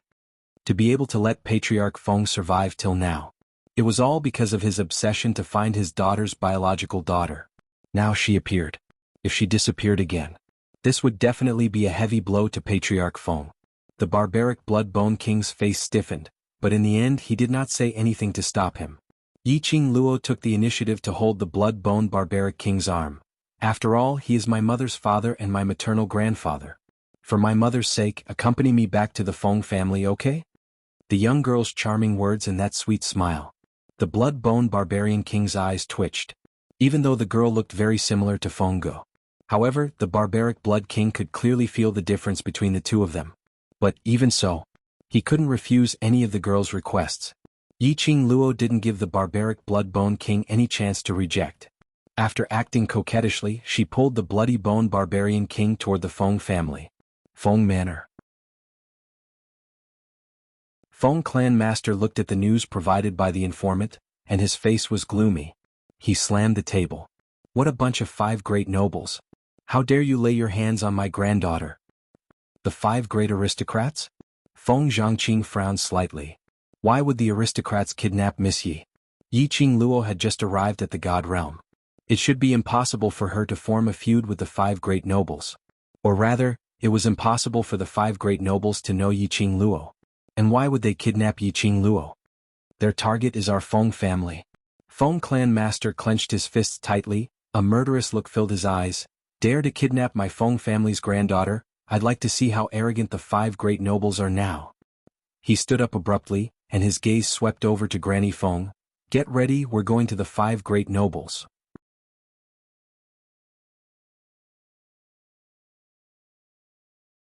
Speaker 1: To be able to let Patriarch Feng survive till now. It was all because of his obsession to find his daughter's biological daughter. Now she appeared. If she disappeared again, this would definitely be a heavy blow to Patriarch Feng. The barbaric Blood-Bone King's face stiffened, but in the end he did not say anything to stop him. Yiqing Luo took the initiative to hold the Blood-Bone Barbaric King's arm. After all, he is my mother's father and my maternal grandfather. For my mother's sake, accompany me back to the Feng family, okay? The young girl's charming words and that sweet smile. The Blood-Bone Barbarian King's eyes twitched. Even though the girl looked very similar to Feng Go. However, the Barbaric Blood King could clearly feel the difference between the two of them. But, even so, he couldn't refuse any of the girl's requests. Yiqing Luo didn't give the Barbaric Blood-Bone King any chance to reject. After acting coquettishly, she pulled the Bloody Bone Barbarian King toward the Feng family. Feng Manor. Feng Clan Master looked at the news provided by the informant. and his face was gloomy. He slammed the table. What a bunch of 5 great nobles. How dare you lay your hands on my granddaughter? The 5 great aristocrats? Feng Zhangqing frowned slightly. Why would the aristocrats kidnap Miss Yi? Yi Qingluo had just arrived at the God realm. It should be impossible for her to form a feud with the 5 great nobles. Or rather, it was impossible for the 5 great nobles to know Yi Qingluo. And why would they kidnap Yi Qingluo? Their target is our Feng family. Feng clan master clenched his fists tightly, a murderous look filled his eyes. Dare to kidnap my Feng family's granddaughter? I'd like to see how arrogant the 5 great nobles are now. He stood up abruptly, and his gaze swept over to Granny Feng. Get ready, we're going to the 5 great nobles.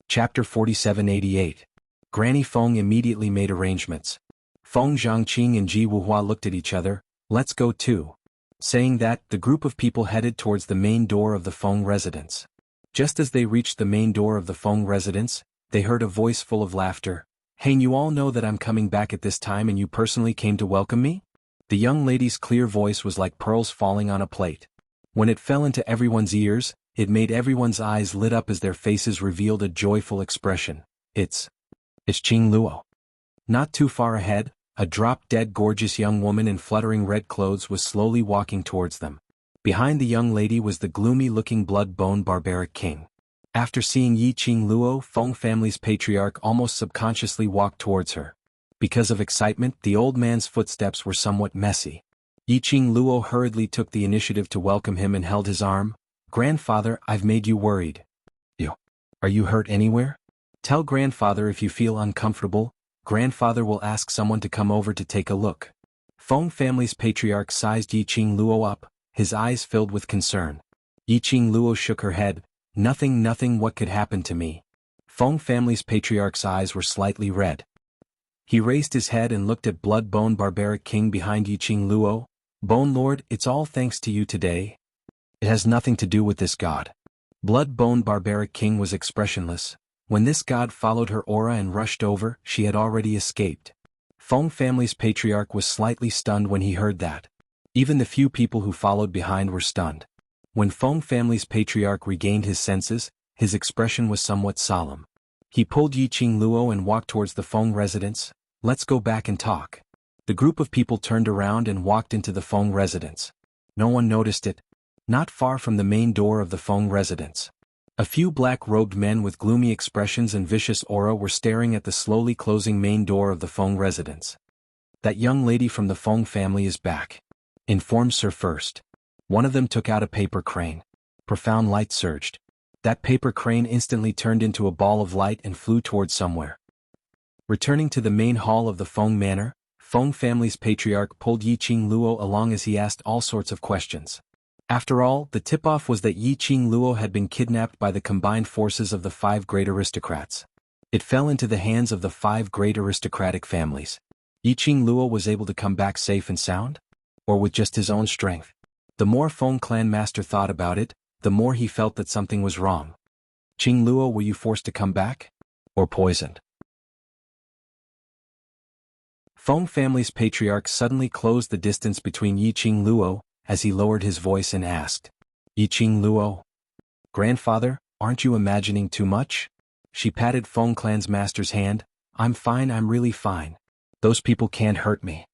Speaker 1: Chapter 4788. Granny Feng immediately made arrangements. Feng Zhangqing and Ji Wuhua looked at each other. Let's go too. Saying that, the group of people headed towards the main door of the Feng residence. Just as they reached the main door of the Feng residence, they heard a voice full of laughter. Hey, you all know that I'm coming back at this time and you personally came to welcome me? The young lady's clear voice was like pearls falling on a plate. When it fell into everyone's ears, it made everyone's eyes lit up as their faces revealed a joyful expression. It's Qingluo. Not too far ahead, a drop-dead gorgeous young woman in fluttering red clothes was slowly walking towards them. Behind the young lady was the gloomy-looking blood-bone barbaric king. After seeing Yi Qingluo, Feng family's patriarch almost subconsciously walked towards her. Because of excitement, the old man's footsteps were somewhat messy. Yi Qingluo hurriedly took the initiative to welcome him and held his arm. Grandfather, I've made you worried. Are you hurt anywhere? Tell grandfather if you feel uncomfortable. Grandfather will ask someone to come over to take a look. Feng family's patriarch sized Yi Qingluo up, his eyes filled with concern. Yi Qingluo shook her head. Nothing, what could happen to me? Feng family's patriarch's eyes were slightly red. He raised his head and looked at blood-bone barbaric king behind Yi Qingluo. Bone Lord, it's all thanks to you today. It has nothing to do with this god. Blood-bone barbaric king was expressionless. When this god followed her aura and rushed over, she had already escaped. Feng family's patriarch was slightly stunned when he heard that. Even the few people who followed behind were stunned. When Feng family's patriarch regained his senses, his expression was somewhat solemn. He pulled Yi Qingluo and walked towards the Feng residence. Let's go back and talk. The group of people turned around and walked into the Feng residence. No one noticed it. Not far from the main door of the Feng residence, a few black-robed men with gloomy expressions and vicious aura were staring at the slowly closing main door of the Feng residence. That young lady from the Feng family is back. Informed Sir first. One of them took out a paper crane. Profound light surged. That paper crane instantly turned into a ball of light and flew towards somewhere. Returning to the main hall of the Feng manor, Feng family's patriarch pulled Yi Qingluo along as he asked all sorts of questions. After all, the tip-off was that Yi Qingluo had been kidnapped by the combined forces of the 5 great aristocrats. It fell into the hands of the 5 great aristocratic families. Yi Qingluo was able to come back safe and sound? Or with just his own strength? The more Feng clan master thought about it, the more he felt that something was wrong. Qingluo, were you forced to come back? Or poisoned? Feng family's patriarch suddenly closed the distance between Yi Qingluo, as he lowered his voice and asked. Yi Qingluo? Grandfather, aren't you imagining too much? She patted Feng clan's master's hand. I'm fine, I'm really fine. Those people can't hurt me.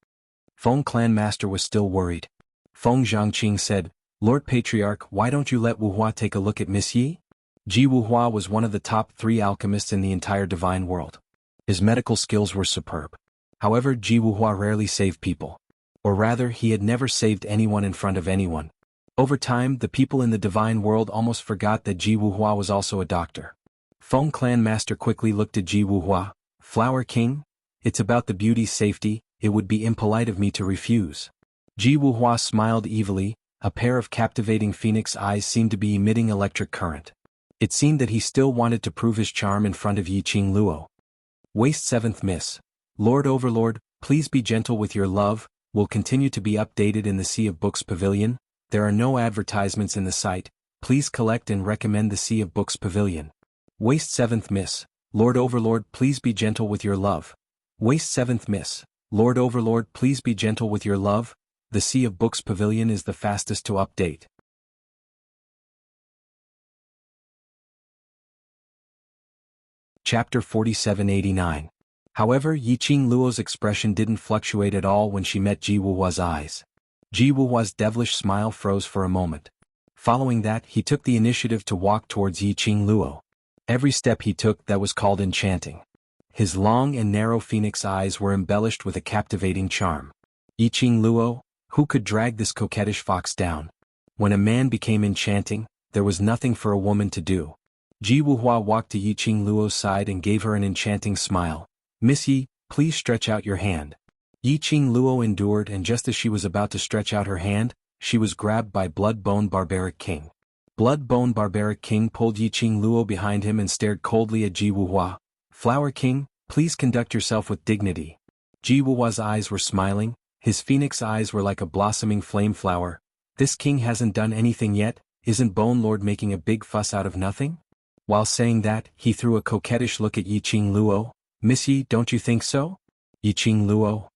Speaker 1: Feng clan master was still worried. Feng Zhangqing said, Lord Patriarch, why don't you let Wuhua take a look at Miss Yi? Ji Wuhua was one of the top 3 alchemists in the entire divine world. His medical skills were superb. However, Ji Wuhua rarely saved people. Or rather, he had never saved anyone in front of anyone. Over time, the people in the divine world almost forgot that Ji Wuhua was also a doctor. Feng clan master quickly looked at Ji Wuhua. Flower King? It's about the beauty's safety, it would be impolite of me to refuse. Ji Wuhua smiled evilly, a pair of captivating phoenix eyes seemed to be emitting electric current. It seemed that he still wanted to prove his charm in front of Yi Qingluo. Waste 7th Miss. Lord Overlord, please be gentle with your love. Will continue to be updated in the Sea of Books Pavilion. There are no advertisements in the site. Please collect and recommend the Sea of Books Pavilion. Waste 7th Miss. Lord Overlord, please be gentle with your love. Waste 7th Miss. Lord Overlord, please be gentle with your love. the Sea of Books Pavilion is the fastest to update. Chapter 4789. However, Yiqing Luo's expression didn't fluctuate at all when she met Ji Wuhua's eyes. Ji Wuhua's devilish smile froze for a moment. Following that, he took the initiative to walk towards Yiqing Luo. Every step he took that was called enchanting. His long and narrow phoenix eyes were embellished with a captivating charm. Yiqing Luo, who could drag this coquettish fox down? When a man became enchanting, there was nothing for a woman to do. Ji Wuhua walked to Yiqing Luo's side and gave her an enchanting smile. "Miss Yi, please stretch out your hand." Yiqing Luo endured, and just as she was about to stretch out her hand, she was grabbed by Blood-Bone Barbaric King. Blood-Bone Barbaric King pulled Yiqing Luo behind him and stared coldly at Ji Wuhua. "Flower King, please conduct yourself with dignity." Ji Wuhua's eyes were smiling, his phoenix eyes were like a blossoming flame flower. "This king hasn't done anything yet, isn't Bone Lord making a big fuss out of nothing?" While saying that, he threw a coquettish look at Yiqing Luo. "Miss Yi, don't you think so?" Yiqing Luo.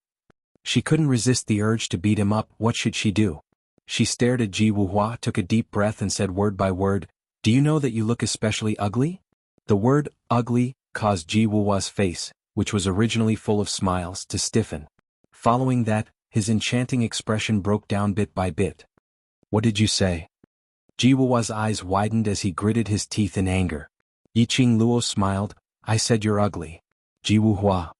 Speaker 1: She couldn't resist the urge to beat him up. What should she do? She stared at Ji Wuhua, took a deep breath and said word by word, "Do you know that you look especially ugly?" The word, ugly, caused Ji Wuhua's face, which was originally full of smiles, to stiffen. Following that, his enchanting expression broke down bit by bit. "What did you say?" Ji Wuhua's eyes widened as he gritted his teeth in anger. Yiqing Luo smiled. "I said you're ugly." Ji Wuhua.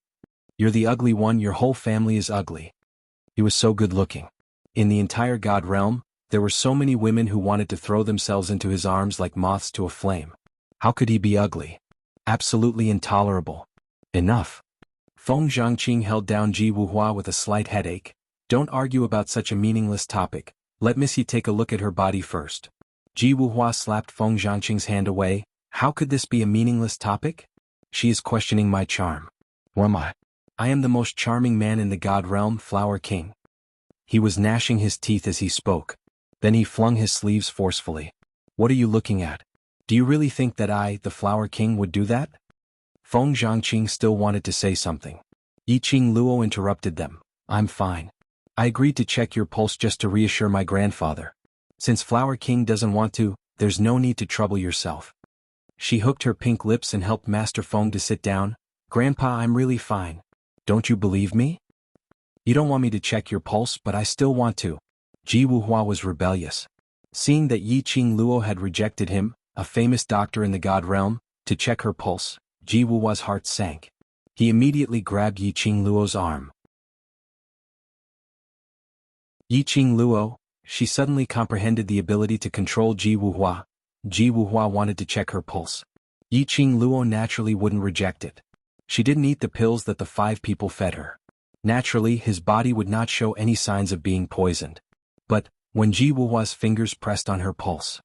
Speaker 1: "You're the ugly one, your whole family is ugly." He was so good looking. In the entire God realm, there were so many women who wanted to throw themselves into his arms like moths to a flame. How could he be ugly? Absolutely intolerable. Enough. Feng Zhangqing held down Ji Wuhua with a slight headache. "Don't argue about such a meaningless topic. Let Missy take a look at her body first." Ji Wuhua slapped Feng Zhangqing's hand away. "How could this be a meaningless topic? She is questioning my charm. Who am I? I am the most charming man in the God realm, Flower King." He was gnashing his teeth as he spoke. Then he flung his sleeves forcefully. "What are you looking at? Do you really think that I, the Flower King, would do that?" Feng Zhangqing still wanted to say something. Yiqing Luo interrupted them. "I'm fine. I agreed to check your pulse just to reassure my grandfather. Since Flower King doesn't want to, there's no need to trouble yourself." She hooked her pink lips and helped Master Feng to sit down. "Grandpa, I'm really fine. Don't you believe me?" "You don't want me to check your pulse, but I still want to." Ji Wuhua was rebellious. Seeing that Yiqing Luo had rejected him, a famous doctor in the God realm, to check her pulse, Ji Wuhua's heart sank. He immediately grabbed Yiqing Luo's arm. Yiqing Luo, she suddenly comprehended the ability to control Ji Wuhua. Ji Wuhua wanted to check her pulse. Yiqing Luo naturally wouldn't reject it. She didn't eat the pills that the 5 people fed her. Naturally, his body would not show any signs of being poisoned. But, when Ji Wuhua's fingers pressed on her pulse,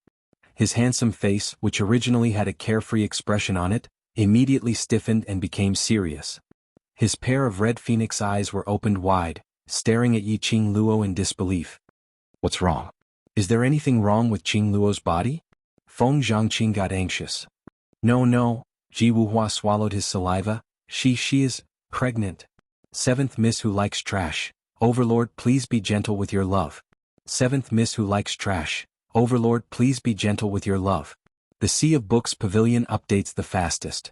Speaker 1: his handsome face, which originally had a carefree expression on it, immediately stiffened and became serious. His pair of red phoenix eyes were opened wide, staring at Yiqing Luo in disbelief. "What's wrong? Is there anything wrong with Qing Luo's body?" Feng Zhangqing got anxious. No, Ji Wuhua swallowed his saliva. She is pregnant. 7th Miss Who Likes Trash. Overlord, please be gentle with your love. 7th Miss Who Likes Trash. Overlord, please be gentle with your love. The Sea of Books Pavilion updates the fastest.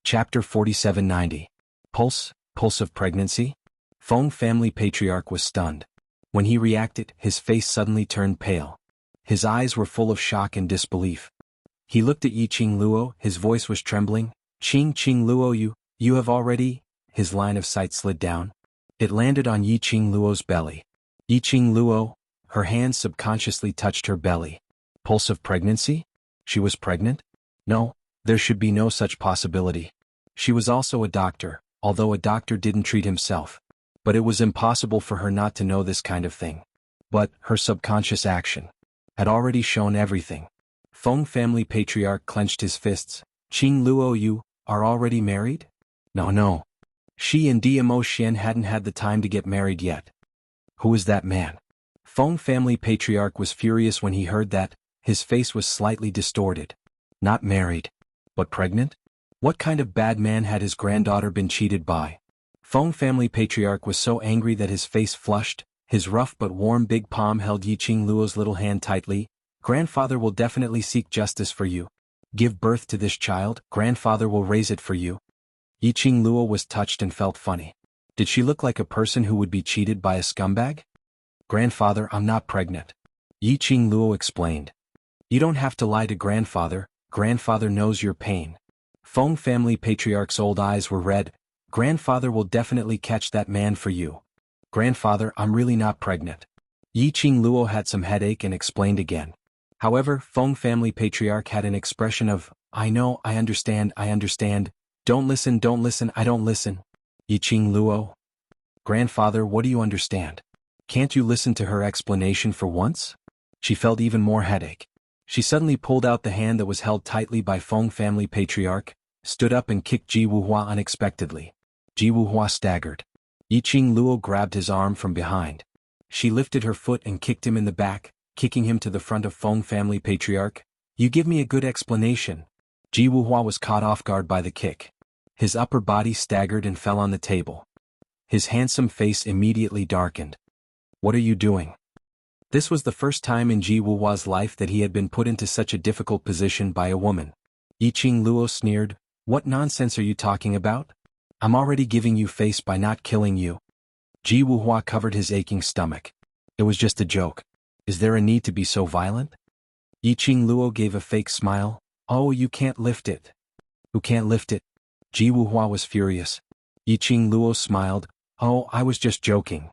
Speaker 1: Chapter 4790. Pulse of pregnancy? Feng family patriarch was stunned. When he reacted, his face suddenly turned pale. His eyes were full of shock and disbelief. He looked at Yiqing Luo, his voice was trembling. Qing Luo, you have already... His line of sight slid down. It landed on Yiqing Luo's belly. Yiqing Luo, her hands subconsciously touched her belly. Pulse of pregnancy? She was pregnant? No, there should be no such possibility. She was also a doctor, although a doctor didn't treat himself. But it was impossible for her not to know this kind of thing. But her subconscious action had already shown everything. Feng family patriarch clenched his fists. Qing Luo, you are already married? No. She and Dmo Xian hadn't had the time to get married yet. Who is that man? Feng family patriarch was furious when he heard that. His face was slightly distorted. Not married. But pregnant? What kind of bad man had his granddaughter been cheated by? Feng family patriarch was so angry that his face flushed, his rough but warm big palm held Yiqing Luo's little hand tightly. Grandfather will definitely seek justice for you. Give birth to this child, grandfather will raise it for you. Yiqing Luo was touched and felt funny. Did she look like a person who would be cheated by a scumbag? Grandfather, I'm not pregnant. Yiqing Luo explained. You don't have to lie to grandfather knows your pain. Feng family patriarch's old eyes were red. Grandfather will definitely catch that man for you. Grandfather, I'm really not pregnant. Yiqing Luo had some headache and explained again. However, Feng family patriarch had an expression of, I know, I understand. Don't listen, I don't listen. Yiqing Luo. Grandfather, what do you understand? Can't you listen to her explanation for once? She felt even more headache. She suddenly pulled out the hand that was held tightly by Feng family patriarch, stood up and kicked Ji Wuhua unexpectedly. Ji Wuhua staggered. Yiqing Luo grabbed his arm from behind. She lifted her foot and kicked him in the back, kicking him to the front of Feng family patriarch. You give me a good explanation. Ji Wuhua was caught off guard by the kick. His upper body staggered and fell on the table. His handsome face immediately darkened. What are you doing? This was the first time in Ji Wuhua's life that he had been put into such a difficult position by a woman. Yiqing Luo sneered. What nonsense are you talking about? I'm already giving you face by not killing you. Ji Wuhua covered his aching stomach. It was just a joke. Is there a need to be so violent? Yiqing Luo gave a fake smile. Oh, you can't lift it. Who can't lift it? Ji Wuhua was furious. Yiqing Luo smiled. Oh, I was just joking.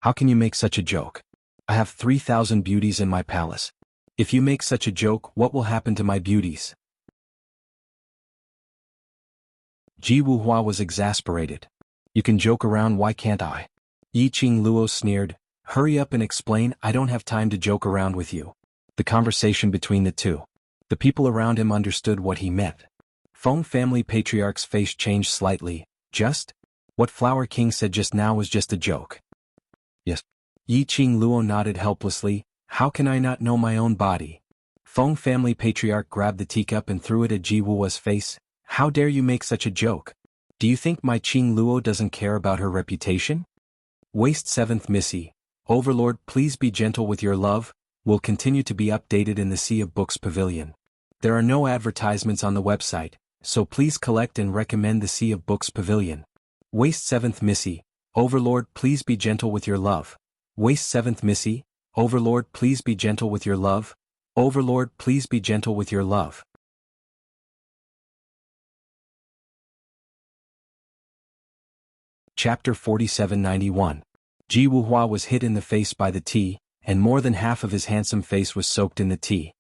Speaker 1: How can you make such a joke? I have 3,000 beauties in my palace. If you make such a joke, what will happen to my beauties? Ji Wuhua was exasperated. You can joke around, why can't I? Yiqing Luo sneered. Hurry up and explain, I don't have time to joke around with you. The conversation between the two. The people around him understood what he meant. Feng family patriarch's face changed slightly. Just? What Flower King said just now was just a joke. Yes. Yiqing Luo nodded helplessly. How can I not know my own body? Feng family patriarch grabbed the teacup and threw it at Ji Wuhua's face. How dare you make such a joke? Do you think my Qing Luo doesn't care about her reputation? Waste 7th Missy. Overlord, please be gentle with your love. Will continue to be updated in the Sea of Books Pavilion. There are no advertisements on the website, so please collect and recommend the Sea of Books Pavilion. Waste 7th Missy. Overlord, please be gentle with your love. Waste 7th Missy. Overlord, please be gentle with your love. Overlord, please be gentle with your love. Chapter 4791. Ji Wuhua was hit in the face by the tea, and more than half of his handsome face was soaked in the tea.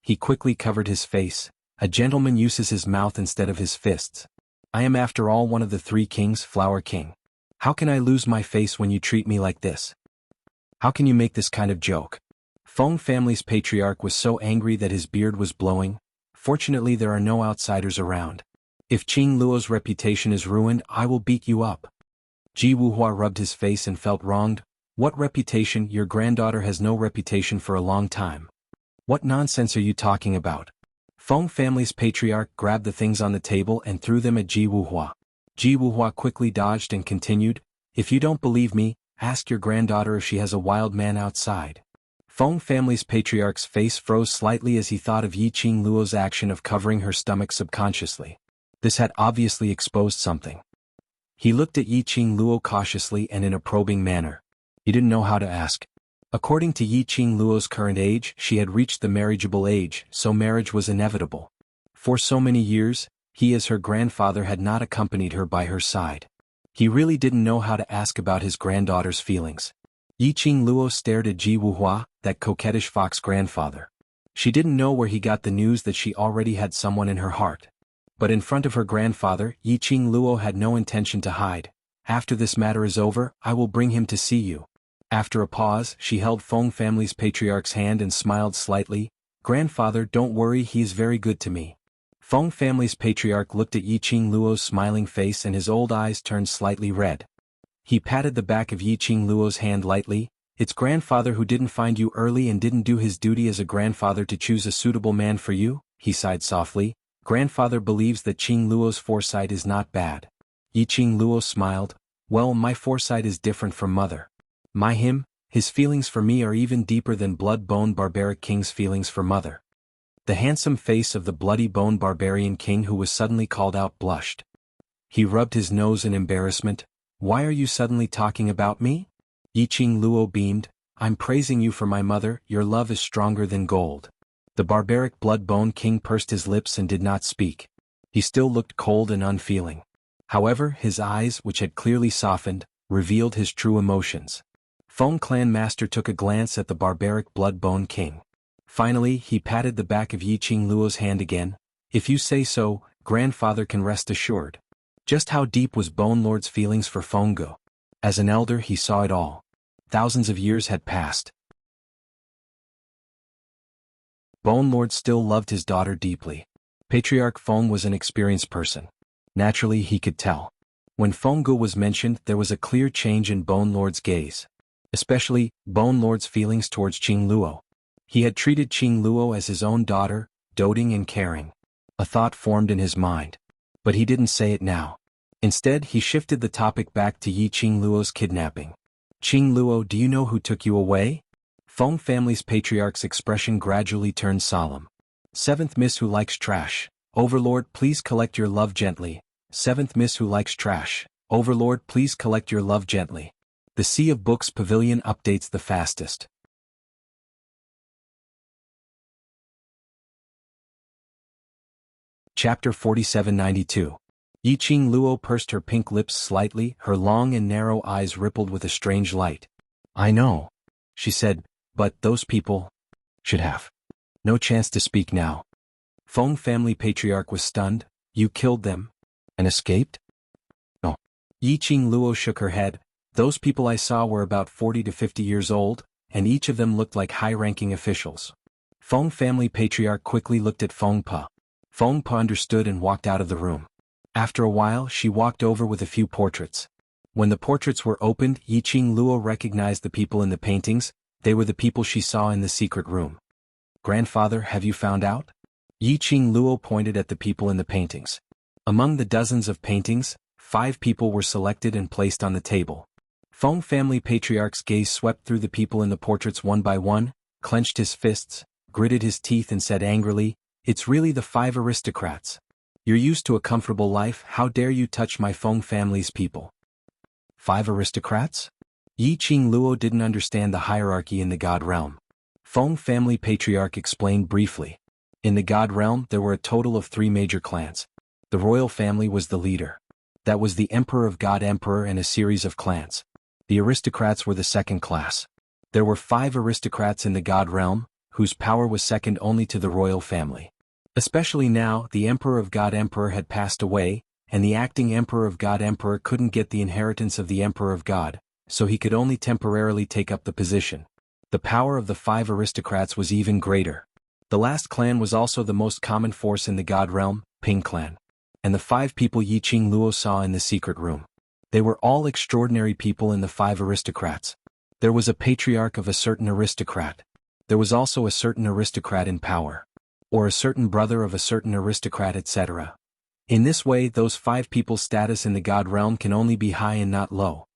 Speaker 1: He quickly covered his face. A gentleman uses his mouth instead of his fists. I am after all one of the 3 kings, Flower King. How can I lose my face when you treat me like this? How can you make this kind of joke? Feng family's patriarch was so angry that his beard was blowing. Fortunately there are no outsiders around. If Qing Luo's reputation is ruined, I will beat you up. Ji Wuhua rubbed his face and felt wronged. What reputation? Your granddaughter has no reputation for a long time. What nonsense are you talking about? Feng family's patriarch grabbed the things on the table and threw them at Ji Wuhua. Ji Wuhua quickly dodged and continued, if you don't believe me, ask your granddaughter if she has a wild man outside. Feng family's patriarch's face froze slightly as he thought of Yiqing Luo's action of covering her stomach subconsciously. This had obviously exposed something. He looked at Yiqing Luo cautiously and in a probing manner. He didn't know how to ask. According to Yiqing Luo's current age, she had reached the marriageable age, so marriage was inevitable. For so many years, he as her grandfather had not accompanied her by her side. He really didn't know how to ask about his granddaughter's feelings. Yiqing Luo stared at Ji Wuhua, that coquettish fox grandfather. She didn't know where he got the news that she already had someone in her heart. But in front of her grandfather, Yiqing Luo had no intention to hide. After this matter is over, I will bring him to see you. After a pause, she held Feng family's patriarch's hand and smiled slightly. Grandfather, don't worry, he is very good to me. Feng family's patriarch looked at Yiqing Luo's smiling face and his old eyes turned slightly red. He patted the back of Yiqing Luo's hand lightly. It's grandfather who didn't find you early and didn't do his duty as a grandfather to choose a suitable man for you, he sighed softly. Grandfather believes that Qing Luo's foresight is not bad. Yi Qing Luo smiled. Well, my foresight is different from mother. His feelings for me are even deeper than blood-bone barbaric king's feelings for mother. The handsome face of the bloody-bone barbarian king who was suddenly called out blushed. He rubbed his nose in embarrassment. Why are you suddenly talking about me? Yi Qing Luo beamed. I'm praising you for my mother, your love is stronger than gold. The barbaric blood-bone king pursed his lips and did not speak. He still looked cold and unfeeling. However, his eyes, which had clearly softened, revealed his true emotions. Feng Clan Master took a glance at the barbaric blood-bone king. Finally, he patted the back of Yi Qing Luo's hand again. If you say so, grandfather can rest assured. Just how deep was Bone Lord's feelings for Feng Gu? As an elder, he saw it all. Thousands of years had passed. Bone Lord still loved his daughter deeply. Patriarch Feng was an experienced person. Naturally, he could tell. When Feng Gu was mentioned, there was a clear change in Bone Lord's gaze. Especially, Bone Lord's feelings towards Qing Luo. He had treated Qing Luo as his own daughter, doting and caring. A thought formed in his mind. But he didn't say it now. Instead, he shifted the topic back to Yi Qing Luo's kidnapping. Qing Luo, do you know who took you away? Feng family's patriarch's expression gradually turned solemn. Seventh Miss who likes trash. Overlord, please collect your love gently. Seventh Miss who likes trash. Overlord, please collect your love gently. The Sea of Books Pavilion updates the fastest. Chapter 4792. Yi Qing Luo pursed her pink lips slightly, her long and narrow eyes rippled with a strange light. I know, she said, but those people should have no chance to speak now. Feng family patriarch was stunned. You killed them and escaped? No. Yi Qing Luo shook her head. Those people I saw were about 40 to 50 years old, and each of them looked like high-ranking officials. Feng family patriarch quickly looked at Feng Pa. Feng Pa understood and walked out of the room. After a while, she walked over with a few portraits. When the portraits were opened, Yi Qing Luo recognized the people in the paintings. They were the people she saw in the secret room. Grandfather, have you found out? Yi Qing Luo pointed at the people in the paintings. Among the dozens of paintings, 5 people were selected and placed on the table. Feng family patriarch's gaze swept through the people in the portraits one by one, clenched his fists, gritted his teeth and said angrily, it's really the 5 aristocrats. You're used to a comfortable life, how dare you touch my Feng family's people? 5 aristocrats? Yi Qing Luo didn't understand the hierarchy in the God realm. Feng family patriarch explained briefly. In the God realm, there were a total of 3 major clans. The royal family was the leader. That was the Emperor of God Emperor and a series of clans. The aristocrats were the second class. There were 5 aristocrats in the God realm, whose power was second only to the royal family. Especially now, the Emperor of God Emperor had passed away, and the acting Emperor of God Emperor couldn't get the inheritance of the Emperor of God, so he could only temporarily take up the position. The power of the 5 aristocrats was even greater. The last clan was also the most common force in the God realm, Ping Clan. And the 5 people Yi Qing Luo saw in the secret room. They were all extraordinary people in the 5 aristocrats. There was a patriarch of a certain aristocrat. There was also a certain aristocrat in power. Or a certain brother of a certain aristocrat, etc. In this way, those 5 people's status in the God realm can only be high and not low.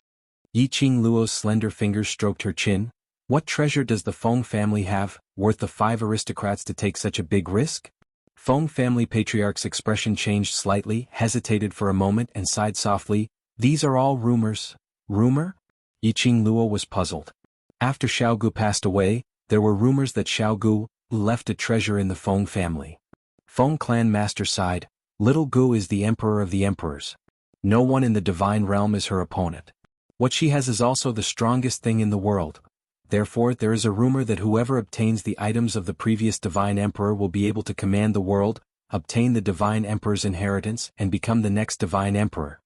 Speaker 1: Yi Qing Luo's slender fingers stroked her chin. What treasure does the Feng family have, worth the 5 aristocrats to take such a big risk? Feng family patriarch's expression changed slightly, hesitated for a moment and sighed softly. These are all rumors. Rumor? Yi Qing Luo was puzzled. After Xiaogu passed away, there were rumors that Xiaogu left a treasure in the Feng family. Feng clan master sighed. Little Gu is the emperor of the emperors. No one in the divine realm is her opponent. What she has is also the strongest thing in the world. Therefore, there is a rumor that whoever obtains the items of the previous divine emperor will be able to command the world, obtain the divine emperor's inheritance, and become the next divine emperor.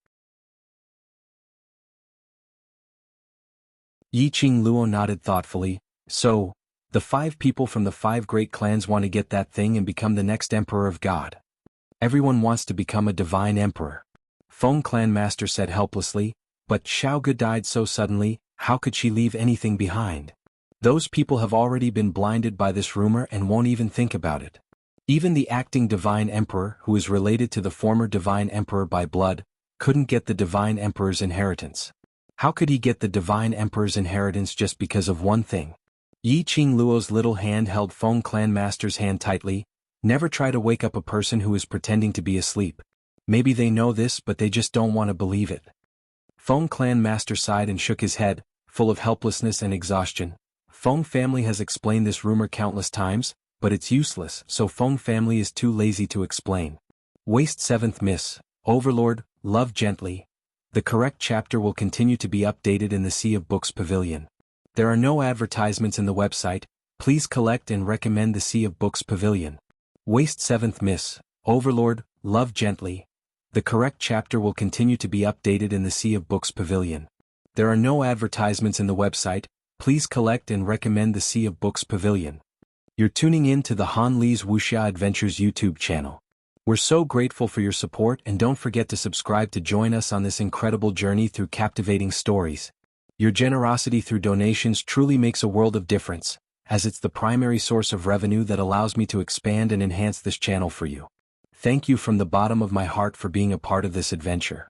Speaker 1: Yi Qing Luo nodded thoughtfully. So, the 5 people from the 5 great clans want to get that thing and become the next emperor of God. Everyone wants to become a divine emperor. Feng clan master said helplessly, but Xiaogu died so suddenly, how could she leave anything behind? Those people have already been blinded by this rumor and won't even think about it. Even the acting Divine Emperor, who is related to the former Divine Emperor by blood, couldn't get the Divine Emperor's inheritance. How could he get the Divine Emperor's inheritance just because of one thing? Yi Qingluo's little hand held Feng Clan Master's hand tightly. Never try to wake up a person who is pretending to be asleep. Maybe they know this but they just don't want to believe it. Feng Clan Master sighed and shook his head, full of helplessness and exhaustion. Feng family has explained this rumor countless times, but it's useless, so Feng family is too lazy to explain. Waste 7th Miss, Overlord, love gently. The correct chapter will continue to be updated in the Sea of Books Pavilion. There are no advertisements in the website. Please collect and recommend the Sea of Books Pavilion. Waste 7th Miss, Overlord, love gently. The correct chapter will continue to be updated in the Sea of Books Pavilion. There are no advertisements in the website. Please collect and recommend the Sea of Books Pavilion. You're tuning in to the Han Li's Wuxia Adventures YouTube channel. We're so grateful for your support and don't forget to subscribe to join us on this incredible journey through captivating stories. Your generosity through donations truly makes a world of difference, as it's the primary source of revenue that allows me to expand and enhance this channel for you. Thank you from the bottom of my heart for being a part of this adventure.